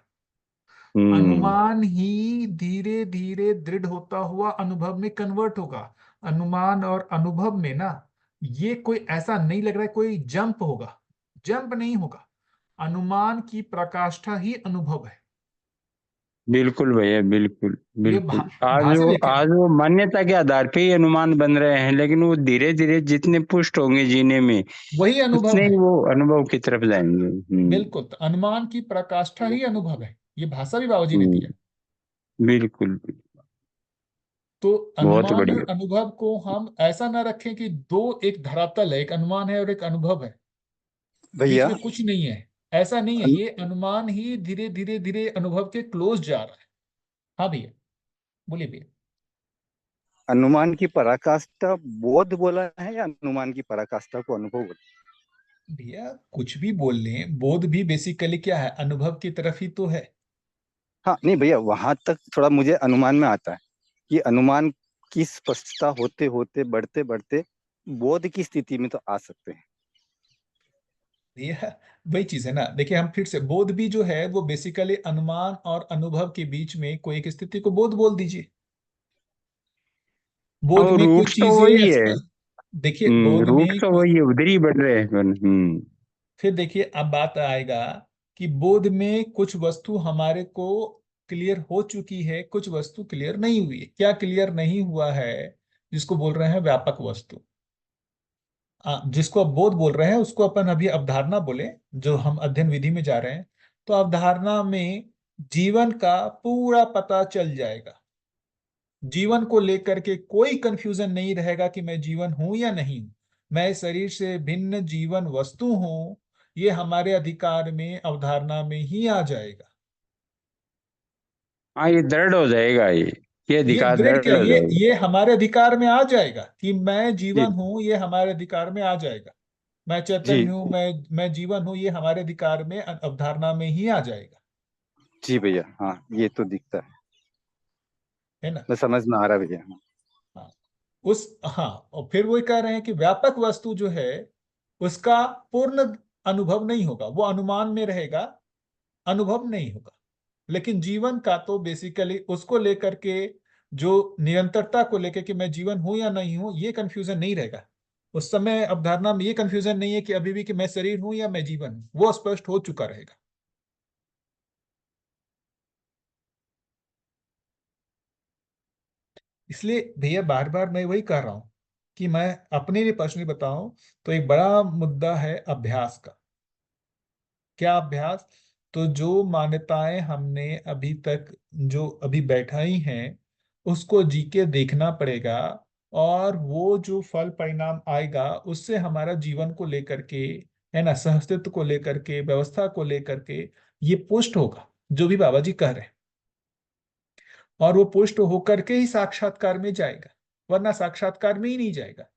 हम्म अनुमान ही धीरे धीरे दृढ़ होता हुआ अनुभव में कन्वर्ट होगा। अनुमान और अनुभव में ना, ये कोई ऐसा नहीं लग रहा है कोई जंप होगा, जंप नहीं होगा। अनुमान की प्रकाष्ठा ही अनुभव है। बिल्कुल भैया, बिल्कुल ये बिल्कुल। भाषा लेके आज वो मान्यता के आधार पे ही अनुमान बन रहे हैं, लेकिन वो धीरे धीरे जितने पुष्ट होंगे जीने में, वही अनुभव उतने ही है। वो अनुभव की तरफ जाएंगे। बिल्कुल, तो अनुमान की प्रकाष्ठा ही अनुभव है, ये भाषा भी बाबूजी ने दिया। बिल्कुल। तो बहुत अनुमान और बढ़िया अनुभव को हम ऐसा ना रखें कि दो एक धरातल है, एक अनुमान है और एक अनुभव है, बीच भैया में कुछ नहीं है। ऐसा नहीं है, ये अनुमान ही धीरे धीरे धीरे अनुभव के क्लोज जा रहा है। हाँ भैया, बोलिए भैया। अनुमान की पराकाष्ठा बोध बोला है या अनुमान की पराकाष्ठा को अनुभव बोला? भैया कुछ भी बोल लें, बोध भी बेसिकली क्या है, अनुभव की तरफ ही तो है। हाँ नहीं भैया, वहां तक थोड़ा मुझे अनुमान में आता है कि अनुमान की स्पष्टता होते होते बढ़ते बढ़ते बोध की स्थिति में तो आ सकते हैं। भैया वही चीज है ना, देखिए हम फिर से, बोध भी जो है वो बेसिकली अनुमान और अनुभव के बीच में कोई एक स्थिति को बोध बोल दीजिए। बोध और में रूट कुछ तो चीजें वही है। देखिए बोध रूट में तो वही है, उधर ही बढ़ रहे हैं। फिर देखिए अब बात आएगा कि बोध में कुछ वस्तु हमारे को क्लियर हो चुकी है, कुछ वस्तु क्लियर नहीं हुई है। क्या क्लियर नहीं हुआ है? जिसको बोल रहे हैं व्यापक वस्तु। जिसको अब बोध बोल रहे हैं उसको अपन अभी अवधारणा बोले, जो हम अध्ययन विधि में जा रहे हैं। तो अवधारणा में जीवन का पूरा पता चल जाएगा। जीवन को लेकर के कोई कंफ्यूजन नहीं रहेगा कि मैं जीवन हूं या नहीं हूं, मैं शरीर से भिन्न जीवन वस्तु हूं। ये हमारे अधिकार में अवधारणा में ही आ जाएगा। हाँ, ये दृढ़ हो जाएगा, ये ये अधिकार दृढ़ क्या, दृढ़ हो जाएगा। ये हमारे अधिकार में आ जाएगा कि मैं जी जीवन हूं, ये हमारे अधिकार में आ जाएगा। मैं जी चैतन्य हूं, मैं जीवन हूं, ये हमारे अधिकार में अवधारणा में ही आ जाएगा। जी भैया, हाँ ये तो दिखता है, है ना? मैं समझ में आ रहा है भैया। हाँ। हाँ, और फिर वो कह रहे हैं कि व्यापक वस्तु जो है उसका पूर्ण अनुभव नहीं होगा, वो अनुमान में रहेगा, अनुभव नहीं होगा। लेकिन जीवन का तो बेसिकली उसको लेकर के जो निरंतरता को लेकर कि मैं जीवन हूं या नहीं हूं, ये कंफ्यूजन नहीं रहेगा। उस समय अवधारणा में ये कंफ्यूजन नहीं है कि अभी भी कि मैं शरीर हूं या मैं जीवन हूं, वो स्पष्ट हो चुका रहेगा। इसलिए भैया बार बार मैं वही कह रहा हूं कि मैं अपने लिए पर्सनली बताऊं तो एक बड़ा मुद्दा है अभ्यास का। क्या अभ्यास? तो जो मान्यताएं हमने अभी तक जो अभी बैठाई हैं उसको जी के देखना पड़ेगा, और वो जो फल परिणाम आएगा उससे हमारा जीवन को लेकर के, है ना, सहअस्तित्व को लेकर के, व्यवस्था को लेकर के ये पुष्ट होगा जो भी बाबा जी कह रहे हैं। और वो पुष्ट होकर के ही साक्षात्कार में जाएगा, वरना साक्षात्कार में ही नहीं जाएगा।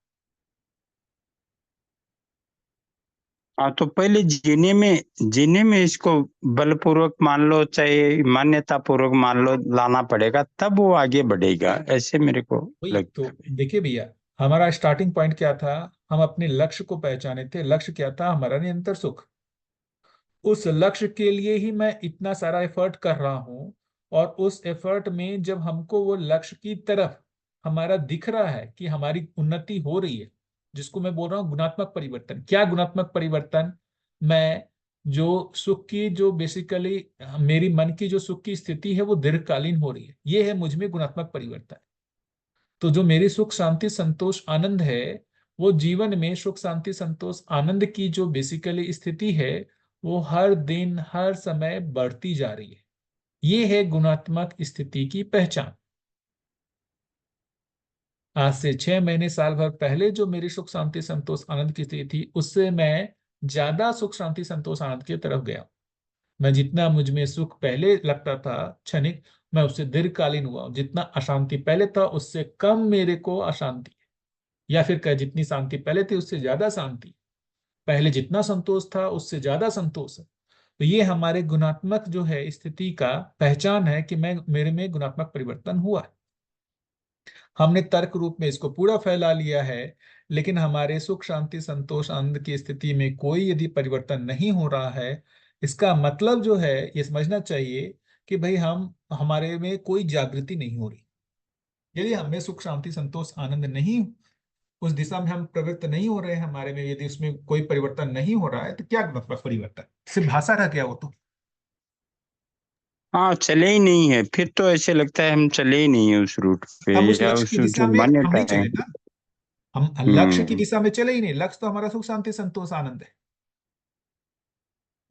हाँ, तो पहले जीने में इसको बलपूर्वक मान लो, चाहे मान्यता पूर्वक मान लो, लाना पड़ेगा, तब वो आगे बढ़ेगा, ऐसे मेरे को वही लगता तो है। देखिए भैया, हमारा स्टार्टिंग पॉइंट क्या था? हम अपने लक्ष्य को पहचाने थे। लक्ष्य क्या था? हमारा निरंतर सुख। उस लक्ष्य के लिए ही मैं इतना सारा एफर्ट कर रहा हूं। और उस एफर्ट में जब हमको वो लक्ष्य की तरफ हमारा दिख रहा है कि हमारी उन्नति हो रही है, जिसको मैं बोल रहा हूँ गुणात्मक परिवर्तन। क्या गुणात्मक परिवर्तन? मैं जो सुख की, जो बेसिकली मेरी मन की जो सुख की स्थिति है वो दीर्घकालीन हो रही है, ये है मुझ में गुणात्मक परिवर्तन। तो जो मेरी सुख शांति संतोष आनंद है, वो जीवन में सुख शांति संतोष आनंद की जो बेसिकली स्थिति है, वो हर दिन हर समय बढ़ती जा रही है। ये है गुणात्मक स्थिति की पहचान। आज से 6 महीने साल भर पहले जो मेरी सुख शांति संतोष आनंद की स्थिति थी, उससे मैं ज्यादा सुख शांति संतोष आनंद की तरफ गया। मैं जितना मुझ में सुख पहले लगता था क्षणिक, मैं उससे दीर्घकालीन हुआ हूं। जितना अशांति पहले था उससे कम मेरे को अशांति, या फिर कह जितनी शांति पहले थी उससे ज्यादा शांति, पहले जितना संतोष था उससे ज्यादा संतोष है। तो ये हमारे गुणात्मक जो है स्थिति का पहचान है कि मैं मेरे में गुणात्मक परिवर्तन हुआ है। हमने तर्क रूप में इसको पूरा फैला लिया है, लेकिन हमारे सुख शांति संतोष आनंद की स्थिति में कोई यदि परिवर्तन नहीं हो रहा है, इसका मतलब जो है ये समझना चाहिए कि भाई हम हमारे में कोई जागृति नहीं हो रही। यदि हमें सुख शांति संतोष आनंद नहीं, उस दिशा में हम प्रवृत्त नहीं हो रहे हैं, हमारे में यदि उसमें कोई परिवर्तन नहीं हो रहा है, तो क्या मतलब परिवर्तन? सिर्फ भाषा का क्या? वो तो हाँ, चले ही नहीं है, फिर तो ऐसे लगता है हम चले ही नहीं है उस रूट पे, हम उस या लक्ष्य उस की दिशा जो में हम मान्यता नहीं है। चले ना। हम लक्ष्य की हम्म। दिशा में चले ही नहीं। लक्ष्य तो हमारा सुख शांति संतोष आनंद है,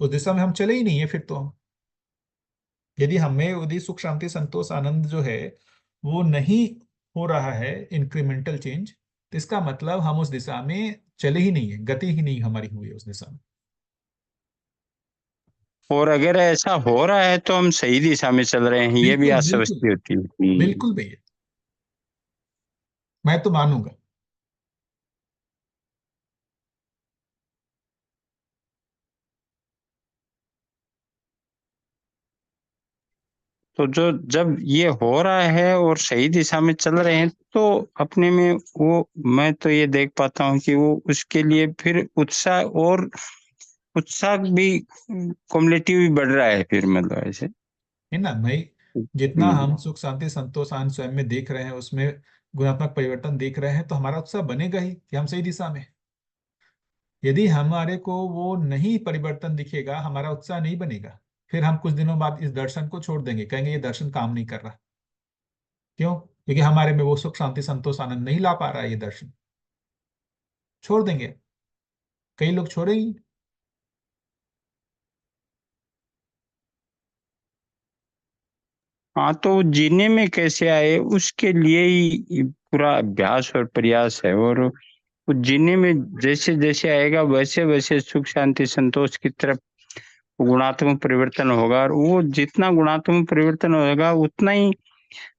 उस दिशा में हम चले ही नहीं है। फिर तो हम, यदि हमें यदि सुख शांति संतोष आनंद जो है वो नहीं हो रहा है, इंक्रीमेंटल चेंज, तो इसका मतलब हम उस दिशा में चले ही नहीं है, गति ही नहीं हमारी हुई है उस दिशा में। और अगर ऐसा हो रहा है तो हम सही दिशा में चल रहे हैं, ये भी बिल्कुल बिल्कुल। आश्वस्ति होती है। बिल्कुल भैया, मैं तो मानूंगा। तो जो जब ये हो रहा है और सही दिशा में चल रहे हैं, तो अपने में वो, मैं तो ये देख पाता हूँ कि वो उसके लिए फिर उत्साह भी कम्युलेटिव भी बढ़ रहा है फिर, मतलब ऐसे। है ना भाई? जितना हम्म। हम सुख शांति संतोष आनंद स्वयं में देख रहे हैं, उसमें गुणात्मक परिवर्तन देख रहे हैं, तो हमारा उत्साह बनेगा ही कि हम सही दिशा में हैं। यदि हमारे को वो नहीं परिवर्तन दिखेगा, हमारा उत्साह नहीं बनेगा। फिर हम कुछ दिनों बाद इस दर्शन को छोड़ देंगे, कहेंगे ये दर्शन काम नहीं कर रहा। क्यों? क्योंकि हमारे में वो सुख शांति संतोष आनंद नहीं ला पा रहा है ये दर्शन। छोड़ देंगे। कई लोग छोड़ेंगे। हाँ, तो जीने में कैसे आए उसके लिए ही पूरा अभ्यास और प्रयास है। और वो जीने में जैसे जैसे आएगा वैसे वैसे सुख शांति संतोष की तरफ गुणात्मक परिवर्तन होगा, और वो जितना गुणात्मक परिवर्तन होगा उतना ही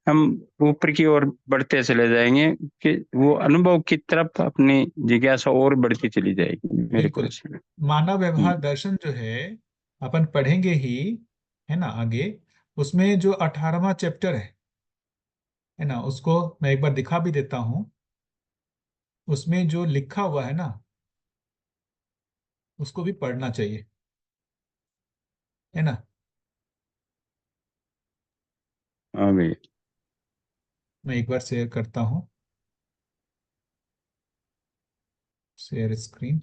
हम ऊपर की ओर बढ़ते चले जाएंगे, कि वो अनुभव की तरफ अपनी जिज्ञासा और बढ़ती चली जाएगी, मेरे को बिल्कुल। ऐसा लगता मानव है। व्यवहार दर्शन जो है अपन पढ़ेंगे ही, है ना, आगे। उसमें जो 18वां चैप्टर है ना, उसको मैं एक बार दिखा भी देता हूँ। उसमें जो लिखा हुआ है ना, उसको भी पढ़ना चाहिए, है ना। हाँ भाई। मैं एक बार शेयर करता हूँ, शेयर स्क्रीन।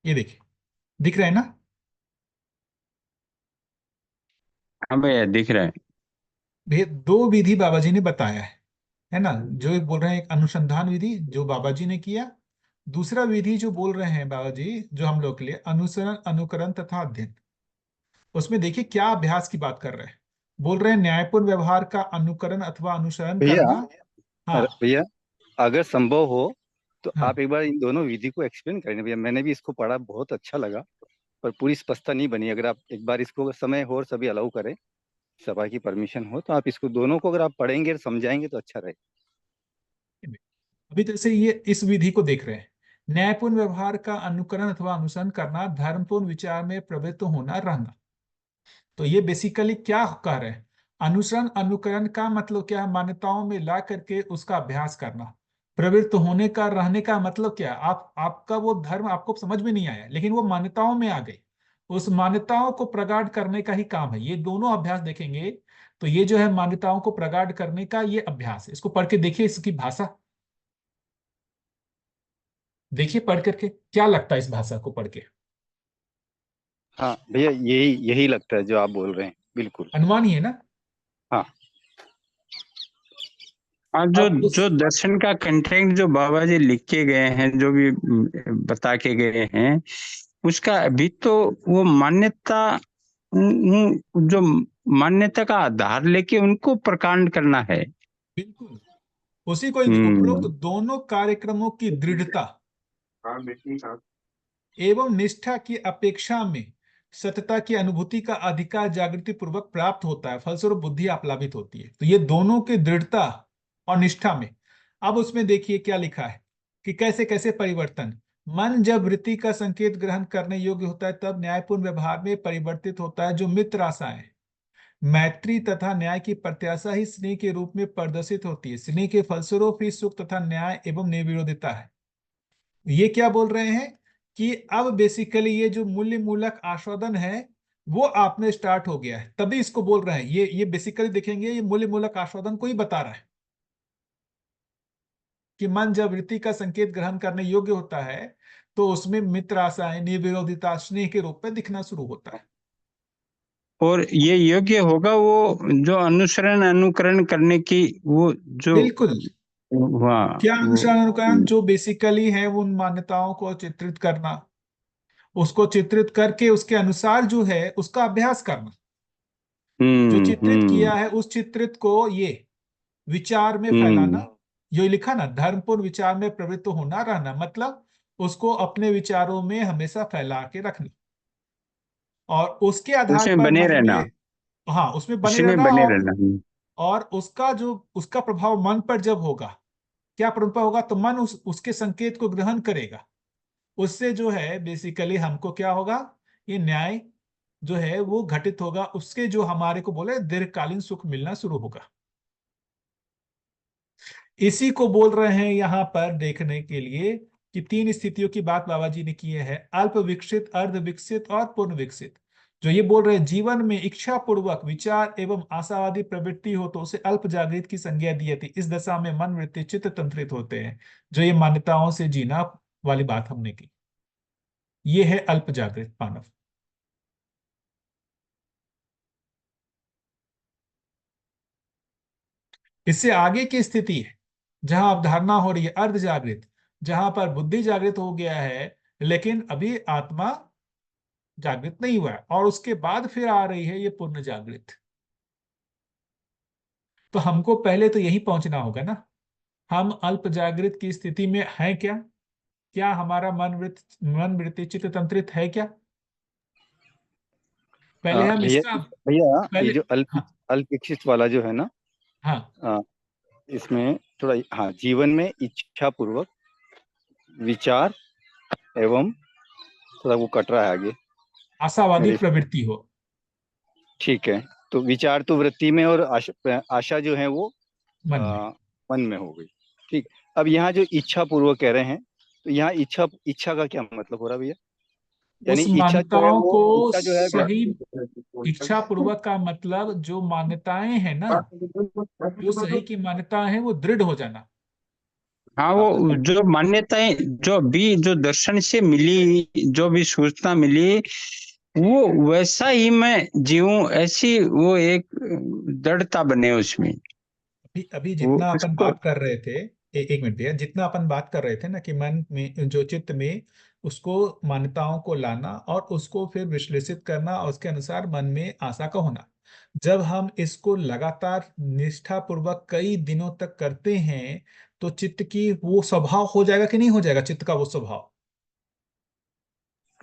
ये देखिए, दिख रहा है ना? हाँ भैया दिख रहा है। भैया दो विधि बाबा जी ने बताया है ना? जो एक बोल रहे हैं एक अनुसंधान विधि जो बाबा जी ने किया, दूसरा विधि जो बोल रहे हैं बाबा जी जो हम लोग के लिए अनुसरण, अनुकरण तथा अध्ययन। उसमें देखिए क्या अभ्यास की बात कर रहे हैं। बोल रहे हैं न्यायपूर्ण व्यवहार का अनुकरण अथवा अनुसरण भैया करना। हाँ भैया अगर संभव हो तो हाँ। आप एक बार इन दोनों विधि को एक्सप्लेन करें भैया। मैंने भी इसको पढ़ा, बहुत अच्छा लगा, पर पूरी स्पष्टता नहीं बनी। अगर आप एक बार इसको समय हो और सभी अलाउ करें, सभा की परमिशन हो, तो आप इसको दोनों को अगर आप पढ़ेंगे और समझाएंगे तो अच्छा रहेगा। अभी जैसे ये इस विधि को देख रहे हैं, न्यायपूर्ण व्यवहार का अनुकरण अथवा अनुसरण करना, धर्मपूर्ण विचार में प्रवृत्त होना रहना। तो ये बेसिकली क्या कह रहे हैं? अनुसरण अनुकरण का मतलब क्या है? मान्यताओं में ला करके उसका अभ्यास करना। प्रवृत्त होने का, रहने का मतलब क्या? आपका वो धर्म आपको समझ में नहीं आया, लेकिन वो मान्यताओं में आ गई। उस मान्यताओं को प्रगाढ़ करने का ही काम है। ये दोनों अभ्यास देखेंगे तो ये जो है मान्यताओं को प्रगाढ़ करने का ये अभ्यास है। इसको पढ़ के देखिए, इसकी भाषा देखिए, पढ़ करके क्या लगता है इस भाषा को पढ़ के? हाँ भैया, यही यही लगता है जो आप बोल रहे हैं, बिल्कुल। अनुमान ही है ना? हाँ हाँ, जो अब उस जो दर्शन का कंटेंट जो बाबा जी लिख के गए हैं, जो भी बता के गए हैं, उसका अभी तो वो मान्यता, जो मान्यता का आधार लेके उनको प्रकांड करना है। बिल्कुल उसी को उपरोक्त हम्म। दोनों कार्यक्रमों की दृढ़ता एवं निष्ठा की अपेक्षा में सतता की अनुभूति का अधिकार जागृति पूर्वक प्राप्त होता है, फलस्वरूप बुद्धि आप्लावित होती है। तो ये दोनों की दृढ़ता और निष्ठा में। अब उसमें देखिए क्या लिखा है कि कैसे कैसे परिवर्तन। मन जब वृत्ति का संकेत ग्रहण करने योग्य होता है तब न्यायपूर्ण व्यवहार में परिवर्तित होता है, जो मित्र आशाएं, मैत्री तथा न्याय की प्रत्याशा ही स्नेह के रूप में प्रदर्शित होती है। स्नेह के फलस्वरूप ही सुख तथा न्याय एवं निर्विरोधिता है। ये क्या बोल रहे हैं कि अब बेसिकली ये जो मूल्य मूलक आस्वादन है वो आप में स्टार्ट हो गया है, तभी इसको बोल रहे हैं। ये बेसिकली देखेंगे, ये मूल्य मूलक आस्वादन को ही बता रहा है कि मन जब वृत्ति का संकेत ग्रहण करने योग्य होता है तो उसमें मित्र आशाएं, निर्विरोधिता, स्नेह के रूप में दिखना शुरू होता है। और ये योग्य होगा वो जो अनुसरण अनुकरण करने की, वो जो बिल्कुल। वहाँ क्या वो। अनुसरण अनुकरण? जो बेसिकली है उन मान्यताओं को चित्रित करना, उसको चित्रित करके उसके अनुसार जो है उसका अभ्यास करना। जो चित्रित किया हम्म। है उस चित्रित को ये विचार में फैलाना। हम्म। जो लिखा ना, धर्मपूर्ण विचार में प्रवृत्त होना रहना, मतलब उसको अपने विचारों में हमेशा फैला के रखना और उसके आधार उसमें पर बने मन रहना। में, हाँ उसमें बने उसी में रहना। बने रहना। और उसका जो उसका प्रभाव मन पर जब होगा, क्या प्रभाव होगा? तो मन उसके संकेत को ग्रहण करेगा। उससे जो है बेसिकली हमको क्या होगा? ये न्याय जो है वो घटित होगा, उसके जो हमारे को बोले दीर्घकालीन सुख मिलना शुरू होगा। इसी को बोल रहे हैं यहाँ पर देखने के लिए कि तीन स्थितियों की बात बाबा जी ने की है, अल्प विकसित, अर्ध विकसित और पूर्ण विकसित। जो ये बोल रहे हैं जीवन में इच्छा पूर्वक विचार एवं आशावादी प्रवृत्ति हो तो उसे अल्प जागृत की संज्ञा दी जाती। इस दशा में मन वृत्ति चित्त तंत्रित होते हैं। जो ये मान्यताओं से जीना वाली बात हमने की, ये है अल्प जागृत मानव। इससे आगे की स्थिति है जहां अवधारणा हो रही है अर्ध जागृत, जहां पर बुद्धि जागृत हो गया है लेकिन अभी आत्मा जागृत नहीं हुआ है, और उसके बाद फिर आ रही है ये पूर्ण जागृत। तो हमको पहले तो यही पहुंचना होगा ना, हम अल्प जागृत की स्थिति में हैं क्या? क्या हमारा मन वृत्ति चित्त तंत्रित है क्या? पहले हम भैया इसका भैया ये पहले। जो हाँ अल्प विकसित वाला जो है ना, हाँ। अ, इसमें थोड़ा, हाँ, जीवन में इच्छा पूर्वक विचार एवं, थोड़ा वो कट रहा है आगे आशावादी मेरे। प्रवृत्ति हो ठीक है, तो विचार तो वृत्ति में और आशा जो है वो मन में। आ, मन में हो गई। ठीक। अब यहाँ जो इच्छा पूर्वक कह रहे हैं, तो यहाँ इच्छा इच्छा का क्या मतलब हो रहा है भैया? यानी उस इच्छा जो है मान्यताओं वो, को इच्छा जो है सही, इच्छा पूर्वक का मतलब जो मान्यताएं हैं ना, जो सही की मान्यताएं हैं वो दृढ़ हो जाना। हाँ, वो जो मान्यताएं जो भी जो दर्शन से मिली, जो भी सूचना मिली, वो वैसा ही मैं जीऊं, ऐसी वो एक दृढ़ता बने उसमें। अभी अभी वो जितना अपन उसको बात कर रहे थे, एक मिनट भैया, जितना अपन बात कर रहे थे ना कि मन में जो चित्त में उसको मान्यताओं को लाना और उसको फिर विश्लेषित करना और उसके अनुसार मन में आशा का होना, जब हम इसको लगातार निष्ठा पूर्वक कई दिनों तक करते हैं तो चित्त की वो स्वभाव हो जाएगा कि नहीं हो जाएगा, चित्त का वो स्वभाव।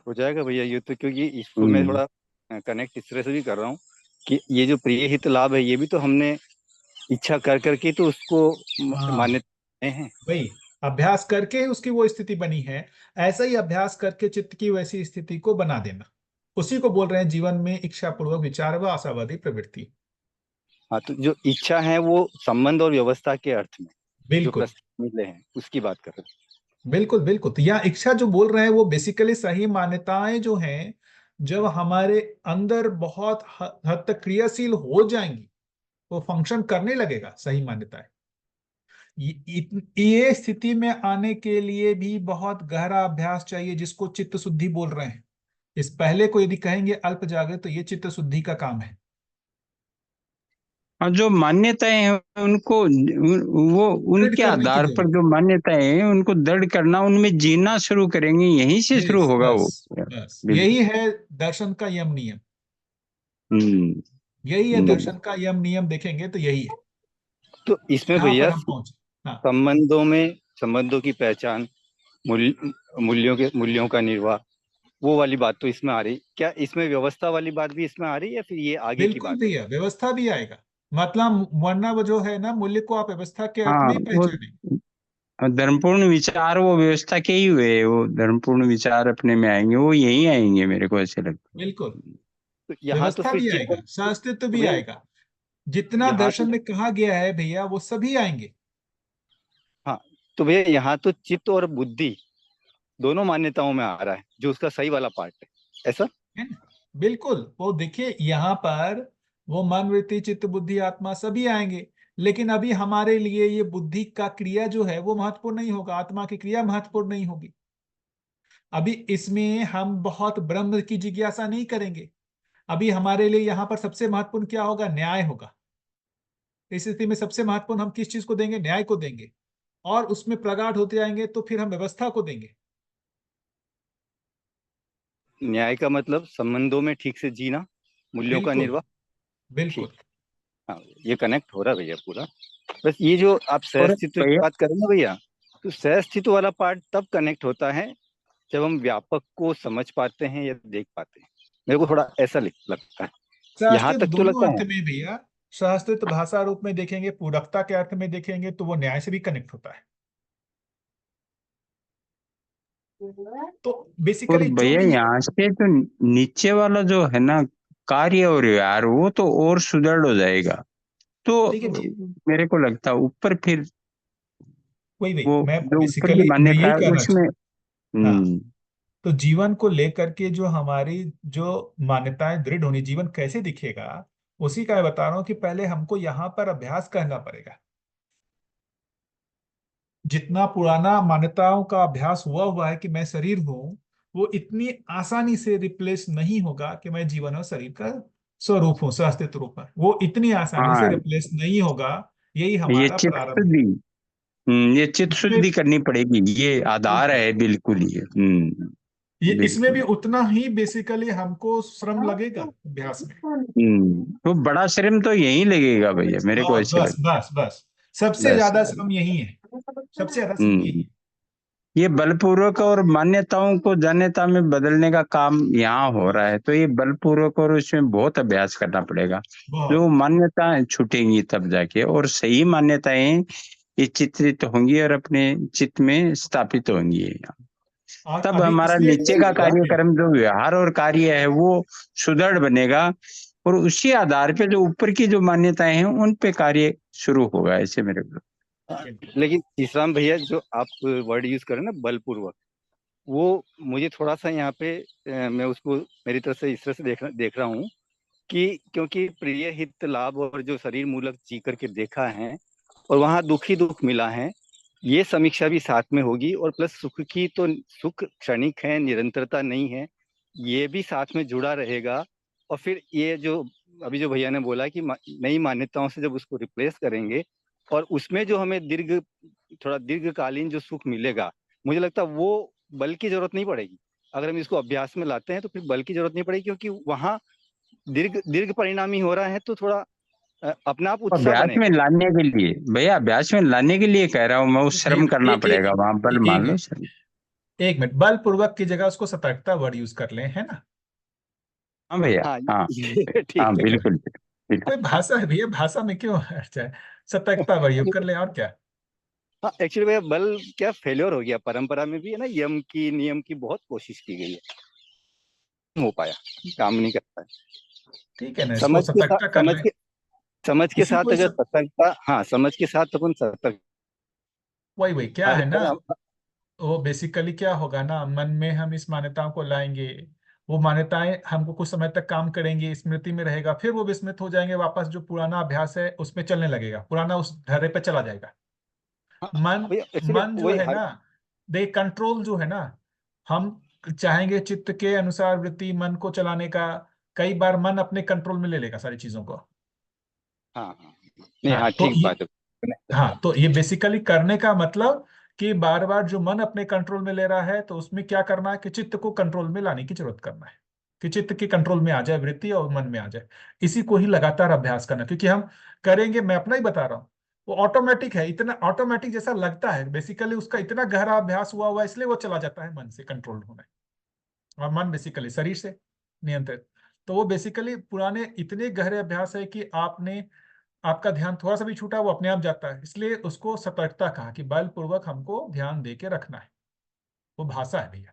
हो जाएगा भैया ये तो, क्योंकि इसको मैं हम्म। थोड़ा कनेक्ट इस तरह से भी कर रहा हूँ कि ये जो प्रिय हित लाभ है, ये भी तो हमने इच्छा कर करके तो उसको हाँ, मान्यता हैं। वही अभ्यास करके ही उसकी वो स्थिति बनी है। ऐसा ही अभ्यास करके चित्त की वैसी स्थिति को बना देना, उसी को बोल रहे हैं जीवन में इच्छा पूर्वक विचार व आशावादी प्रवृत्ति। हाँ, तो जो इच्छा है वो संबंध और व्यवस्था के अर्थ में जो बिल्कुल प्रस्ताव मिले हैं उसकी बात कर रहे बिल्कुल बिल्कुल। तो यह इच्छा जो बोल रहे हैं वो बेसिकली सही मान्यताएं जो हैं, जब हमारे अंदर बहुत हद तक क्रियाशील हो जाएंगी, वो फंक्शन करने लगेगा सही मान्यताएं। ये स्थिति में आने के लिए भी बहुत गहरा अभ्यास चाहिए, जिसको चित्त शुद्धि बोल रहे हैं। इस पहले को यदि कहेंगे अल्प जागृत, तो ये चित्त शुद्धि का काम है। और जो मान्यताएं हैं उनको वो दृढ़ उनके करने की आधार पर जरूरत। जो मान्यताएं हैं उनको दृढ़ करना, उनमें जीना शुरू करेंगे, यहीं से शुरू बस होगा बस वो। बस, बिल्कुल। यही है दर्शन का यम नियम। हम्म। यही है हम्म। दर्शन का यम नियम, देखेंगे तो यही है। तो इसमें यहाँ भैया पर हम पहुंचे। हाँ, संबंधों की पहचान, मूल्यों का निर्वाह, वो वाली बात तो इसमें आ रही। क्या इसमें व्यवस्था वाली बात भी इसमें आ रही है या फिर ये आगे की बिल्कुल बात है? भैया, व्यवस्था भी आएगा। मतलब वरना वो जो है ना, मूल्य को आप व्यवस्था के अर्थ हाँ, में ही वो पहचाने। धर्मपूर्ण विचार वो व्यवस्था के ही हुए, वो धर्मपूर्ण विचार अपने में आएंगे, वो यही आएंगे, मेरे को ऐसे लगता बिल्कुल, है। तो यहाँ तो व्यवस्था फिर भी चित्त, आएगा, सहअस्तित्व तो भी भैया आएगा। जितना यहाँ तो, दर्शन में कहा गया है भैया, वो सभी आएंगे। हाँ, तो भैया यहाँ तो चित्त और बुद्धि दोनों मान्यताओं में आ रहा है, जो उसका सही वाला पार्ट है, ऐसा। है ना? बिल्कुल, वो देखिए यहाँ पर वो मन वृत्ति चित्त बुद्धि आत्मा सभी आएंगे। लेकिन अभी हमारे लिए ये बुद्धि का क्रिया जो है वो महत्वपूर्ण नहीं होगा, आत्मा की क्रिया महत्वपूर्ण नहीं होगी। अभी इसमें हम बहुत ब्रह्म की जिज्ञासा नहीं करेंगे। अभी हमारे लिए यहाँ पर सबसे महत्वपूर्ण क्या होगा, न्याय होगा। इस स्थिति में सबसे महत्वपूर्ण हम किस चीज को देंगे, न्याय को देंगे। और उसमें प्रगाढ़ होते जाएंगे तो फिर हम व्यवस्था को देंगे। न्याय का मतलब संबंधों में ठीक से जीना, मूल्यों का बिल्कुल निर्वाह। बिल्कुल। ठीक, हाँ, ये कनेक्ट हो रहा है भैया पूरा। बस ये जो आप और सहस्तित्व की भैया, बात करें ना भैया, तो सहस्तित्व वाला पार्ट तब कनेक्ट होता है जब हम व्यापक को समझ पाते हैं या देख पाते हैं। मेरे को थोड़ा ऐसा लगता है। यहाँ शास्त्रित तक तो दोनों लगता अर्थ है। में भैया, शास्त्रित भाषा रूप में देखेंगे, पूरकता के अर्थ में देखेंगे तो वो न्याय से भी कनेक्ट होता है। तो और बेसिकली जो भैया भी ये, यहाँ से तो नीचे वाला जो है ना, कार्य और व्यवहार, वो तो और सुदृढ़ हो जाएगा। तो देखिए जी, मेरे को लगता है ऊपर फिर वही वही वो मैं जो ऊपर की बेसिकली मैं मान्यता यही है कहना उसमें। चाहता। हाँ, हम्म। तो जीवन को लेकर के जो हमारी जो मान्यताएं दृढ़ होनी, जीवन कैसे दिखेगा, उसी का मैं बता रहा हूं कि पहले हमको यहाँ पर अभ्यास करना पड़ेगा। जितना पुराना मान्यताओं का अभ्यास हुआ हुआ है कि मैं शरीर हूं, वो इतनी आसानी से रिप्लेस नहीं होगा कि मैं जीवन और शरीर का स्वरूप हूं, सहअस्तित्व रूप है, वो इतनी आसानी से हाँ, रिप्लेस नहीं होगा। यही ये हमारा चित्त प्रारंभ है। शुद्धि, ये चित्त इसमें शुद्धि करनी पड़ेगी, ये आधार बिल्कुल, है बिल्कुल ये। ये इसमें भी बिल्कुल। उतना ही बेसिकली हमको श्रम लगेगा अभ्यास में। तो बड़ा श्रम तो यही लगेगा भैया, मेरे को बस ऐसे बस लगता बस बस, सबसे है। बस। ज्यादा श्रम यही है। सबसे ज्यादा श्रम यही हम्म। है। ये बलपूर्वक और मान्यताओं को जान्यता में बदलने का काम यहाँ हो रहा है, तो ये बलपूर्वक और उसमें बहुत अभ्यास करना पड़ेगा। जो बहुत। मान्यताएं छूटेंगी तब जाके, और सही मान्यताएं ये चित्रित होंगी और अपने चित्त में स्थापित होंगी। और तब अभी हमारा इसमें एक नीचे चीज का और भी, कार्यक्रम जो व्यवहार और कार्य है वो सुदृढ़ बनेगा, और उसी आधार पे जो ऊपर की जो मान्यताएं हैं उन पे कार्य शुरू होगा, ऐसे मेरे को। लेकिन तीसरा भैया जो आप वर्ड यूज करें ना, बलपूर्वक, वो मुझे थोड़ा सा यहाँ पे मैं उसको मेरी तरफ से इस तरह से देख रहा हूँ कि क्योंकि प्रिय हित लाभ और जो शरीर मूलक जी करके देखा है और वहाँ दुख ही दुख मिला है, ये समीक्षा भी साथ में होगी। और प्लस सुख की तो सुख क्षणिक है, निरंतरता नहीं है, ये भी साथ में जुड़ा रहेगा। और फिर ये जो अभी जो भैया ने बोला कि नई मान्यताओं से जब उसको रिप्लेस करेंगे और उसमें जो हमें थोड़ा दीर्घकालीन जो सुख मिलेगा, मुझे लगता है वो बल की जरूरत नहीं पड़ेगी। अगर हम इसको अभ्यास में लाते हैं तो फिर बल की जरूरत नहीं पड़ेगी, क्योंकि वहाँ दीर्घ दीर्घ परिणामी हो रहा है, तो थोड़ा अपने आप उत्साह अभ्यास में बनेगा। लाने के लिए भैया, अभ्यास में लाने के लिए कह रहा हूँ मैं, उस ये श्रम करना एक पड़ेगा वहां पर, मान लो एक श्रम। एक मिनट, बलपूर्वक की जगह उसको सतर्कता वर्ड यूज कर लें, है ना? हाँ भैया, हाँ हाँ ये हाँ, ठीक है। बिल्कुल कोई बिल्कुल। भाषा है भैया, भाषा में क्यों अर्थ है? सतर्कता वर्ड यूज कर लें, और क्या। हाँ एक्चुअली भैया बल क्या फेल्योर हो गया, परंपरा में भी है ना, यम की नियम की बहुत कोशिश की गई है, नहीं हो पाया, काम नहीं कर पाया। ठीक है ना, इसको सतर्कता कर लें। समझ के इसी साथ को अगर सतर्कता, हाँ समझ के साथ अपन सतर्क वही वही क्या है ना, अगर वो बेसिकली क्या होगा ना, मन में हम इस मान्यताओं को लाएंगे, वो मान्यताएं हमको कुछ समय तक काम करेंगी, स्मृति में रहेगा, फिर वो विस्मृत हो जाएंगे, वापस जो पुराना अभ्यास है उसमें चलने लगेगा, पुराना उस ढर्रे पे चला जाएगा। हाँ मन भैया एक्चुअली मन जो वही है ना, दे कंट्रोल जो है ना, हम चाहेंगे चित्त के अनुसार वृत्ति मन को चलाने का, कई बार मन अपने कंट्रोल में ले लेगा सारी चीजों को। हाँ हाँ नहीं, हाँ हाँ तो ठीक ये बात है। हाँ तो ये बेसिकली करने का मतलब कि बार बार जो मन अपने कंट्रोल में ले रहा है, तो उसमें क्या करना है कि चित्त को कंट्रोल में लाने की जरूरत करना है, कि चित्त के कंट्रोल में आ जाए वृत्ति और मन में आ जाए। इसी को ही लगातार अभ्यास करना, क्योंकि हम करेंगे, मैं अपना ही बता रहा हूँ, वो ऑटोमेटिक है, इतना ऑटोमेटिक जैसा लगता है, बेसिकली उसका इतना गहरा अभ्यास हुआ हुआ है, इसलिए वो चला जाता है मन से कंट्रोल होने। और मन बेसिकली शरीर से नियंत्रित। तो वो बेसिकली पुराने इतने गहरे अभ्यास है कि आपने आपका ध्यान थोड़ा सा भी छूटा वो अपने आप जाता है, इसलिए उसको सतर्कता कहा कि बलपूर्वक हमको ध्यान दे के रखना है। वो भाषा है भैया।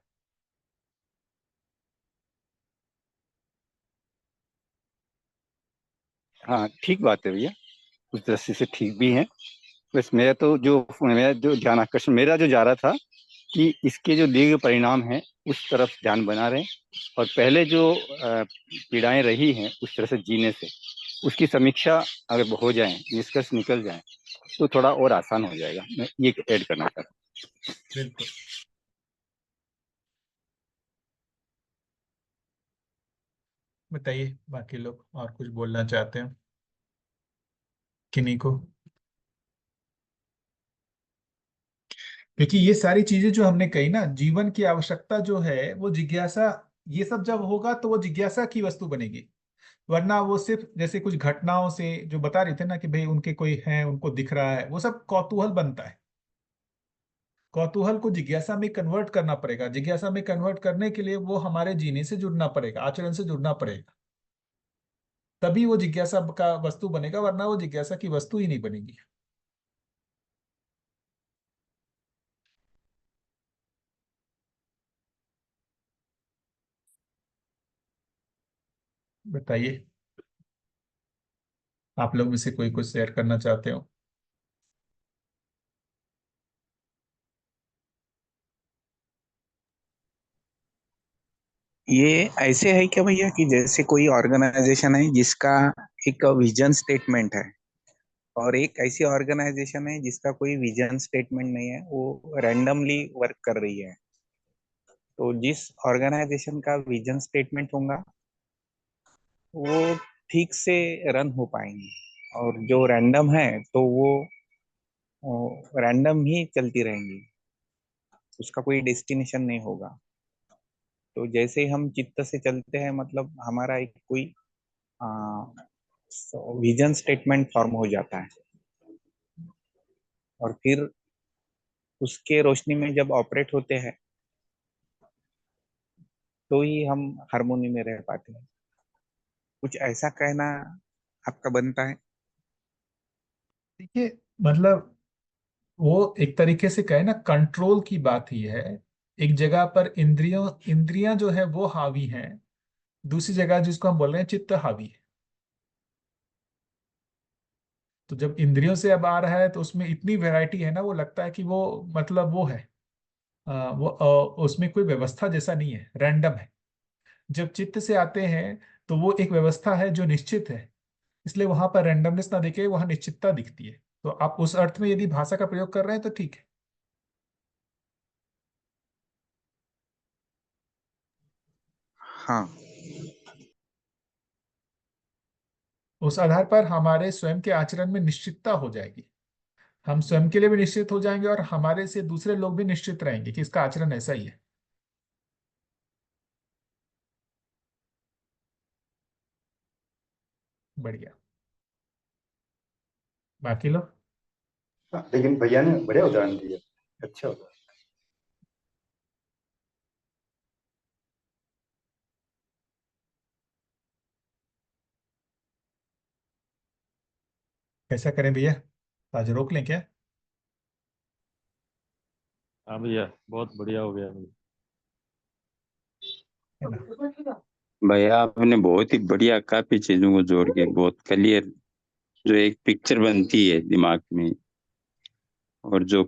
हाँ ठीक बात है भैया, उस दृष्टि से ठीक भी है। बस मेरा जो ध्यान आकर्षण मेरा जो जा रहा था कि इसके जो दीर्घ परिणाम हैं उस तरफ ध्यान बना रहे, और पहले जो पीड़ाएं रही हैं उस तरह से जीने से उसकी समीक्षा अगर हो जाए, निष्कर्ष निकल जाए, तो थोड़ा और आसान हो जाएगा। मैं ये ऐड करना चाहता बिल्कुल। बताइए बाकी लोग और कुछ बोलना चाहते हैं किन्हीं को, क्योंकि ये सारी चीजें जो हमने कही ना, जीवन की आवश्यकता जो है वो जिज्ञासा, ये सब जब होगा तो वो जिज्ञासा की वस्तु बनेगी। वरना वो सिर्फ जैसे कुछ घटनाओं से जो बता रहे थे ना कि भाई उनके कोई है, उनको दिख रहा है, वो सब कौतूहल बनता है। कौतूहल को जिज्ञासा में कन्वर्ट करना पड़ेगा, जिज्ञासा में कन्वर्ट करने के लिए वो हमारे जीने से जुड़ना पड़ेगा, आचरण से जुड़ना पड़ेगा, तभी वो जिज्ञासा का वस्तु बनेगा, वरना वो जिज्ञासा की वस्तु ही नहीं बनेगी। बताइए, आप लोग में से कोई कुछ शेयर करना चाहते हो? ये ऐसे है क्या भैया कि जैसे कोई ऑर्गेनाइजेशन है जिसका एक विजन स्टेटमेंट है, और एक ऐसी ऑर्गेनाइजेशन है जिसका कोई विजन स्टेटमेंट नहीं है, वो रैंडमली वर्क कर रही है। तो जिस ऑर्गेनाइजेशन का विजन स्टेटमेंट होगा वो ठीक से रन हो पाएंगे, और जो रैंडम है तो वो रैंडम ही चलती रहेंगी, उसका कोई डेस्टिनेशन नहीं होगा। तो जैसे ही हम चित्त से चलते हैं, मतलब हमारा एक कोई विजन स्टेटमेंट फॉर्म हो जाता है, और फिर उसके रोशनी में जब ऑपरेट होते हैं तो ही हम हारमोनी में रह पाते हैं। कुछ ऐसा कहना आपका बनता है। देखिए, मतलब वो एक तरीके से कहे ना, कंट्रोल की बात ही है। एक जगह पर इंद्रियों इंद्रियां जो है वो हावी हैं, दूसरी जगह जिसको हम बोल रहे हैं चित्त हावी है। तो जब इंद्रियों से अब आ रहा है तो उसमें इतनी वैरायटी है ना, वो लगता है कि वो मतलब वो है, उसमें कोई व्यवस्था जैसा नहीं है, रैंडम है। जब चित्त से आते हैं तो वो एक व्यवस्था है जो निश्चित है, इसलिए वहां पर रैंडमनेस ना दिखे, वहां निश्चितता दिखती है। तो आप उस अर्थ में यदि भाषा का प्रयोग कर रहे हैं तो ठीक है। हाँ। उस आधार पर हमारे स्वयं के आचरण में निश्चितता हो जाएगी, हम स्वयं के लिए भी निश्चित हो जाएंगे और हमारे से दूसरे लोग भी निश्चित रहेंगे कि इसका आचरण ऐसा ही है। बढ़िया। बाकी लोग हाँ, लेकिन भैया ने बढ़िया उदाहरण दिया, अच्छा उदाहरण। कैसा करें भैया, आज रोक लें क्या? हाँ भैया, बहुत बढ़िया हो गया भैया। है ना? भैया आपने बहुत ही बढ़िया काफी चीजों को जोड़ के बहुत क्लियर जो एक पिक्चर बनती है दिमाग में, और जो